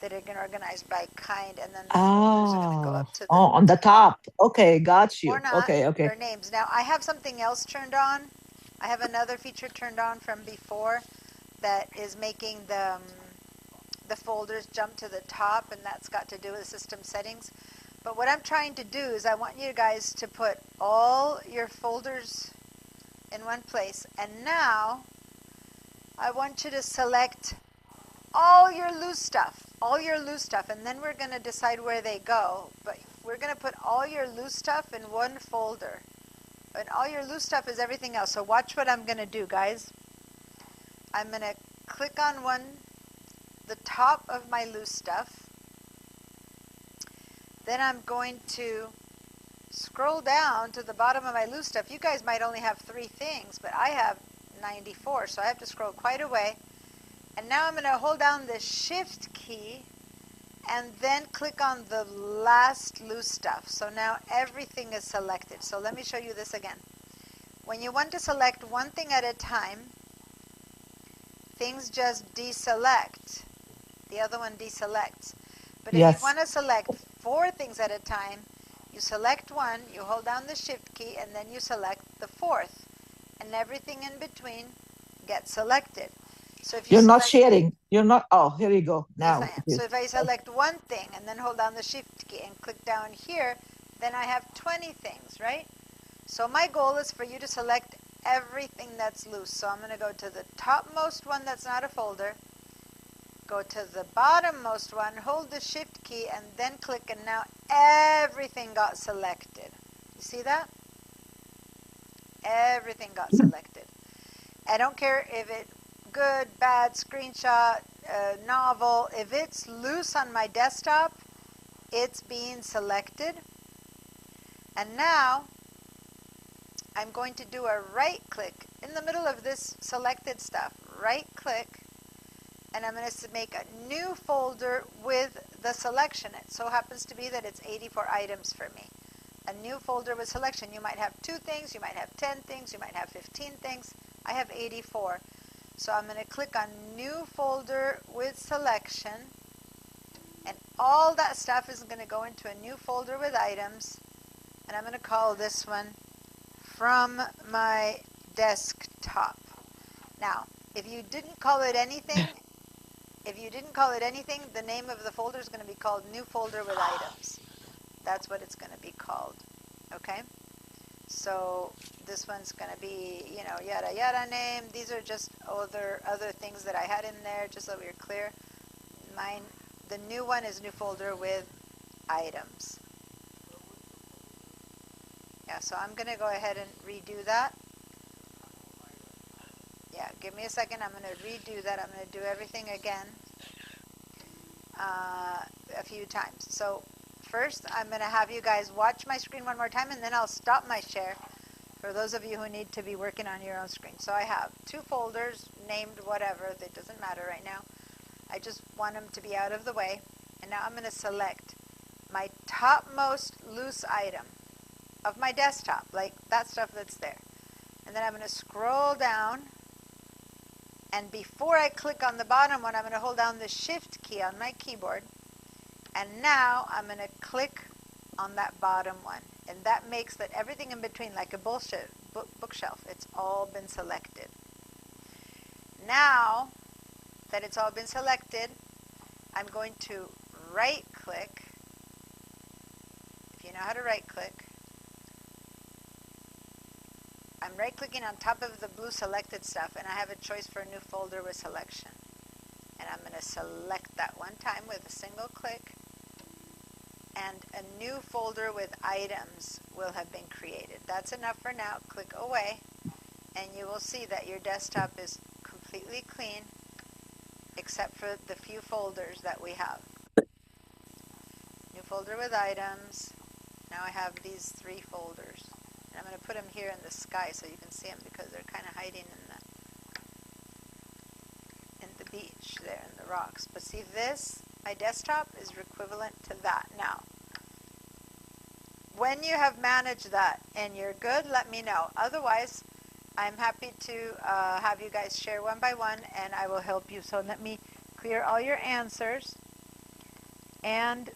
they get organized by kind, and then the folders are going to go up to the on the top. Okay, got you. or not, Okay. or names. Now, I have something else turned on. I have another feature turned on from before that is making the folders jump to the top, and that's got to do with system settings. But what I'm trying to do is I want you guys to put all your folders in one place. And now I want you to select all your loose stuff, and then we're going to decide where they go. But we're going to put all your loose stuff in one folder. And all your loose stuff is everything else. So watch what I'm going to do, guys. I'm going to click on the top of my loose stuff. Then I'm going to scroll down to the bottom of my loose stuff. You guys might only have 3 things, but I have 94, so I have to scroll quite a way. And now I'm going to hold down the Shift key and then click on the last loose stuff. So now everything is selected. So let me show you this again. When you want to select one thing at a time, things just deselect. The other one deselects. But if you want to select 4 things at a time, you select one, you hold down the shift key, and then you select the 4th. And everything in between gets selected. So if you You're not select, sharing. You're not. Oh, here you go. yes, Now. I am. So if I select one thing and then hold down the shift key and click down here, then I have 20 things, right? So my goal is for you to select everything that's loose. So I'm going to go to the topmost one that's not a folder, go to the bottommost one, hold the shift key, and then click, and now everything got selected. You see that? Everything got selected. I don't care if it's good, bad, screenshot, novel. If it's loose on my desktop, it's being selected. And now I'm going to do a right click in the middle of this selected stuff. Right click, and I'm going to make a new folder with the selection. It so happens to be that it's 84 items for me. A new folder with selection. You might have 2 things, you might have 10 things, you might have 15 things. I have 84. So I'm going to click on new folder with selection, and all that stuff is going to go into a new folder with items, and I'm going to call this one From My Desktop. Now, if you didn't call it anything, the name of the folder is going to be called New Folder with Items. That's what it's going to be called. Okay? So this one's going to be, yada yada name. These are just other things that I had in there, just so we're clear. The new one is New Folder with Items. Yeah, so I'm going to go ahead and redo that. Yeah, give me a second. I'm going to redo that. I'm going to do everything again a few times. So first, I'm going to have you guys watch my screen one more time, and then I'll stop my share for those of you who need to be working on your own screen. So I have 2 folders named whatever. That doesn't matter right now. I just want them to be out of the way. And now I'm going to select my topmost loose item of my desktop, like that stuff that's there. And then I'm going to scroll down, and before I click on the bottom one, I'm going to hold down the shift key on my keyboard, and now I'm going to click on that bottom one, and that makes that everything in between, like a bookshelf, it's all been selected. Now that it's all been selected, I'm going to right click. If you know how to right click, I'm right-clicking on top of the blue selected stuff, and I have a choice for a new folder with selection. And I'm going to select that one time with a single click, and a new folder with items will have been created. That's enough for now. Click away, and you will see that your desktop is completely clean, except for the few folders that we have. New folder with items. Now I have these 3 folders. I'm going to put them here in the sky so you can see them, because they're kind of hiding in the beach there, in the rocks. But see this, my desktop is equivalent to that. Now, when you have managed that and you're good, let me know. Otherwise, I'm happy to have you guys share one by one, and I will help you. So let me clear all your answers, and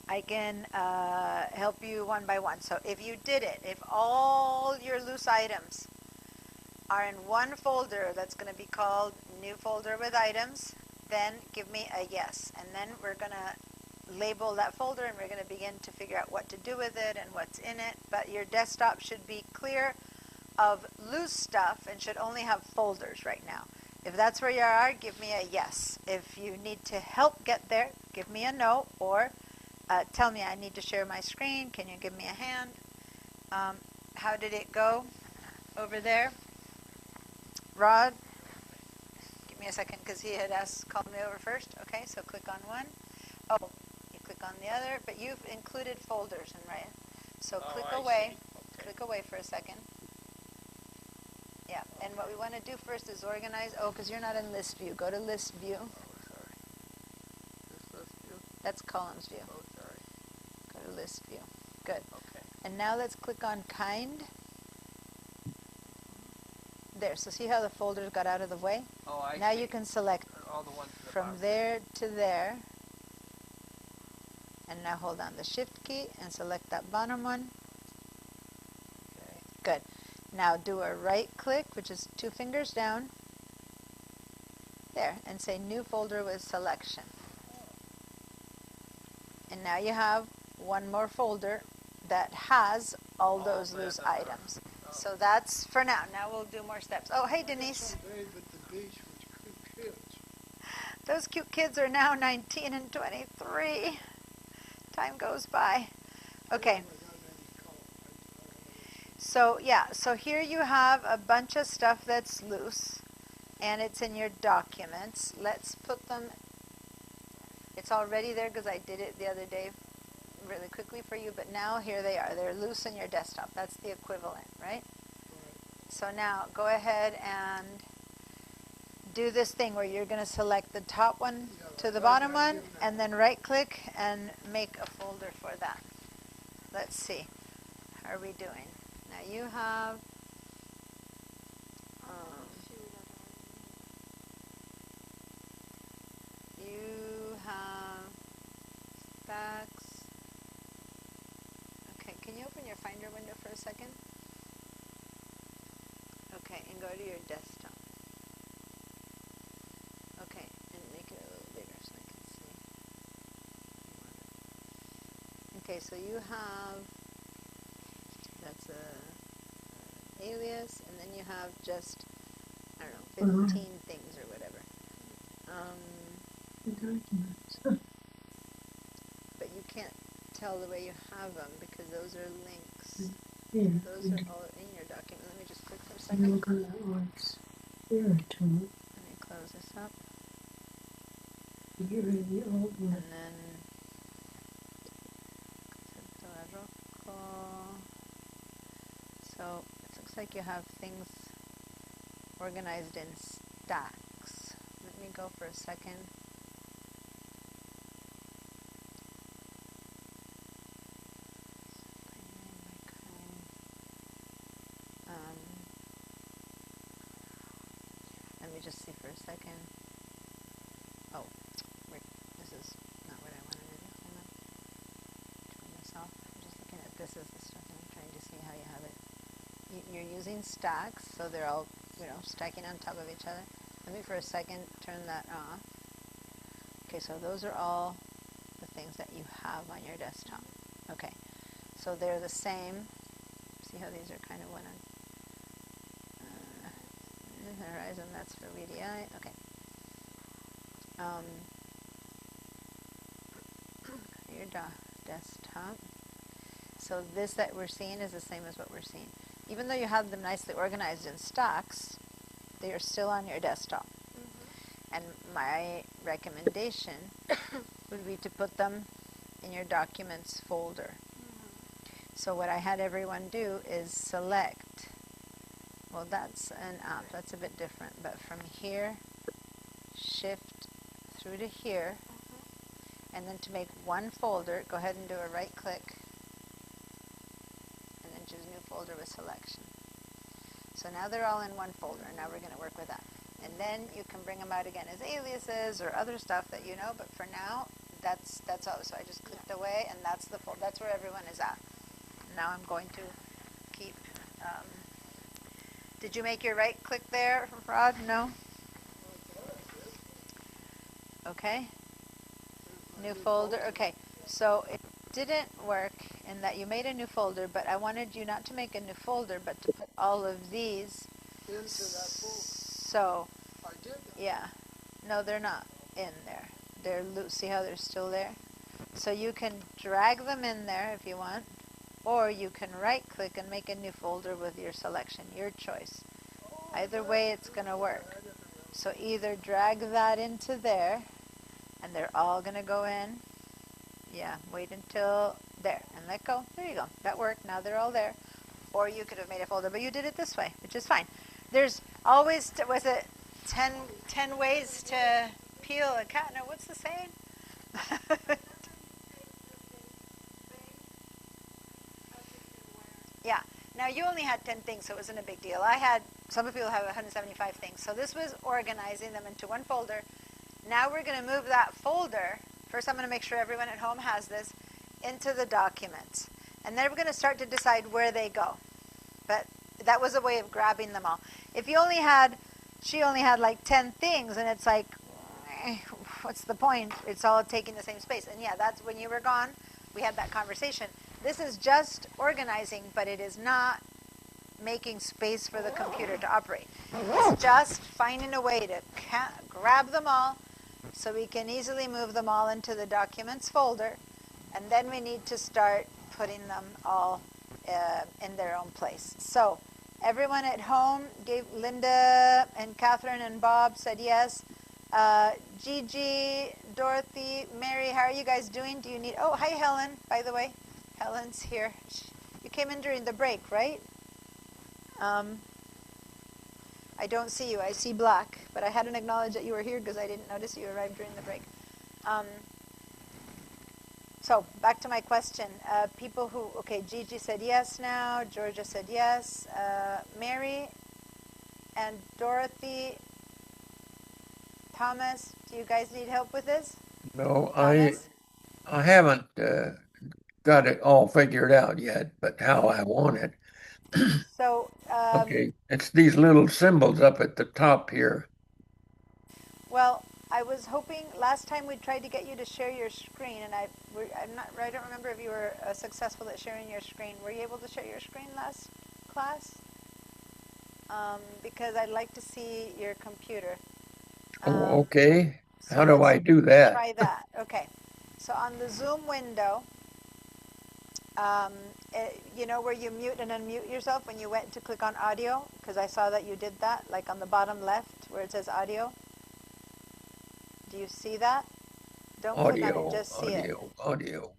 I can help you one by one. So if you did it, if all your loose items are in one folder that's going to be called New Folder with Items, then give me a yes. And then we're going to label that folder, and we're going to begin to figure out what to do with it and what's in it. But your desktop should be clear of loose stuff and should only have folders right now. If that's where you are, give me a yes. If you need to help get there, give me a no, or tell me I need to share my screen. Can you give me a hand? How did it go over there? Rod, give me a second, because he had called me over first. Okay, so click on one. Oh, you click on the other, but you've included folders, and right? So click away. Okay. Click away for a second. Yeah, and what we want to do first is organize. Oh, because you're not in list view. Go to list view. Oh, sorry. This list view? That's columns view. Oh, sorry. Go to list view. Good. Okay. And now let's click on kind. There, so see how the folders got out of the way? Oh, I Now see. you can select All the ones in the from bottom. there to there. And now hold down the shift key and select that bottom one. Good. Now do a right click, which is 2 fingers down. There, and say new folder with selection. And now you have one more folder that has all those loose items. So that's for now. Now we'll do more steps. Oh, hey, Denise. Sunbathe at the beach with cute kids. Those cute kids are now 19 and 23. Time goes by. Okay. So yeah, so here you have a bunch of stuff that's loose, and it's in your documents. Let's put them, it's already there because I did it the other day really quickly for you, but now here they are. They're loose in your desktop. That's the equivalent, right? So now go ahead and do this thing where you're going to select the top one to the bottom one, and then right click and make a folder for that. Let's see. How are we doing? Now you have stacks. Okay, can you open your Finder window for a second? Okay, and go to your desktop. Okay, and make it a little bigger so I can see. Okay, so you have, that's a alias, and then you have just, I don't know, 15 things or whatever. But you can't tell the way you have them because those are links. Those are all in your document. Let me just click for a second. Let me close this up. And then so it looks like you have things organized in stacks. Let me go for a second. Let me just see for a second. Oh, wait, this is not what I wanted to do. Hold on. Turn this off. I'm just looking at this as the stuff and I'm trying to see how you have it. You're using stacks, so they're all, stacking on top of each other. Let me for a second turn that off. Okay, so those are all the things that you have on your desktop. Okay, so they're the same. See how these are kind of one on Horizon, that's for VDI. Okay. Your desktop. So this that we're seeing is the same as what we're seeing. Even though you have them nicely organized in stacks, they are still on your desktop. And my recommendation would be to put them in your documents folder. So what I had everyone do is select. Well, that's an app. That's a bit different. But from here, shift through to here. And then to make one folder, go ahead and do a right click. And then choose new folder with selection. So now they're all in one folder. And now we're going to work with that. And then you can bring them out again as aliases or other stuff that you know. But for now, that's all. So I just clicked away, and that's the folder. That's where everyone is at. Now I'm going to keep... did you make your right click there, Rod? No? Okay. New folder. Okay. So it didn't work in that you made a new folder, but I wanted you not to make a new folder, but to put all of these. Into that folder. So, I did that. yeah. No, they're not in there. They're loose. See how they're still there? So you can drag them in there if you want, or you can right click and make a new folder with your selection, your choice. Either way, it's going to work. So either drag that into there, and they're all going to go in. Yeah, wait until there, and let go. There you go. That worked. Now they're all there. Or you could have made a folder, but you did it this way, which is fine. There's always, was it 10 ways to peel a cat? No, what's the saying? Yeah. Now, you only had 10 things, so it wasn't a big deal. Some people have 175 things. So this was organizing them into one folder. Now we're going to move that folder First, I'm going to make sure everyone at home has this into the documents. And then we're going to start to decide where they go. But that was a way of grabbing them all. If you only had, she only had like 10 things, and it's like, what's the point? It's all taking the same space. And yeah, that's when you were gone, we had that conversation. This is just organizing, but it is not making space for the computer to operate. It's just finding a way to grab them all so we can easily move them all into the documents folder, and then we need to start putting them all in their own place. So everyone at home gave, Linda and Catherine and Bob said yes. Gigi, Dorothy, Mary, how are you guys doing? Do you need, oh, hi Helen, by the way. Helen's here. You came in during the break, right? I don't see you. I see black, but I hadn't acknowledged that you were here because I didn't notice you arrived during the break. So back to my question. People who, okay, Gigi said yes now. Georgia said yes. Mary and Dorothy, Thomas, do you guys need help with this? No, Thomas? I haven't got it all figured out yet, but how I want it. So, Okay, it's these little symbols up at the top here. well, I was hoping last time we tried to get you to share your screen, and I don't remember if you were successful at sharing your screen. Were you able to share your screen last class? Because I'd like to see your computer. Oh, okay. So How do let's I do that? try that. Okay. So on the Zoom window, you know where you mute and unmute yourself when you went to click on audio? Because I saw that you did that, like on the bottom left where it says audio. Do you see that? Don't click on it, just see it. Audio.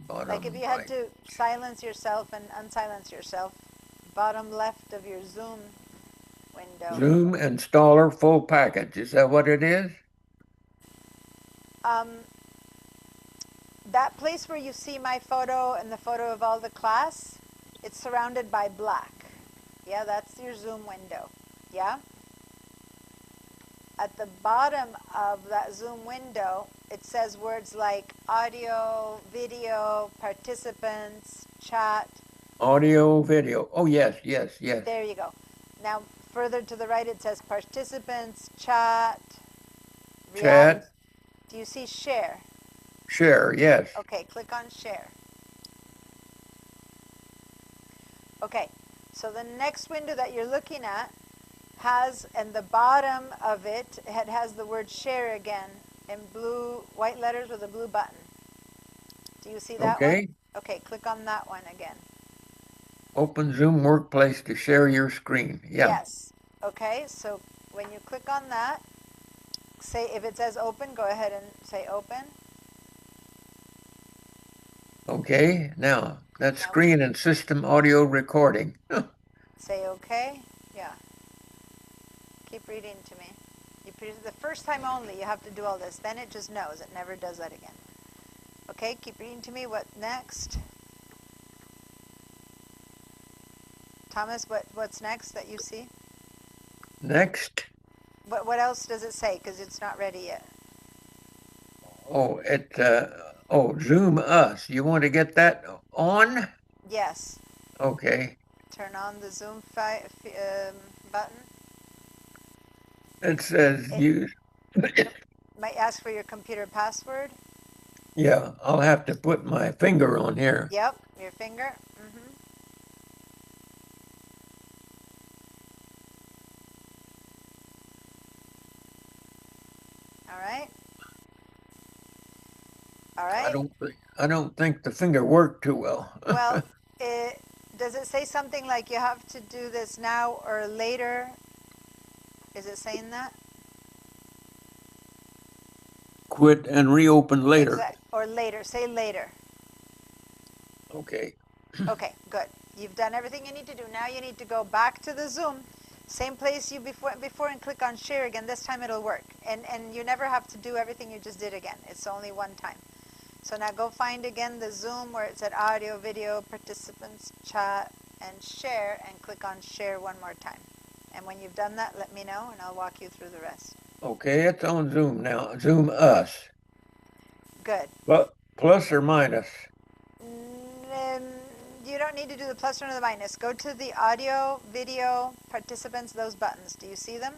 Bottom Like if you right. had to silence yourself and unsilence yourself, bottom left of your Zoom window. Zoom installer full package. Is that what it is? That place where you see my photo and the photo of all the class, it's surrounded by black. Yeah, that's your Zoom window. Yeah? At the bottom of that Zoom window, it says words like audio, video, participants, chat. Audio, video. Oh, yes, yes, yes. There you go. Now, further to the right, it says participants, chat, reality. Chat, Do you see share? share, yes. Okay, click on share. Okay, so the next window that you're looking at has, and the bottom of it, it has the word share again in blue, white letters with a blue button. Do you see that Okay. one? Okay, click on that one again. Open Zoom Workplace to share your screen. Yeah. Yes. Okay, so when you click on that, say if it says open, go ahead and say open. Okay. Now, that's screen and system audio recording. Say okay. Yeah. Keep reading to me. The first time only you have to do all this. Then it just knows. It never does that again. Okay, keep reading to me. What next? Thomas, what's next that you see? Next. What else does it say? Because it's not ready yet. Oh, Zoom Us. You want to get that on? Yes. Okay. Turn on the Zoom button. It says use. Might ask for your computer password. Yeah, I'll have to put my finger on here. Yep, your finger. All right. All right. I don't think the finger worked too well. Well, does it say something like you have to do this now or later? Is it saying that? Quit and reopen later. Or later. Say later. Okay. Okay, good. You've done everything you need to do. Now you need to go back to the Zoom. Same place you before and click on share again. This time it'll work. And you never have to do everything you just did again. It's only one time. So now go find again the Zoom where it said audio, video, participants, chat, and share, and click on share one more time. And when you've done that, let me know, and I'll walk you through the rest. Okay, it's on Zoom now. Zoom Us. Good. Plus or minus? You don't need to do the plus or the minus. Go to the audio, video, participants, those buttons. Do you see them?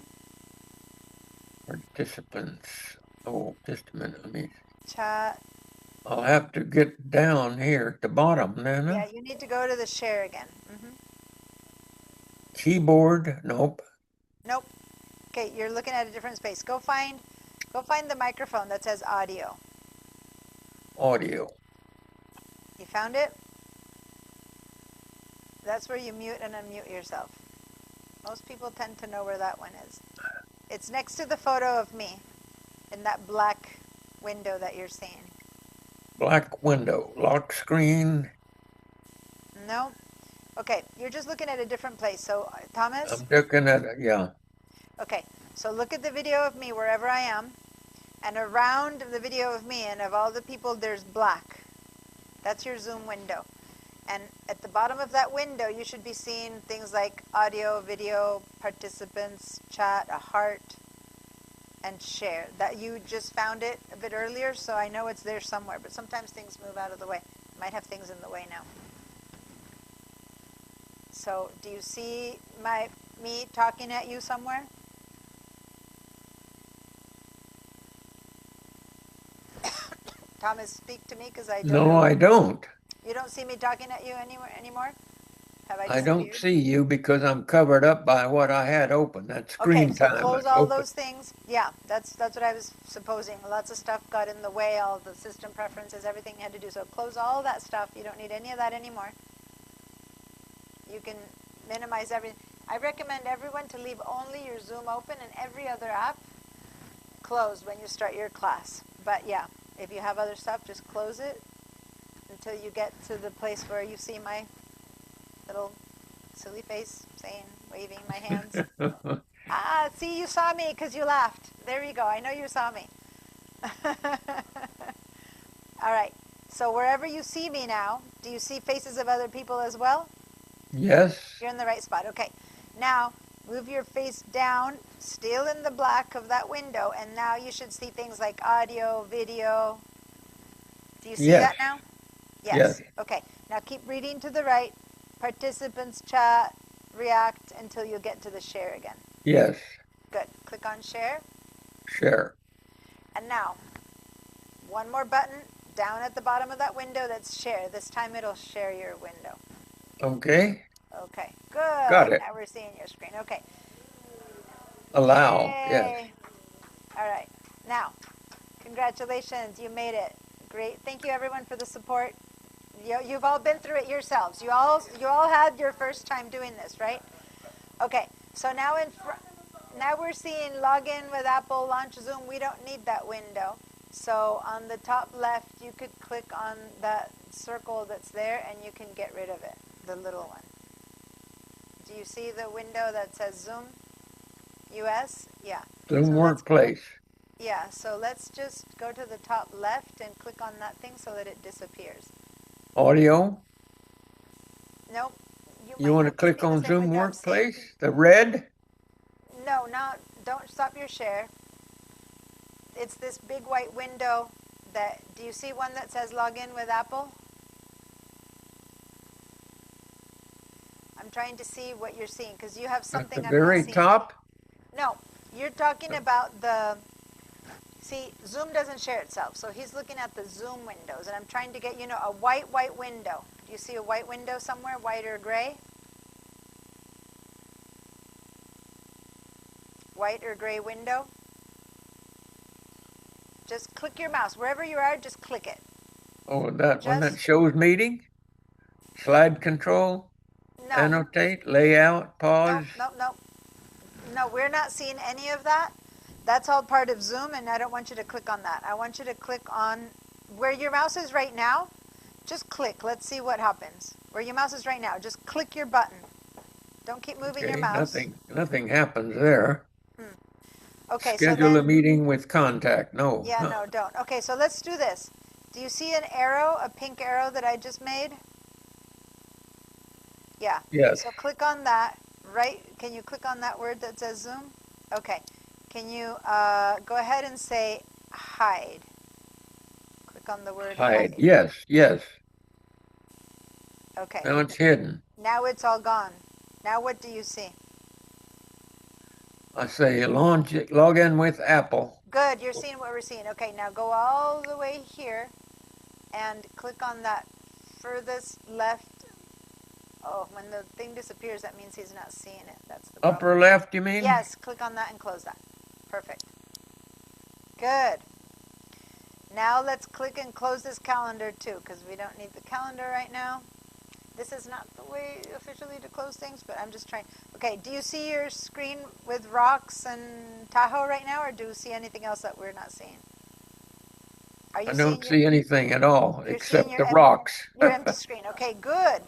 Participants. Oh, just a minute. Chat. I'll have to get down here at the bottom then. Yeah, you need to go to the share again. Keyboard. Nope. Nope. Okay, you're looking at a different space. Go find the microphone that says audio. Audio. You found it? That's where you mute and unmute yourself. Most people tend to know where that one is. It's next to the photo of me in that black window that you're seeing. Black window. Lock screen. No? Okay, you're just looking at a different place. So, Thomas? I'm looking at it, yeah. Okay, so look at the video of me wherever I am. And around the video of me and of all the people, there's black. That's your Zoom window. And at the bottom of that window, you should be seeing things like audio, video, participants, chat, a heart, and share. That you just found it a bit earlier, so I know it's there somewhere. But sometimes things move out of the way. Might have things in the way now. So do you see me talking at you somewhere? Thomas, speak to me because I don't know. No, I don't. You don't see me talking at you anymore? Have I don't disappeared? see you because I'm covered up by what I had open. That screen Okay, so time close is all open. those things. Yeah, that's what I was supposing. Lots of stuff got in the way, all the system preferences, everything you had to do. So close all that stuff. You don't need any of that anymore. You can minimize everything. I recommend everyone to leave only your Zoom open and every other app closed when you start your class. But yeah, if you have other stuff, just close it until you get to the place where you see my little silly face saying, waving my hands. See, you saw me because you laughed. There you go. I know you saw me. All right. So wherever you see me now, do you see faces of other people as well? Yes. You're in the right spot. Okay. Now, move your face down, still in the black of that window, and now you should see things like audio, video. Do you see Yes. that now? Yes. Okay. Now keep reading to the right. Participants, chat, react until you get to the share again. Yes. Good. Click on share. Share. And now, one more button down at the bottom of that window that's share. This time it'll share your window. Okay. Okay. Good. Got it. Now we're seeing your screen. Okay. Allow. Yes. Yay. All right. Now, congratulations. You made it. Great. Thank you, everyone, for the support. You've all been through it yourselves. You all had your first time doing this, right? Okay. So now now we're seeing login with Apple, launch Zoom. We don't need that window. So on the top left, you could click on that circle that's there, and you can get rid of it, the little one. Do you see the window that says Zoom US? Yeah. Zoom So Workplace. Yeah, so let's just go to the top left and click on that thing so that it disappears. Audio. Nope. You want to click on Zoom window I'm seeing. Workplace? The red? No, don't stop your share. It's this big white window that, do you see one that says login with Apple? I'm trying to see what you're seeing because you have At something the I'm very not seeing. top? No, you're talking about see, Zoom doesn't share itself, so he's looking at the Zoom windows, and I'm trying to get, a white window. Do you see a white window somewhere, white or gray? White or gray window? Just click your mouse. Wherever you are, just click it. Oh, that one that Just- shows meeting? Slide control? No, Annotate? Layout? Pause? no, we're not seeing any of that. That's all part of Zoom, and I don't want you to click on that. I want you to click on where your mouse is right now. Just click. Let's see what happens. Where your mouse is right now, just click your button. Don't keep moving your Okay, mouse. nothing happens there. Okay, Schedule so a meeting with contact. No. yeah, no, don't. Okay, so let's do this. Do you see an arrow, a pink arrow that I just made? Yeah. Yes. So click on that. Right? Can you click on that word that says Zoom? Okay. Can you go ahead and say hide? Click click on the word Hide. hide. Yes, yes. Okay. Now it's hidden. Now it's all gone. Now what do you see? I say log in with Apple. Good, you're seeing what we're seeing. Okay, now go all the way here and click on that furthest left. Oh, when the thing disappears, that means he's not seeing it. That's the problem. Upper left, you mean? Yes, click on that and close that. Perfect. Good. Now let's click and close this calendar too, because we don't need the calendar right now. This is not the way officially to close things, but I'm just trying. Okay, do you see your screen with rocks and Tahoe right now, or do you see anything else that we're not seeing? Are you I don't seeing see anything at all you're except seeing the your rocks. your empty screen? Okay, good.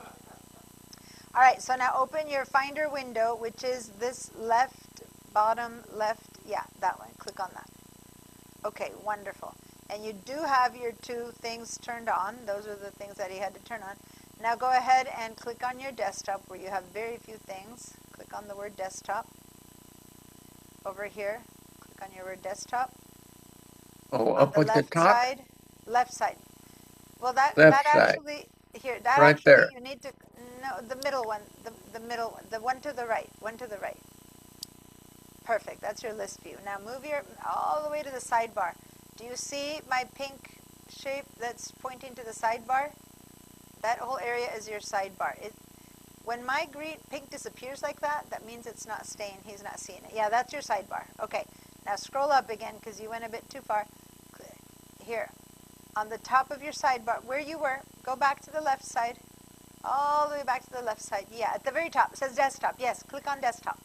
All right, so now open your Finder window, which is this left, bottom left. Yeah, that one. Click on that. Okay, wonderful. And you do have your two things turned on. Those are the things that he had to turn on. Now go ahead and click on your desktop where you have very few things. Click on the word desktop. Over here, click on your word desktop. Oh, On up the at the left top? side, left side. Well, that Left side. actually here that Right actually there. you need to no the middle one, the middle one, the one to the right, one to the right. Perfect. That's your list view. Now move your all the way to the sidebar. Do you see my pink shape that's pointing to the sidebar? That whole area is your sidebar. When my pink disappears like that, that means it's not staying. He's not seeing it. Yeah, that's your sidebar. Okay. Now scroll up again because you went a bit too far. Here, on the top of your sidebar, where you were, go back to the left side. All the way back to the left side. Yeah, at the very top. It says desktop. Yes, click on desktop.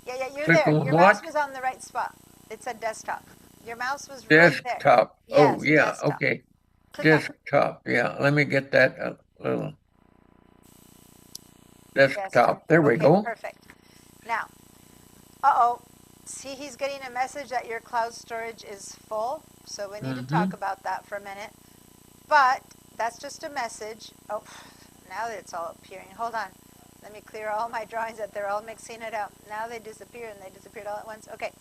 Yeah, you're Click there. on Your mouse what? was on the right spot. It said desktop. Your mouse was right there. Desktop. Oh, Yes, yeah, desktop. okay. Click on it. Desktop. Yeah, let me get that little Desktop. desktop. There we Okay, go. perfect. Now, uh-oh. See, he's getting a message that your cloud storage is full. So we need to talk about that for a minute. But that's just a message. Oh, now that it's all appearing. Hold on. Let me clear all my drawings that they're all mixing it up. Now they disappear and they disappeared all at once. Okay.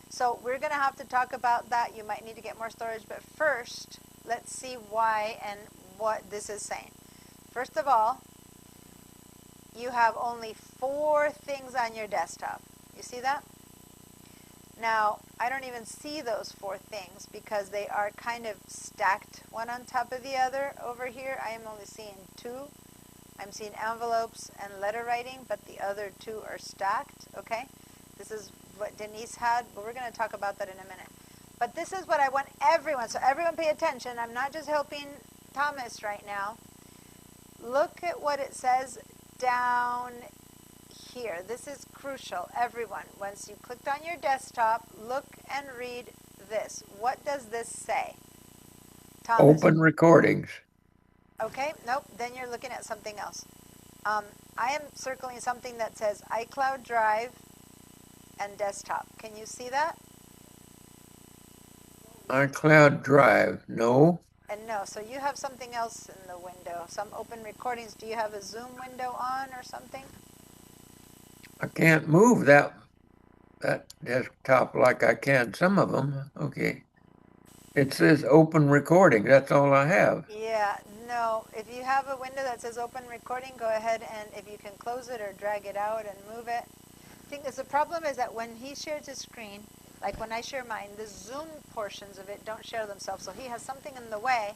So we're going to have to talk about that. You might need to get more storage. But first, let's see why and what this is saying. First of all, you have only 4 things on your desktop. You see that? Now, I don't even see those 4 things because they are kind of stacked one on top of the other. Over here, I am only seeing 2. I'm seeing envelopes and letter writing, but the other 2 are stacked, okay? This is what Denise had, but we're going to talk about that in a minute. But this is what I want everyone, so everyone pay attention. I'm not just helping Thomas right now. Look at what it says down here. This is crucial, everyone. Once you clicked on your desktop, look and read this. What does this say? Thomas. Open recordings. Okay, nope, then you're looking at something else. I am circling something that says iCloud Drive and desktop. Can you see that? iCloud Drive. No. And no, so you have something else in the window. Some open recordings. Do you have a Zoom window on or something? I can't move that desktop like I can some of them. Okay. It says open recording. That's all I have. Yeah, no. If you have a window that says open recording, go ahead and if you can close it or drag it out and move it. I think the problem is that when he shares his screen, like when I share mine, the Zoom portions of it don't share themselves. So he has something in the way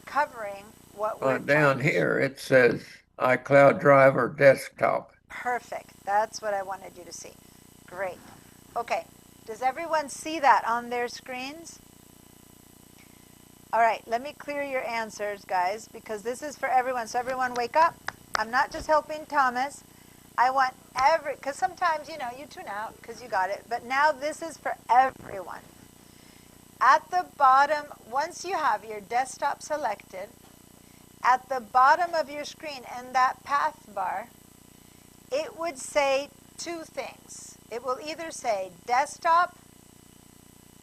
covering what we're Down trying to here it says iCloud Drive or desktop. Perfect. That's what I wanted you to see. Great. Okay. Does everyone see that on their screens? All right. Let me clear your answers, guys, because this is for everyone. So everyone wake up. I'm not just helping Thomas. I want because sometimes, you tune out because you got it. But now this is for everyone. At the bottom, once you have your desktop selected, at the bottom of your screen in that path bar, it would say 2 things. It will either say desktop,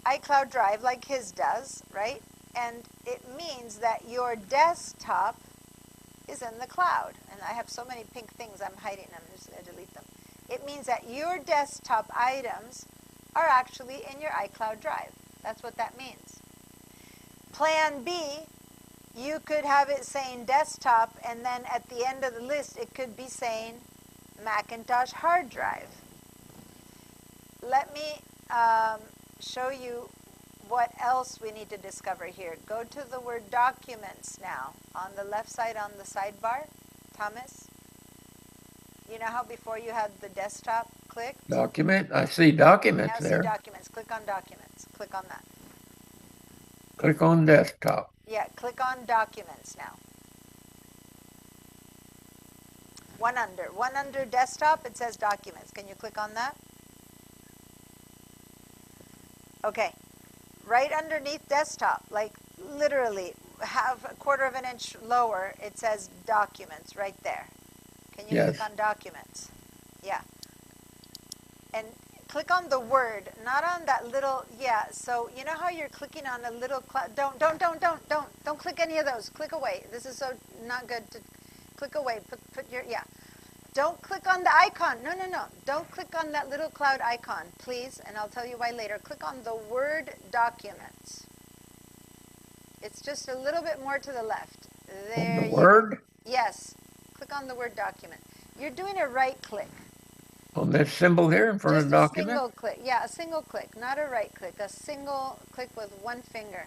iCloud Drive, like his does, right? And it means that your desktop is in the cloud. And I have so many pink things, I'm hiding them. I'm just going to delete them. It means that your desktop items are actually in your iCloud Drive. That's what that means. Plan B, you could have it saying desktop, and then at the end of the list, it could be saying Macintosh hard drive. Let me show you what else we need to discover here. Go to the word documents now on the left side on the sidebar. Thomas, you know how before you had the desktop clicked? Document. I see documents Now see there. documents. Click on documents. Click on that. Click on desktop. Yeah, click on documents now. One under desktop, it says documents. Can you click on that? Okay. Right underneath desktop, like literally half a quarter of an inch lower, it says documents right there. Can you Yes. click on documents? Yeah. And click on the word, not on that little, yeah. So you know how you're clicking on a little, don't click any of those. Click away. This is so not good to click away. Put your, yeah. Don't click on the icon. No. Don't click on that little cloud icon, please. And I'll tell you why later. Click on the word documents. It's just a little bit more to the left. There The you word go. Yes. Click on the word document. You're doing a right click. on this symbol here in front Just of a document. single click. Yeah, a single click, not a right click. A single click with one finger.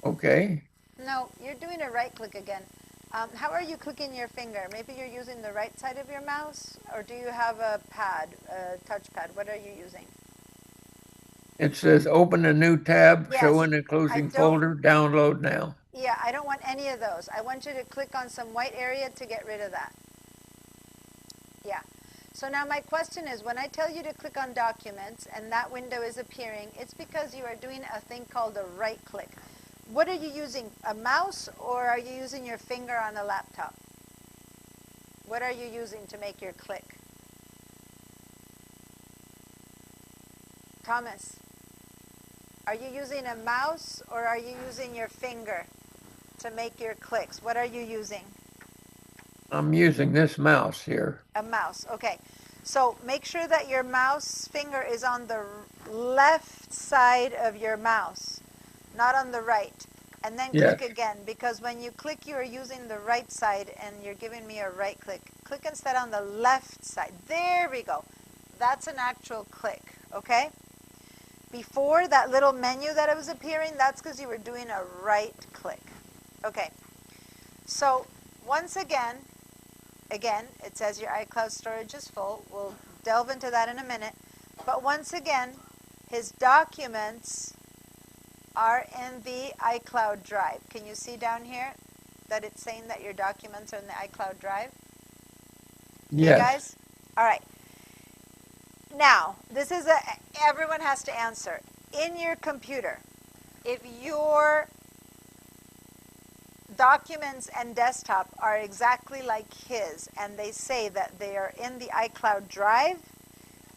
Okay. No, you're doing a right click again. How are you clicking your finger? Maybe you're using the right side of your mouse, or do you have a pad, a touchpad? What are you using? It says open a new tab, Yes. show in the closing folder, download now. Yeah, I don't want any of those. I want you to click on some white area to get rid of that. Yeah. So now my question is, when I tell you to click on documents and that window is appearing, it's because you are doing a thing called a right click. What are you using, a mouse, or are you using your finger on a laptop? What are you using to make your click? Thomas, are you using a mouse, or are you using your finger to make your clicks? What are you using? I'm using this mouse here. A mouse, okay. So make sure that your mouse finger is on the left side of your mouse, not on the right. And then Yes. click again, because when you click, you are using the right side, and you're giving me a right click. Click instead on the left side. There we go. That's an actual click, okay? Before, that little menu that was appearing, that's because you were doing a right click. Okay. So once again, it says your iCloud storage is full. We'll delve into that in a minute. But once again, his documents are in the iCloud drive. Can you see down here that it's saying that your documents are in the iCloud drive? Yes. You guys? All right. Now, this is everyone has to answer. In your computer, if your documents and desktop are exactly like his, and they say that they are in the iCloud drive,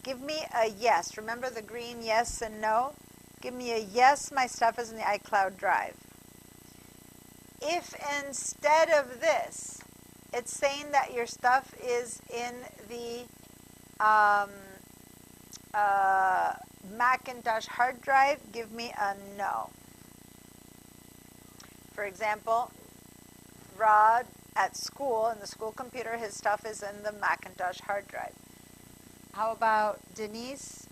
give me a yes. Remember the green yes and no? Give me a yes, my stuff is in the iCloud drive. If instead of this, it's saying that your stuff is in the Macintosh hard drive, give me a no. For example, Rod at school, in the school computer, his stuff is in the Macintosh hard drive. How about Denise?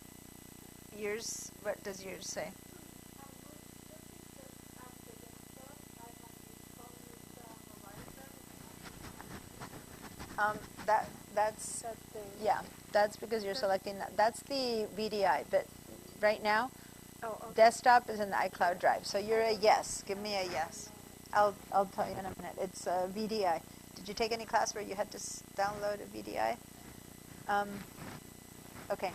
Yours, what does yours say? That's yeah, that's because you're selecting that. That's the VDI, but right now, desktop is in the iCloud drive. So you're a yes. Give me a yes. I'll tell you in a minute. It's a VDI. Did you take any class where you had to download a VDI? Okay.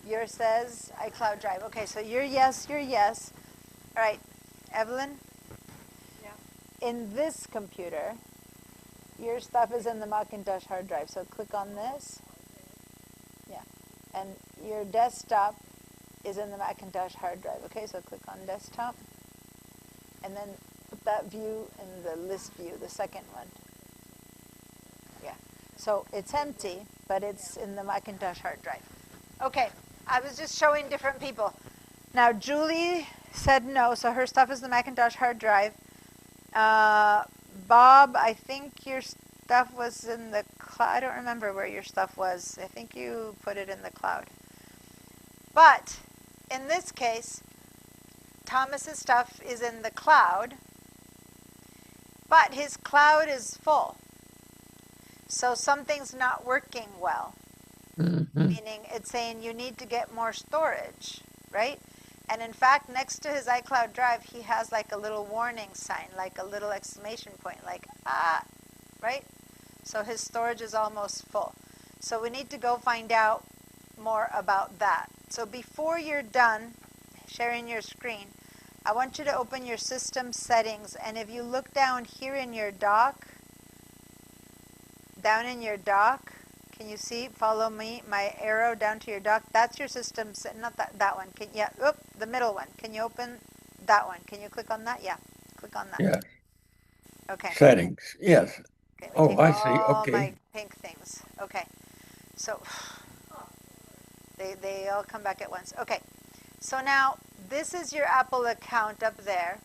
Yours says iCloud drive. Okay, so you're yes. All right, Evelyn? Yeah. In this computer, your stuff is in the Macintosh hard drive. So click on this. Yeah. And your desktop is in the Macintosh hard drive. Okay, so click on desktop. And then put that view in the list view, the second one. Yeah. So it's empty, but it's in the Macintosh hard drive. Okay, I was just showing different people. Now, Julie said no, so her stuff is the Macintosh hard drive. Bob, I think your stuff was in the cloud. I don't remember where your stuff was. I think you put it in the cloud. But in this case, Thomas's stuff is in the cloud, but his cloud is full. So something's not working well, meaning it's saying you need to get more storage, right? And in fact, next to his iCloud drive, he has like a little warning sign, like a little exclamation point, like, right? So his storage is almost full. So we need to go find out more about that. So before you're done sharing your screen, I want you to open your system settings. And if you look down here in your dock, can you see, follow me, my arrow down to your dock? That's your system, not that one. The middle one. Can you open that one? Can you click on that? Yeah, click on that. Yeah. Okay. Settings, yes. Okay, Oh, I see. all Okay. my pink things. Okay, so they all come back at once. Okay, so now this is your Apple account up there,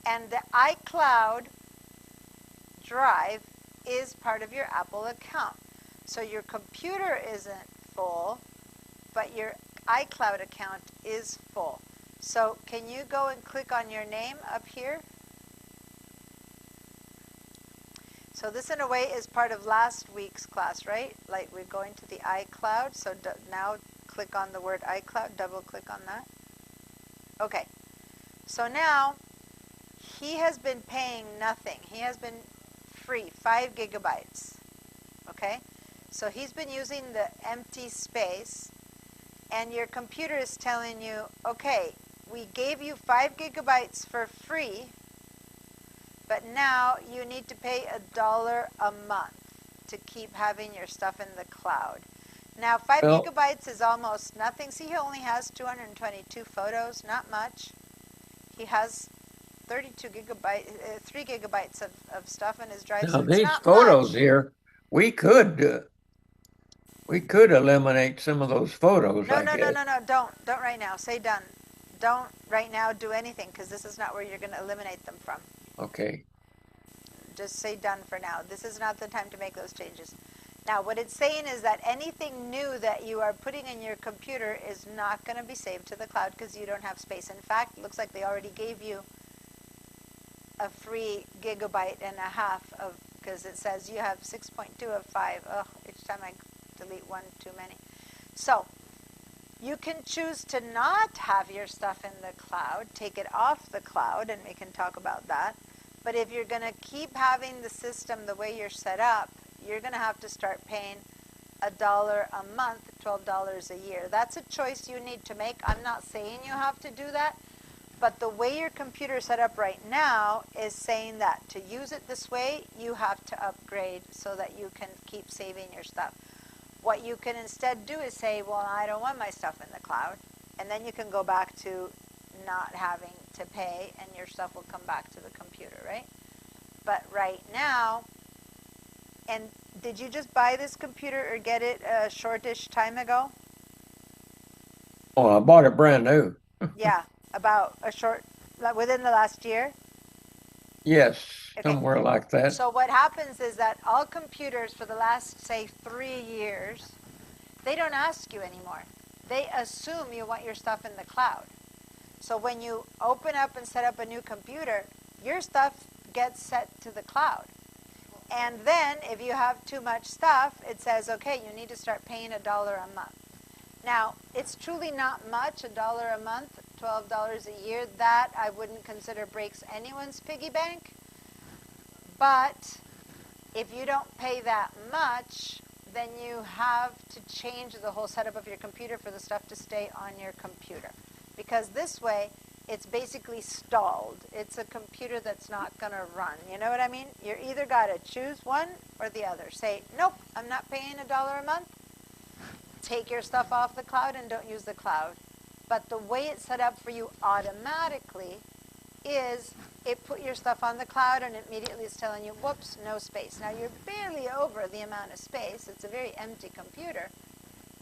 and the iCloud drive is part of your Apple account. So your computer isn't full, but your iCloud account is full. So can you go and click on your name up here? So this in a way is part of last week's class, right? Like we're going to the iCloud. So now click on the word iCloud, double click on that. Okay, so now he has been paying nothing. He has been free, 5 gigabytes. Okay, so he's been using the empty space, and your computer is telling you, okay, we gave you 5 gigabytes for free, but now you need to pay $1 a month to keep having your stuff in the cloud. Now 5 gigabytes is almost nothing. See, he only has 222 photos, not much. He has 32 gigabytes, 3 gigabytes of stuff in his drive. Now So it's these not photos much. here, we could eliminate some of those photos, No, I no, guess. no, don't right now. Say done. Don't right now do anything, because this is not where you're going to eliminate them from. Okay. Just say done for now. This is not the time to make those changes. Now, what it's saying is that anything new that you are putting in your computer is not going to be saved to the cloud because you don't have space. In fact, it looks like they already gave you a free 1.5 gigabytes of, because it says you have 6.2 of 5. Ugh, each time I delete one too many. So you can choose to not have your stuff in the cloud, take it off the cloud, and we can talk about that. But if you're going to keep having the system the way you're set up, you're going to have to start paying $1 a month, $12 a year. That's a choice you need to make. I'm not saying you have to do that, but the way your computer is set up right now is saying that to use it this way, you have to upgrade so that you can keep saving your stuff. What you can instead do is say, well, I don't want my stuff in the cloud, and then you can go back to not having to pay, and your stuff will come back to the computer, right? But right now, and did you just buy this computer or get it a shortish time ago? Oh, I bought it brand new. Yeah, about within the last year? Yes, Okay. somewhere like that. So what happens is that all computers for the last, say, 3 years, they don't ask you anymore. They assume you want your stuff in the cloud. So when you open up and set up a new computer, your stuff gets set to the cloud. And then if you have too much stuff, it says, okay, you need to start paying $1 a month. Now, it's truly not much, $1 a month, $12 a year. That I wouldn't consider breaks anyone's piggy bank. But if you don't pay that much, then you have to change the whole setup of your computer for the stuff to stay on your computer. Because this way, it's basically stalled. It's a computer that's not going to run. You know what I mean? You're either got to choose one or the other. Say, nope, I'm not paying $1 a month. Take your stuff off the cloud and don't use the cloud. But the way it's set up for you automatically is it put your stuff on the cloud and immediately it's telling you, whoops, no space. Now you're barely over the amount of space. It's a very empty computer,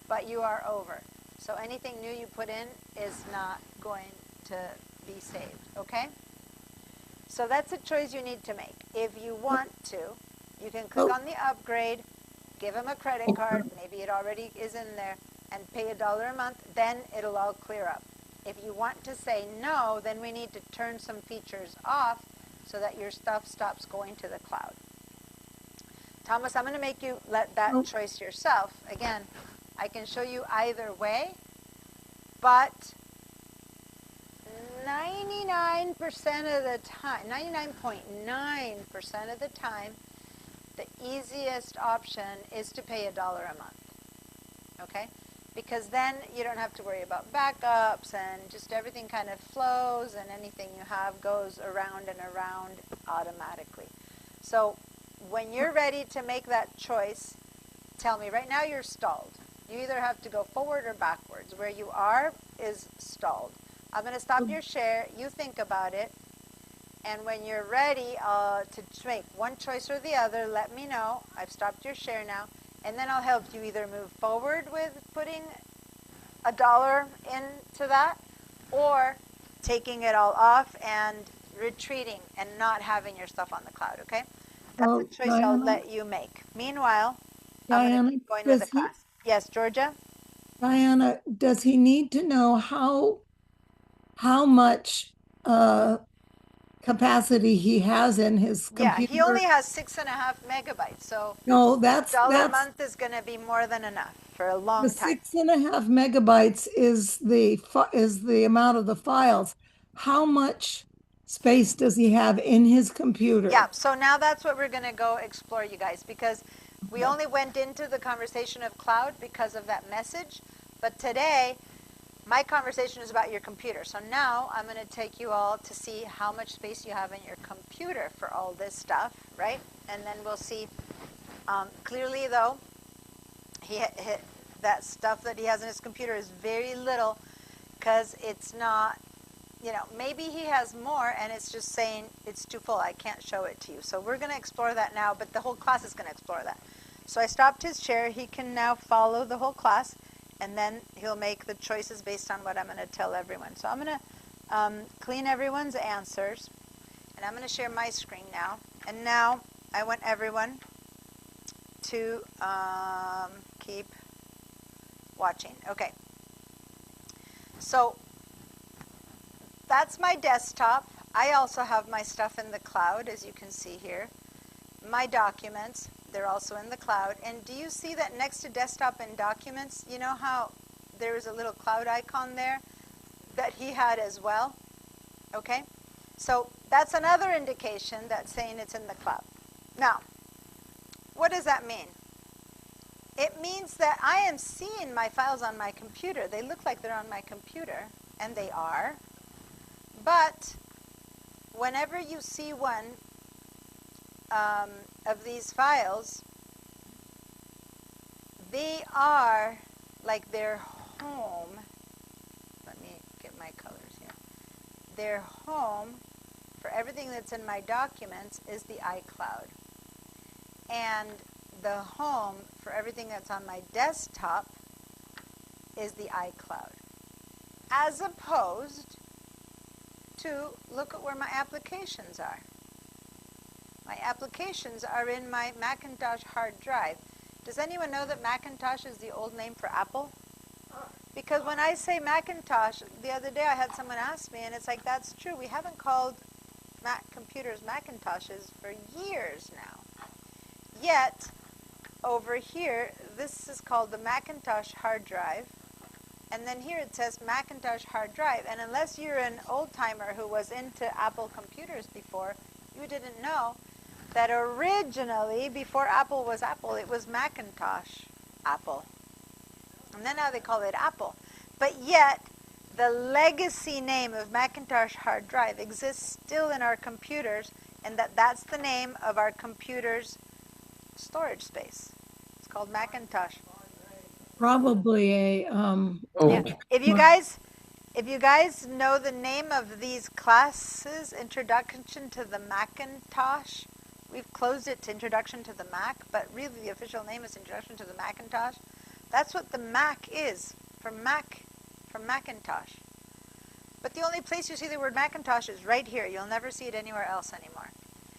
but you are over. So anything new you put in is not going to be saved, okay? So that's a choice you need to make. If you want to, you can click on the upgrade, give him a credit card, maybe it already is in there, and pay $1 a month, then it'll all clear up. If you want to say no, then we need to turn some features off so that your stuff stops going to the cloud. Thomas, I'm going to make you let that choice yourself. Again, I can show you either way, but 99% of the time, 99.9% of the time, the easiest option is to pay $1 a month, okay? Because then you don't have to worry about backups and just everything kind of flows and anything you have goes around and around automatically. So when you're ready to make that choice, tell me. Right now you're stalled. You either have to go forward or backwards. Where you are is stalled. I'm going to stop your share. You think about it. And when you're ready to make one choice or the other, let me know. I've stopped your share now. And then I'll help you either move forward with putting $1 into that or taking it all off and retreating and not having your stuff on the cloud, okay? That's a choice I'll let you make. Meanwhile, I'm going to keep going with the class. Yes, Georgia? Diana, does he need to know how much capacity he has in his computer? Yeah, he only has 6.5 megabytes, so no, that's $1 a month is going to be more than enough for a long time. The 6.5 megabytes is the amount of the files. How much space does he have in his computer? Yeah, so now that's what we're going to go explore, you guys, because we only went into the conversation of cloud because of that message, but today my conversation is about your computer. So now I'm going to take you all to see how much space you have in your computer for all this stuff, right? And then we'll see clearly, though, that stuff that he has in his computer is very little because it's not, you know, maybe he has more and it's just saying it's too full. I can't show it to you. So we're going to explore that now, but the whole class is going to explore that. So I stopped his share. He can now follow the whole class. And then he'll make the choices based on what I'm going to tell everyone. So I'm going to clean everyone's answers. And I'm going to share my screen now. And now I want everyone to keep watching. Okay. So that's my desktop. I also have my stuff in the cloud, as you can see here. My documents. They're also in the cloud. And do you see that next to desktop and documents, you know how there is a little cloud icon there that he had as well? Okay? So that's another indication that's saying it's in the cloud. Now, what does that mean? It means that I am seeing my files on my computer. They look like they're on my computer, and they are. But whenever you see one of these files, they are like their home. Let me get my colors here. Their home for everything that's in my documents is the iCloud. And the home for everything that's on my desktop is the iCloud. As opposed to, look at where my applications are. My applications are in my Macintosh hard drive. Does anyone know that Macintosh is the old name for Apple? Because when I say Macintosh, the other day I had someone ask me, and it's like, that's true. We haven't called Mac computers Macintoshes for years now. Yet, over here, this is called the Macintosh hard drive. And then here it says Macintosh hard drive. And unless you're an old-timer who was into Apple computers before, you didn't know that originally, before Apple was Apple, it was Macintosh Apple. And then now they call it Apple. But yet, the legacy name of Macintosh hard drive exists still in our computers, and that's the name of our computer's storage space. It's called Macintosh. Probably a Yeah. If you guys know the name of these classes, Introduction to the Macintosh, we've closed it to Introduction to the Mac, but really the official name is Introduction to the Macintosh. That's what the Mac is, from Macintosh. But the only place you see the word Macintosh is right here. You'll never see it anywhere else anymore.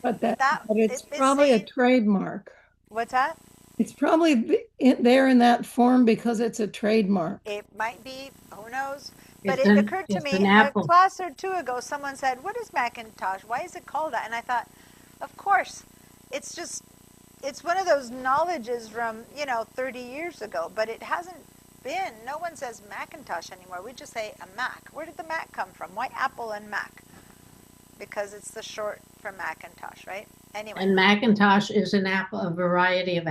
But That it's it's probably a saying, trademark. what's that? It's probably there in that form because it's a trademark. It might be, who knows? But It's it an occurred to it's me an a apple. class or two ago, someone said, what is Macintosh? Why is it called that? And I thought, of course, it's just, it's one of those knowledges from, 30 years ago, but it hasn't been. No one says Macintosh anymore. We just say a Mac. Where did the Mac come from? Why Apple and Mac? Because it's the short for Macintosh, right? Anyway. And Macintosh is an apple, a variety of.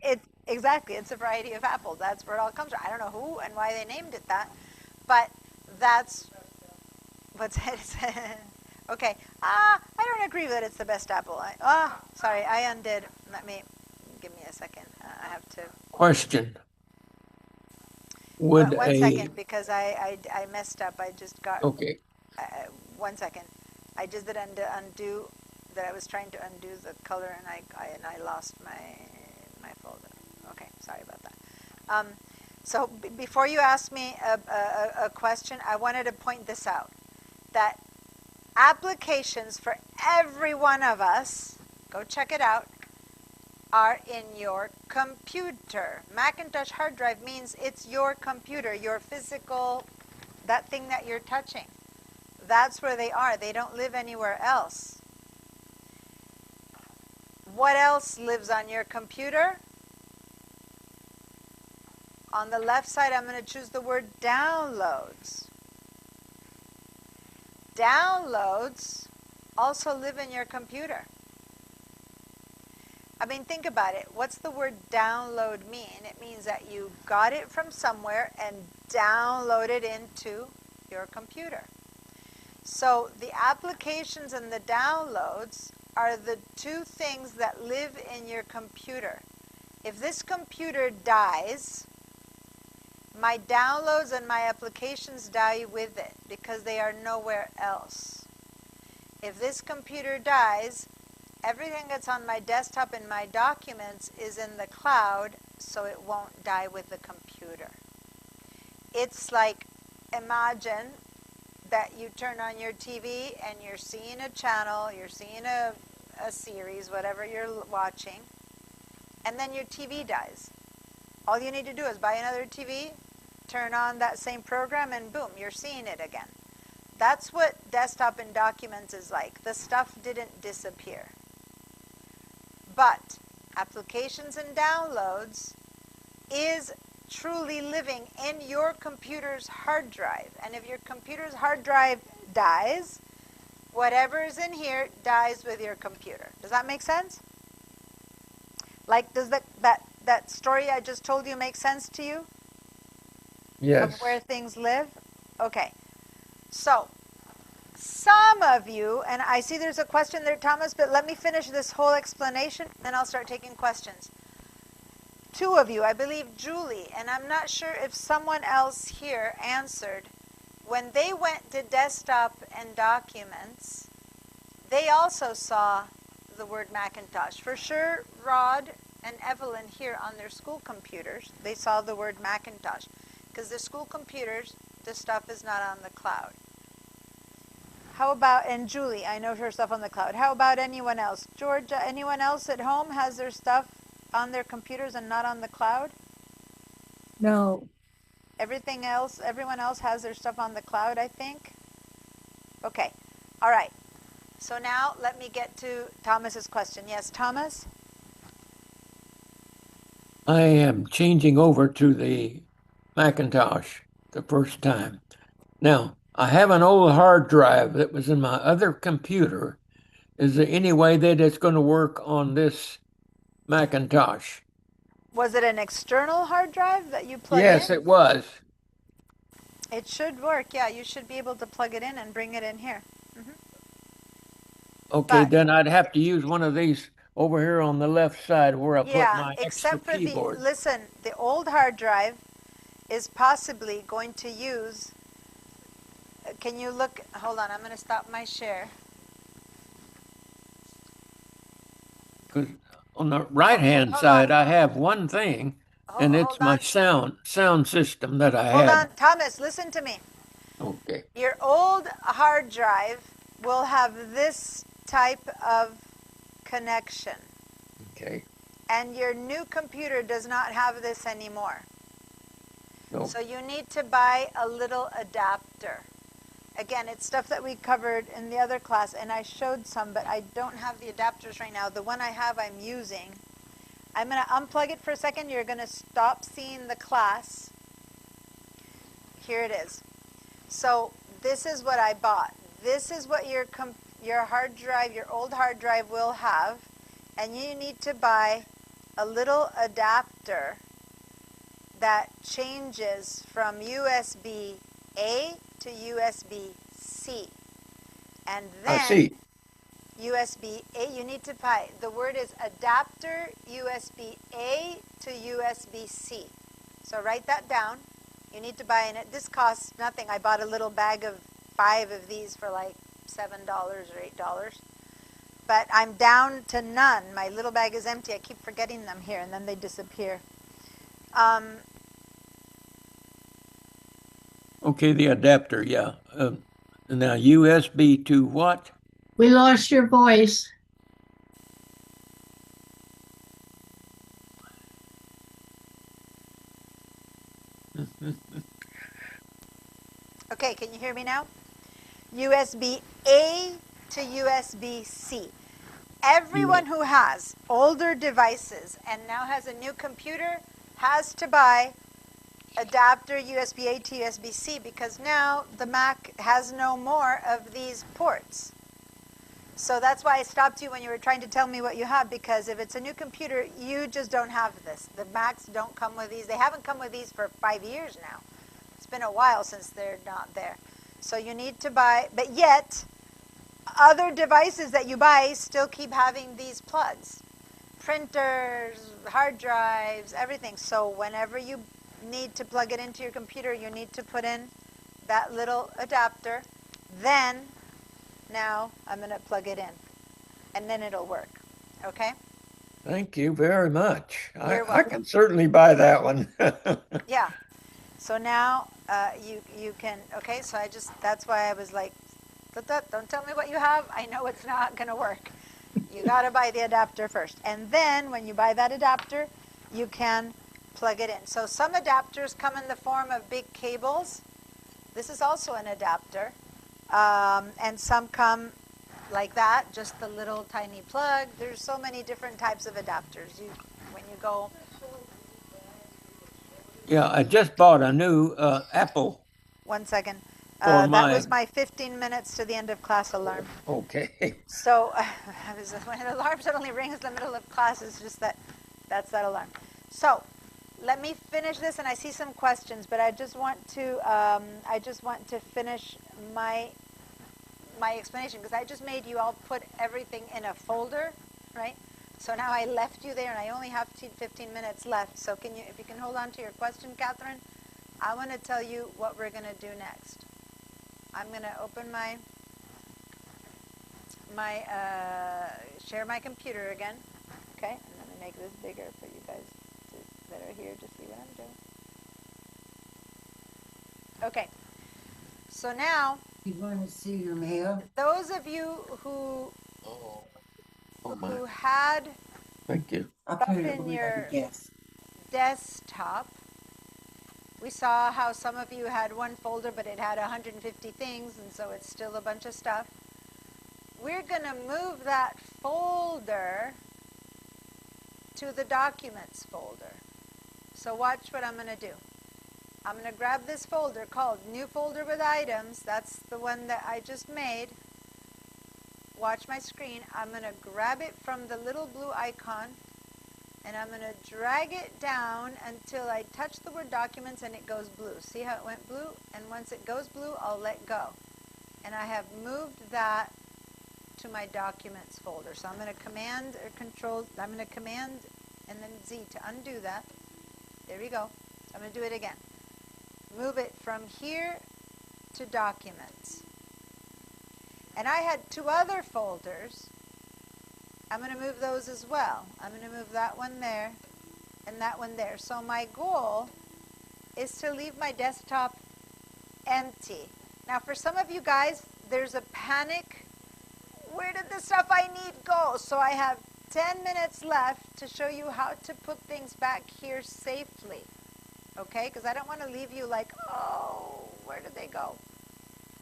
Exactly. It's a variety of apples. That's where it all comes from. I don't know who and why they named it that, but that's what's it. Okay. I don't agree that it's the best apple. Sorry. I undid. Give me a second. I have to. Question. Would One a second, because I messed up. I just got. okay. 1 second. I just did undo that. I was trying to undo the color, and I lost my folder. Okay, sorry about that. So before you ask me a question, I wanted to point this out, that applications for every one of us, go check it out, are in your computer. Macintosh hard drive means it's your computer, your physical, that thing that you're touching. That's where they are. They don't live anywhere else. What else lives on your computer? On the left side, I'm going to choose the word downloads. Downloads also live in your computer. I mean, think about it. What's the word download mean? It means that you got it from somewhere and downloaded into your computer. So the applications and the downloads are the two things that live in your computer. If this computer dies, my downloads and my applications die with it because they are nowhere else. If this computer dies, everything that's on my desktop and my documents is in the cloud, so it won't die with the computer. It's like, imagine that you turn on your TV and you're seeing a channel, you're seeing a series, whatever you're watching, and then your TV dies. All you need to do is buy another TV, turn on that same program, and boom, you're seeing it again. That's what desktop and documents is like. The stuff didn't disappear. But applications and downloads is truly living in your computer's hard drive. And if your computer's hard drive dies, whatever is in here dies with your computer. Does that make sense? Like, does that story I just told you make sense to you? Yes. Of where things live? Okay. So, some of you, and I see there's a question there, Thomas, but let me finish this whole explanation, then I'll start taking questions. Two of you, I believe Julie, and I'm not sure if someone else here answered. When they went to desktop and documents, they also saw the word Macintosh. For sure, Rod and Evelyn here on their school computers, they saw the word Macintosh. Because their school computers, the stuff is not on the cloud. How about, and Julie, I know her stuff on the cloud. How about anyone else? Georgia, anyone else at home has their stuff on their computers and not on the cloud? No. Everyone else has their stuff on the cloud, I think. Okay, all right. So now let me get to Thomas's question. Yes, Thomas? I am changing over to the Macintosh the first time. Now, I have an old hard drive that was in my other computer. Is there any way that it's going to work on this Macintosh? Was it an external hard drive that you plugged in? Yes, it was. It should work, yeah. You should be able to plug it in and bring it in here. Okay, But- then I'd have to use one of these over here on the left side where I put my extra except for keyboard. listen, the old hard drive is possibly going to use, can you look, hold on, I'm going to stop my share. Because on the right-hand Hold side, on. I have one thing, and it's Hold my on. sound system that I Hold have. on, Thomas, listen to me. Okay. Your old hard drive will have this type of connection, Okay. and your new computer does not have this anymore. No. So you need to buy a little adapter. Again, it's stuff that we covered in the other class, and I showed some, but I don't have the adapters right now. The one I have, I'm using. I'm going to unplug it for a second. You're going to stop seeing the class. Here it is. So this is what I bought. This is what your hard drive, your old hard drive will have, and you need to buy a little adapter that changes from USB-A to USB-C. And I then see. USB-A, you need to buy, the word is adapter USB-A to USB-C. So write that down. You need to buy, and this costs nothing. I bought a little bag of 5 of these for like $7 or $8. But I'm down to none. My little bag is empty. I keep forgetting them here, and then they disappear. Okay, the adapter, yeah. Now USB to what? We lost your voice. Okay, can you hear me now? USB-A to USB-C. Everyone who has older devices and now has a new computer has to buy adapter USB-A to USB-C, because now the Mac has no more of these ports. So that's why I stopped you when you were trying to tell me what you have, because if it's a new computer, you just don't have this. The Macs don't come with these. They haven't come with these for 5 years now. It's been a while since they're not there. So you need to buy, but yet other devices that you buy still keep having these plugs. Printers, hard drives, everything. So whenever you need to plug it into your computer, you need to put in that little adapter. Then, now I'm going to plug it in, and then it'll work. Okay? Thank you very much. You're I welcome. can certainly buy that one. Yeah. So now you can, okay, so that's why I was like, don't tell me what you have. I know it's not going to work. You got to buy the adapter first. And then when you buy that adapter, you can plug it in. So some adapters come in the form of big cables. This is also an adapter. And some come like that, just the little tiny plug. There's so many different types of adapters. When you go... Yeah, I just bought a new Apple. 1 second. For That mine. was my 15 minutes to the end of class alarm. Okay. So when an alarm suddenly rings in the middle of class, it's just that's that alarm. So let me finish this, and I see some questions, but I just want to finish my explanation, because I just made you all put everything in a folder, right? So now I left you there, and I only have 15 minutes left. So if you can hold on to your question, Catherine, I want to tell you what we're going to do next. I'm going to open share my computer again, okay? And let me make this bigger for you guys that are here to see what I'm doing. Okay. So now, You want to see your mail? those of you who my. had Thank you. I'll Up put it in over your- the desk. desktop, we saw how some of you had one folder, but it had 150 things, and so it's still a bunch of stuff. We're going to move that folder to the Documents folder. So watch what I'm going to do. I'm going to grab this folder called New Folder with Items. That's the one that I just made. Watch my screen. I'm going to grab it from the little blue icon, and I'm going to drag it down until I touch the word Documents and it goes blue. See how it went blue? And once it goes blue, I'll let go. And I have moved that to my Documents folder. So I'm going to Command or Control, I'm going to Command and then Z to undo that. There we go. I'm going to do it again. Move it from here to Documents. And I had 2 other folders. I'm going to move those as well. I'm going to move that one there and that one there. So my goal is to leave my desktop empty. Now for some of you guys, there's a panic. Where did the stuff I need go? So I have 10 minutes left to show you how to put things back here safely. Okay? Because I don't want to leave you like, oh, where did they go?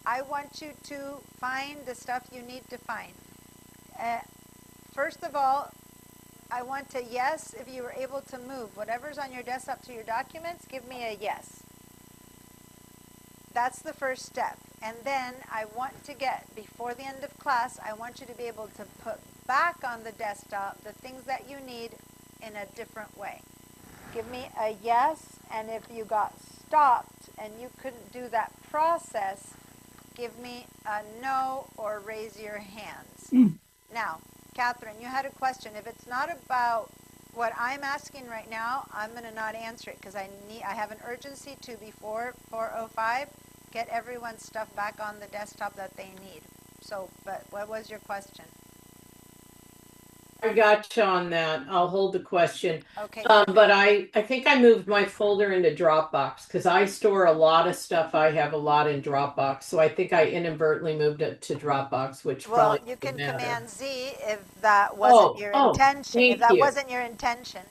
I want you to find the stuff you need to find. First of all, I want a yes if you were able to move. Whatever's on your desktop to your documents, give me a yes. That's the first step. And then I want to get, before the end of class, I want you to be able to put back on the desktop the things that you need in a different way. Give me a yes, and if you got stopped and you couldn't do that process, give me a no or raise your hands. Now, Catherine, you had a question. If it's not about what I'm asking right now, I'm going to not answer it because I have an urgency to, before 4:05, get everyone's stuff back on the desktop that they need. So, but what was your question? I got you on that. I'll hold the question. Okay. But I think I moved my folder into Dropbox because I store a lot of stuff. I have a lot in Dropbox. So I think I inadvertently moved it to Dropbox, which Well, probably you can doesn't matter. Command Z if that wasn't your intention. If thank that you. wasn't your intention.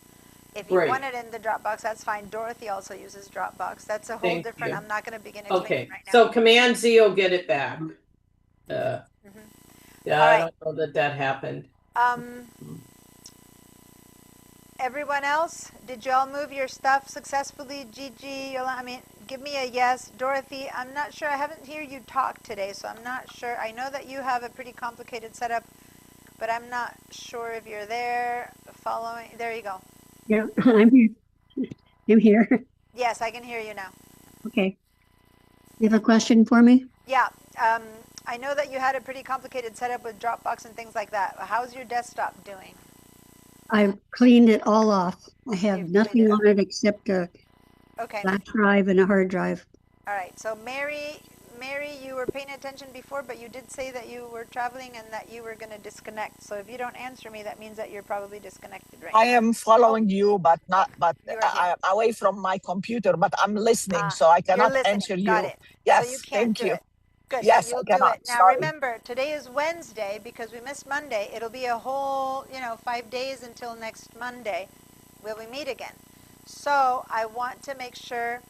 If you Right. want it in the Dropbox, that's fine. Dorothy also uses Dropbox. That's a whole Thank different, you. I'm not going to begin explaining Okay, right now. so Command Z will get it back. Yeah, All I right. don't know that happened. Everyone else, did you all move your stuff successfully? Gigi, Yolanda, I mean, give me a yes. Dorothy, I'm not sure. I haven't heard you talk today, so I'm not sure. I know that you have a pretty complicated setup, but I'm not sure if you're there following. There you go. Yeah, I'm here. I'm here. Yes, I can hear you now. Okay. You have a question for me? Yeah, I know that you had a pretty complicated setup with Dropbox and things like that. How's your desktop doing? I've cleaned it all off. I have You've nothing cleaned it on it except a Okay. flash drive and a hard drive. All right. So Mary, you were paying attention before, but you did say that you were traveling and that you were going to disconnect. So if you don't answer me, that means that you're probably disconnected right I now. am following you, but You are I am away from my computer, but I'm listening, so I You're cannot listening. answer Got you. it. Yes, So you can't thank do you. it. Good. Yes, You'll I do cannot. it. Now Sorry. remember, today is Wednesday because we missed Monday. It'll be a whole, 5 days until next Monday when we meet again. So I want to make sure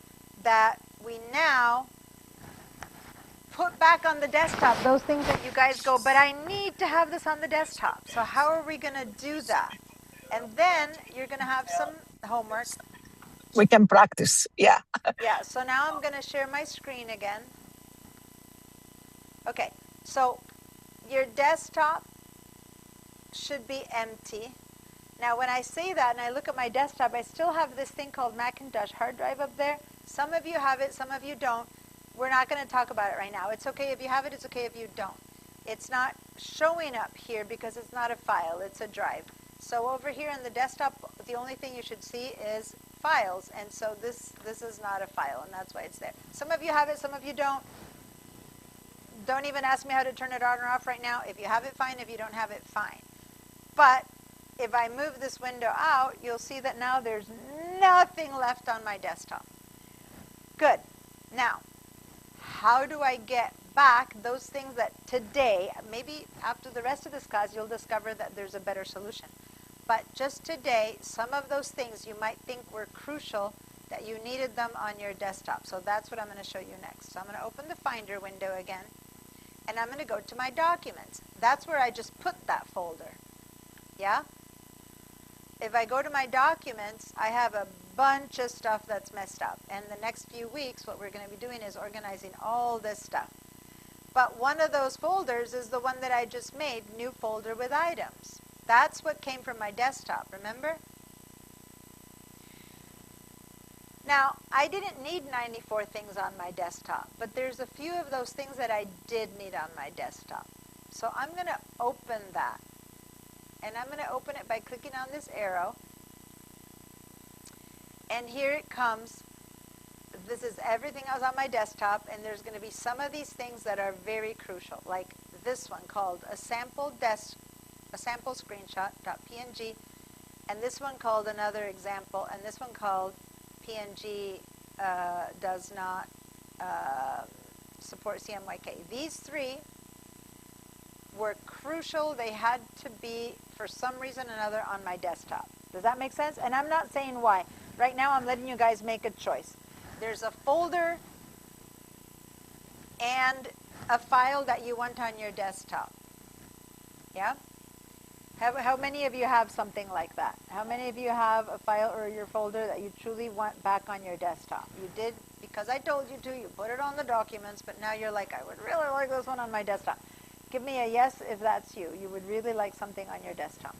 that we now put back on the desktop those things that you guys go, but I need to have this on the desktop. So how are we going to do that? And then you're going to have some homework. We can practice. Yeah. Yeah, so now I'm going to share my screen again. Okay, so your desktop should be empty. Now when I say that and I look at my desktop, I still have this thing called Macintosh hard drive up there. Some of you have it, some of you don't. We're not going to talk about it right now. It's okay if you have it, it's okay if you don't. It's not showing up here because it's not a file, it's a drive. So over here on the desktop, the only thing you should see is files, and so this is not a file, and that's why it's there. Some of you have it, some of you don't. Don't even ask me how to turn it on or off right now. If you have it, fine. If you don't have it, fine. But if I move this window out, you'll see that now there's nothing left on my desktop. Good. Now, how do I get back those things that today, maybe after the rest of this class, you'll discover that there's a better solution. But just today, some of those things you might think were crucial that you needed them on your desktop. So that's what I'm going to show you next. So I'm going to open the Finder window again. And I'm going to go to my documents. That's where I just put that folder. Yeah? If I go to my documents, I have a bunch of stuff that's messed up. And the next few weeks, what we're going to be doing is organizing all this stuff. But one of those folders is the one that I just made, new folder with items. That's what came from my desktop, remember? Now, I didn't need 94 things on my desktop, but there's a few of those things that I did need on my desktop. So I'm going to open that. And I'm going to open it by clicking on this arrow. And here it comes. This is everything else on my desktop, and there's going to be some of these things that are very crucial, like this one called a sample screenshot.png, and this one called another example, and this one called PNG does not support CMYK. These three were crucial. They had to be, for some reason or another, on my desktop. Does that make sense? And I'm not saying why. Right now, I'm letting you guys make a choice. There's a folder and a file that you want on your desktop. Yeah? How many of you have something like that? How many of you have a file or your folder that you truly want back on your desktop? You did because I told you to. You put it on the documents, but now you're like, I would really like this one on my desktop. Give me a yes if that's you. You would really like something on your desktop.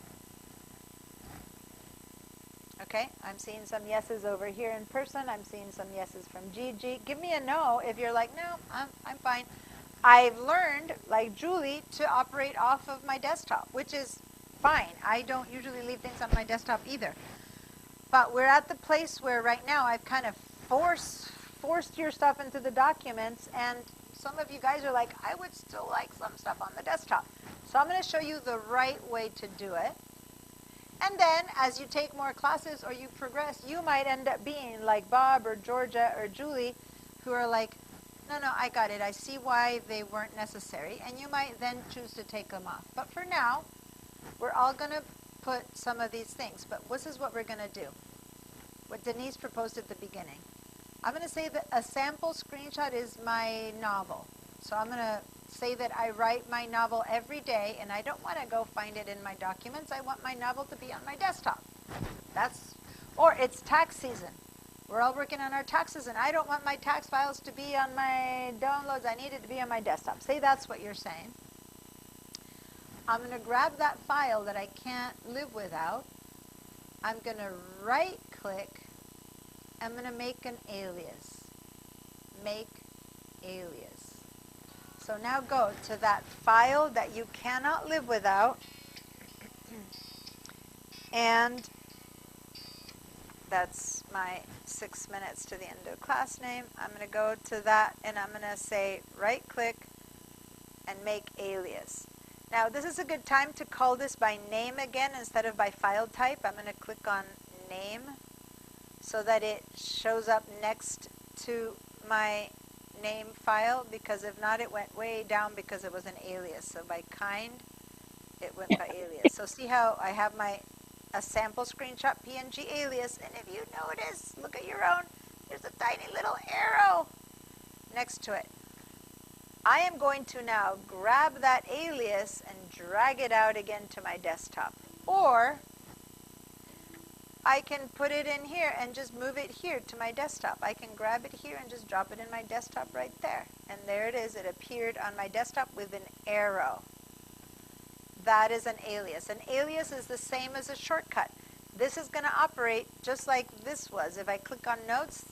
Okay, I'm seeing some yeses over here in person. I'm seeing some yeses from Gigi. Give me a no if you're like, no, I'm fine. I've learned, like Julie, to operate off of my desktop, which is fine. I don't usually leave things on my desktop either. But we're at the place where right now I've kind of forced your stuff into the documents, and some of you guys are like, I would still like some stuff on the desktop. So I'm going to show you the right way to do it. And then as you take more classes or you progress, you might end up being like Bob or Georgia or Julie, who are like, no, I got it. I see why they weren't necessary. And you might then choose to take them off. But for now, we're all going to put some of these things. But this is what we're going to do. What Denise proposed at the beginning. I'm going to say that a sample screenshot is my novel. So I'm going to say that I write my novel every day, and I don't want to go find it in my documents. I want my novel to be on my desktop. Or it's tax season. We're all working on our taxes, and I don't want my tax files to be on my downloads. I need it to be on my desktop. Say that's what you're saying. I'm going to grab that file that I can't live without. I'm going to right-click. I'm going to make an alias. Make alias. So now go to that file that you cannot live without, and that's my 6 minutes to the end of class name. I'm going to go to that, and I'm going to say right-click and make alias. Now, this is a good time to call this by name again instead of by file type. I'm going to click on name so that it shows up next to my name file, because if not, it went way down because it was an alias. So by kind, it went by alias. So see how I have a sample screenshot PNG alias, and if you notice, look at your own, there's a tiny little arrow next to it. I am going to now grab that alias and drag it out again to my desktop. Or I can put it in here and just move it here to my desktop. I can grab it here and just drop it in my desktop right there. And there it is. It appeared on my desktop with an arrow. That is an alias. An alias is the same as a shortcut. This is going to operate just like this was. If I click on notes,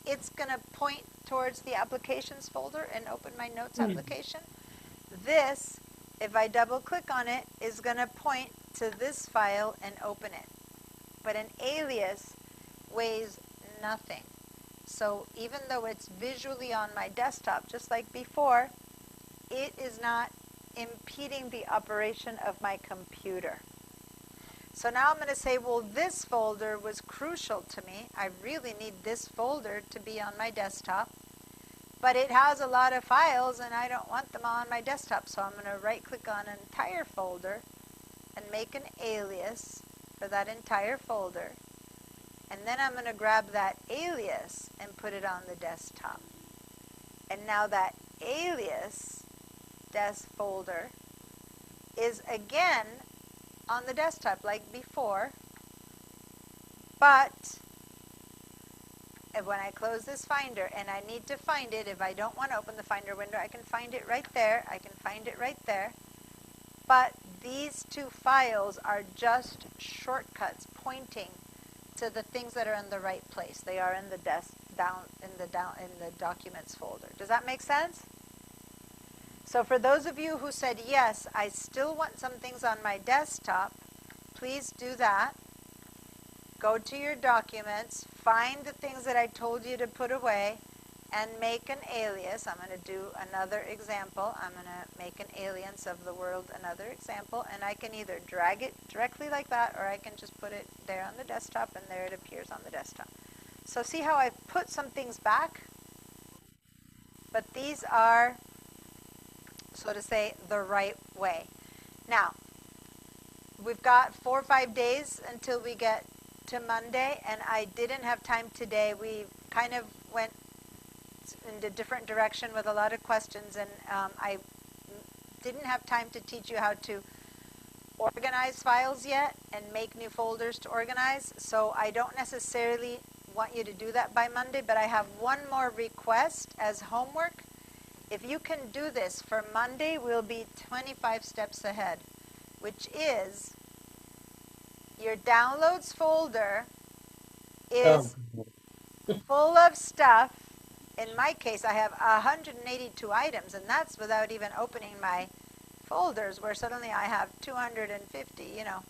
it's going to point towards the applications folder and open my notes application. This, if I double click on it, is going to point to this file and open it. But an alias weighs nothing. So even though it's visually on my desktop, just like before, it is not impeding the operation of my computer. So now I'm going to say, well, this folder was crucial to me. I really need this folder to be on my desktop. But it has a lot of files, and I don't want them on my desktop. So I'm going to right-click on an entire folder and make an alias for that entire folder. And then I'm going to grab that alias and put it on the desktop. And now that alias desk folder is again on the desktop like before, but when I close this Finder and I need to find it, if I don't want to open the Finder window, I can find it right there. I can find it right there. But these two files are just shortcuts pointing to the things that are in the right place. They are in the in the documents folder. Does that make sense? So for those of you who said, yes, I still want some things on my desktop, please do that. Go to your documents, find the things that I told you to put away, and make an alias. I'm going to do another example. I'm going to make an alias of the world, another example, and I can either drag it directly like that, or I can just put it there on the desktop, and there it appears on the desktop. So see how I've put some things back? but these are, so to say, the right way. Now, we've got 4 or 5 days until we get to Monday, and I didn't have time today. We kind of went in a different direction with a lot of questions, and I didn't have time to teach you how to organize files yet and make new folders to organize, so I don't necessarily want you to do that by Monday, but I have one more request as homework. If you can do this for Monday, we'll be 25 steps ahead, which is your downloads folder is full of stuff. In my case, I have 182 items, and that's without even opening my folders, where suddenly I have 250, you know.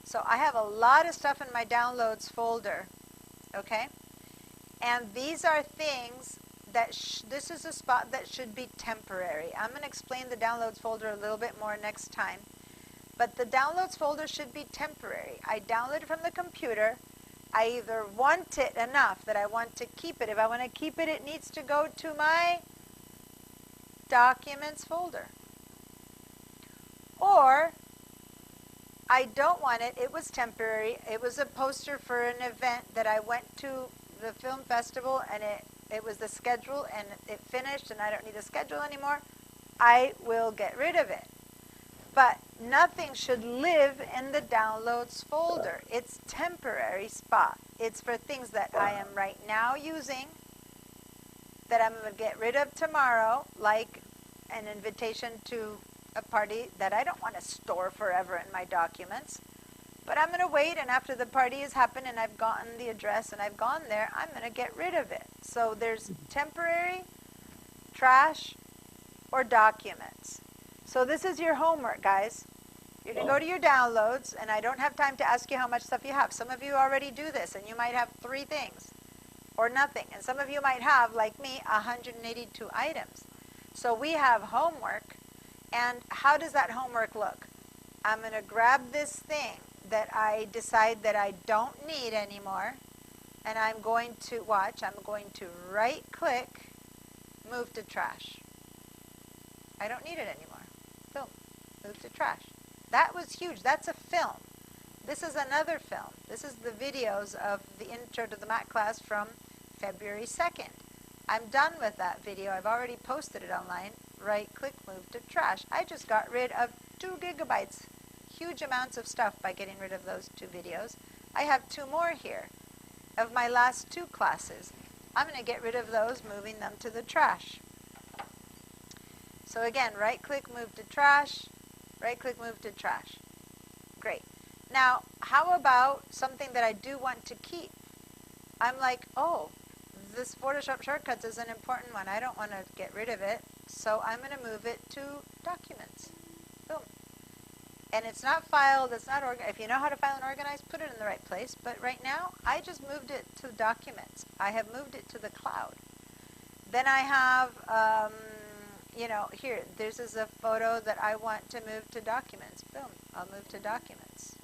So I have a lot of stuff in my downloads folder, okay? And these are things that, this is a spot that should be temporary. I'm going to explain the downloads folder a little bit more next time. But the downloads folder should be temporary. I download it from the computer. I either want it enough that I want to keep it. If I want to keep it, it needs to go to my documents folder. Or I don't want it. It was temporary. It was a poster for an event that I went to the film festival, and it was the schedule, and it finished, and I don't need the schedule anymore. I will get rid of it. But nothing should live in the downloads folder. It's temporary spot. It's for things that I am right now using, that I'm going to get rid of tomorrow, like an invitation to a party that I don't want to store forever in my documents. But I'm going to wait, and after the party has happened and I've gotten the address and I've gone there, I'm going to get rid of it. So there's temporary, trash, or documents. So this is your homework, guys. You're going to go to your downloads, and I don't have time to ask you how much stuff you have. Some of you already do this, and you might have 3 things or nothing. And some of you might have, like me, 182 items. So we have homework. And how does that homework look? I'm going to grab this thing that I decide that I don't need anymore, and I'm going to, watch, I'm going to right-click, move to trash. I don't need it anymore. Boom, move to trash. That was huge. That's a film. This is another film. This is the videos of the intro to the Mac class from February 2nd. I'm done with that video. I've already posted it online. Right-click, move to trash. I just got rid of 2 gigabytes. Huge amounts of stuff by getting rid of those 2 videos. I have 2 more here of my last 2 classes. I'm going to get rid of those, moving them to the trash. So again, right-click, move to trash. Right-click, move to trash. Great. Now, how about something that I do want to keep? I'm like, oh, this Photoshop Shortcuts is an important one. I don't want to get rid of it. So I'm going to move it to Documents. Boom. And it's not filed, it's not organized. If you know how to file and organize, put it in the right place. But right now, I just moved it to Documents. I have moved it to the cloud. Then I have, you know, here, this is a photo that I want to move to Documents. Boom, I'll move to Documents.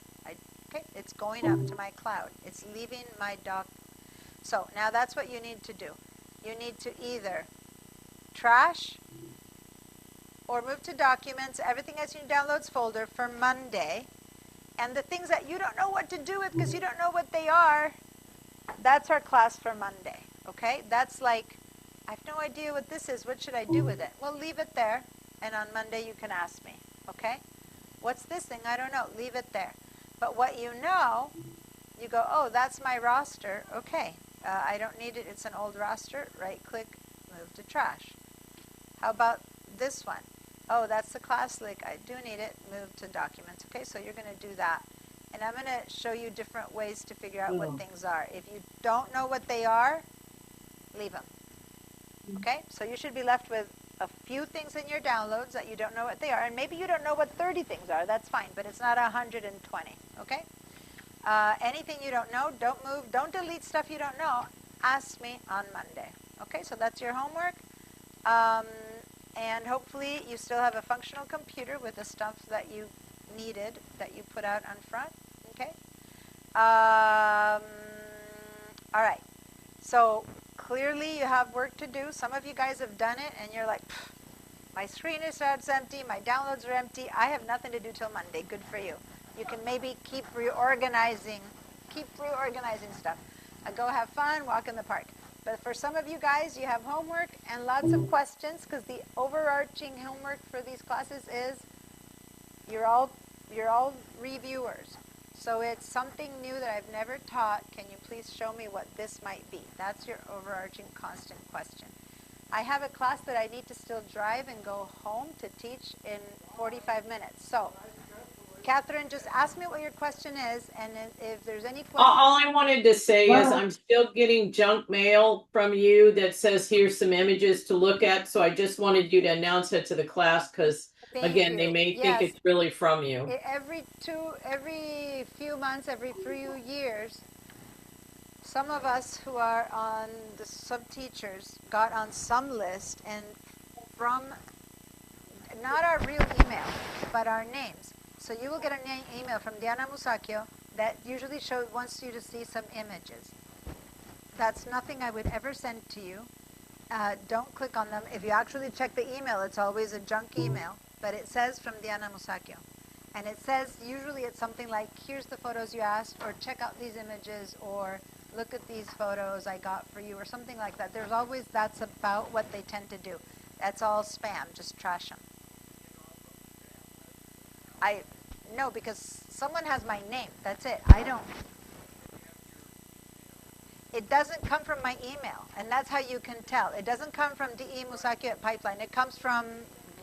Okay, it's going up to my cloud. It's leaving my doc. So now that's what you need to do. You need to either trash or move to Documents, everything that's in your Downloads folder for Monday. And the things that you don't know what to do with because you don't know what they are, that's our class for Monday, okay? That's like, I have no idea what this is. What should I do with it? Well, leave it there, and on Monday you can ask me, okay? What's this thing? I don't know. Leave it there. But what you know, you go, oh, that's my roster. Okay, I don't need it. It's an old roster. Right-click, move to trash. How about this one? Oh, that's the class link. I do need it. Move to Documents. Okay, so you're going to do that. And I'm going to show you different ways to figure out what things are. If you don't know what they are, leave them. Okay, so you should be left with a few things in your downloads that you don't know what they are. And maybe you don't know what 30 things are. That's fine, but it's not 120. Okay? Anything you don't know, don't move. Don't delete stuff you don't know. Ask me on Monday. Okay, so that's your homework. And hopefully you still have a functional computer with the stuff that you needed that you put out on front. Okay? All right. So clearly you have work to do. Some of you guys have done it and you're like, my screen is empty, my downloads are empty. I have nothing to do till Monday. Good for you. You can maybe keep reorganizing stuff. Go have fun, walk in the park. But for some of you guys, you have homework and lots of questions, because the overarching homework for these classes is you're all reviewers. So it's something new that I've never taught. Can you please show me what this might be? That's your overarching constant question. I have a class that I need to still drive and go home to teach in 45 minutes. So, Catherine, just ask me what your question is, and if there's any questions. All I wanted to say is I'm still getting junk mail from you that says here's some images to look at. So I just wanted you to announce it to the class, because again, they may think it's really from you. Every few months, every few years, some of us who are on the sub-teachers got on some list, and from not our real email, but our names. So you will get an email from Diana Musacchio that usually wants you to see some images. That's nothing I would ever send to you. Don't click on them. If you actually check the email, it's always a junk email, but it says from Diana Musacchio. And it says, usually it's something like, here's the photos you asked, or check out these images, or look at these photos I got for you, or something like that. There's always, that's about what they tend to do. That's all spam, just trash them. No, because someone has my name, that's it. I don't. It doesn't come from my email, and that's how you can tell. It doesn't come from DE Musacchio at Pipeline. It comes from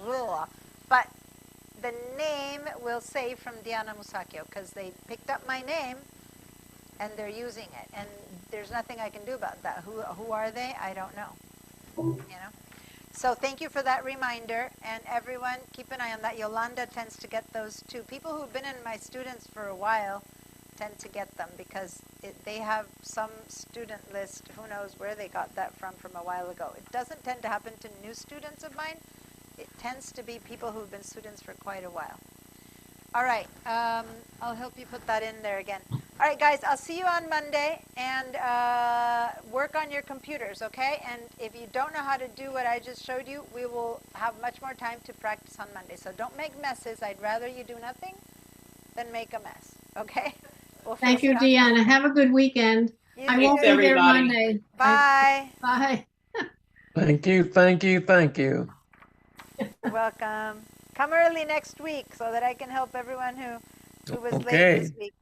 blah, but the name will say from Diana Musacchio, because they picked up my name and they're using it, and there's nothing I can do about that. Who are they? I don't know. You know. So thank you for that reminder, and everyone keep an eye on that. Yolanda tends to get those too. People who've been in my students for a while tend to get them, because they have some student list. Who knows where they got that from a while ago. It doesn't tend to happen to new students of mine. It tends to be people who've been students for quite a while. All right, I'll help you put that in there again. All right, guys, I'll see you on Monday, and work on your computers, okay? And if you don't know how to do what I just showed you, we will have much more time to practice on Monday. So don't make messes. I'd rather you do nothing than make a mess, okay? We'll Thank you, Deanna. Have a good weekend. I won't be here Monday. Bye. Bye. Thank you, thank you, thank you. You're welcome. Come early next week so that I can help everyone who was late Okay. this week.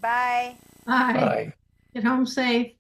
Bye. Bye. Bye. Get home safe.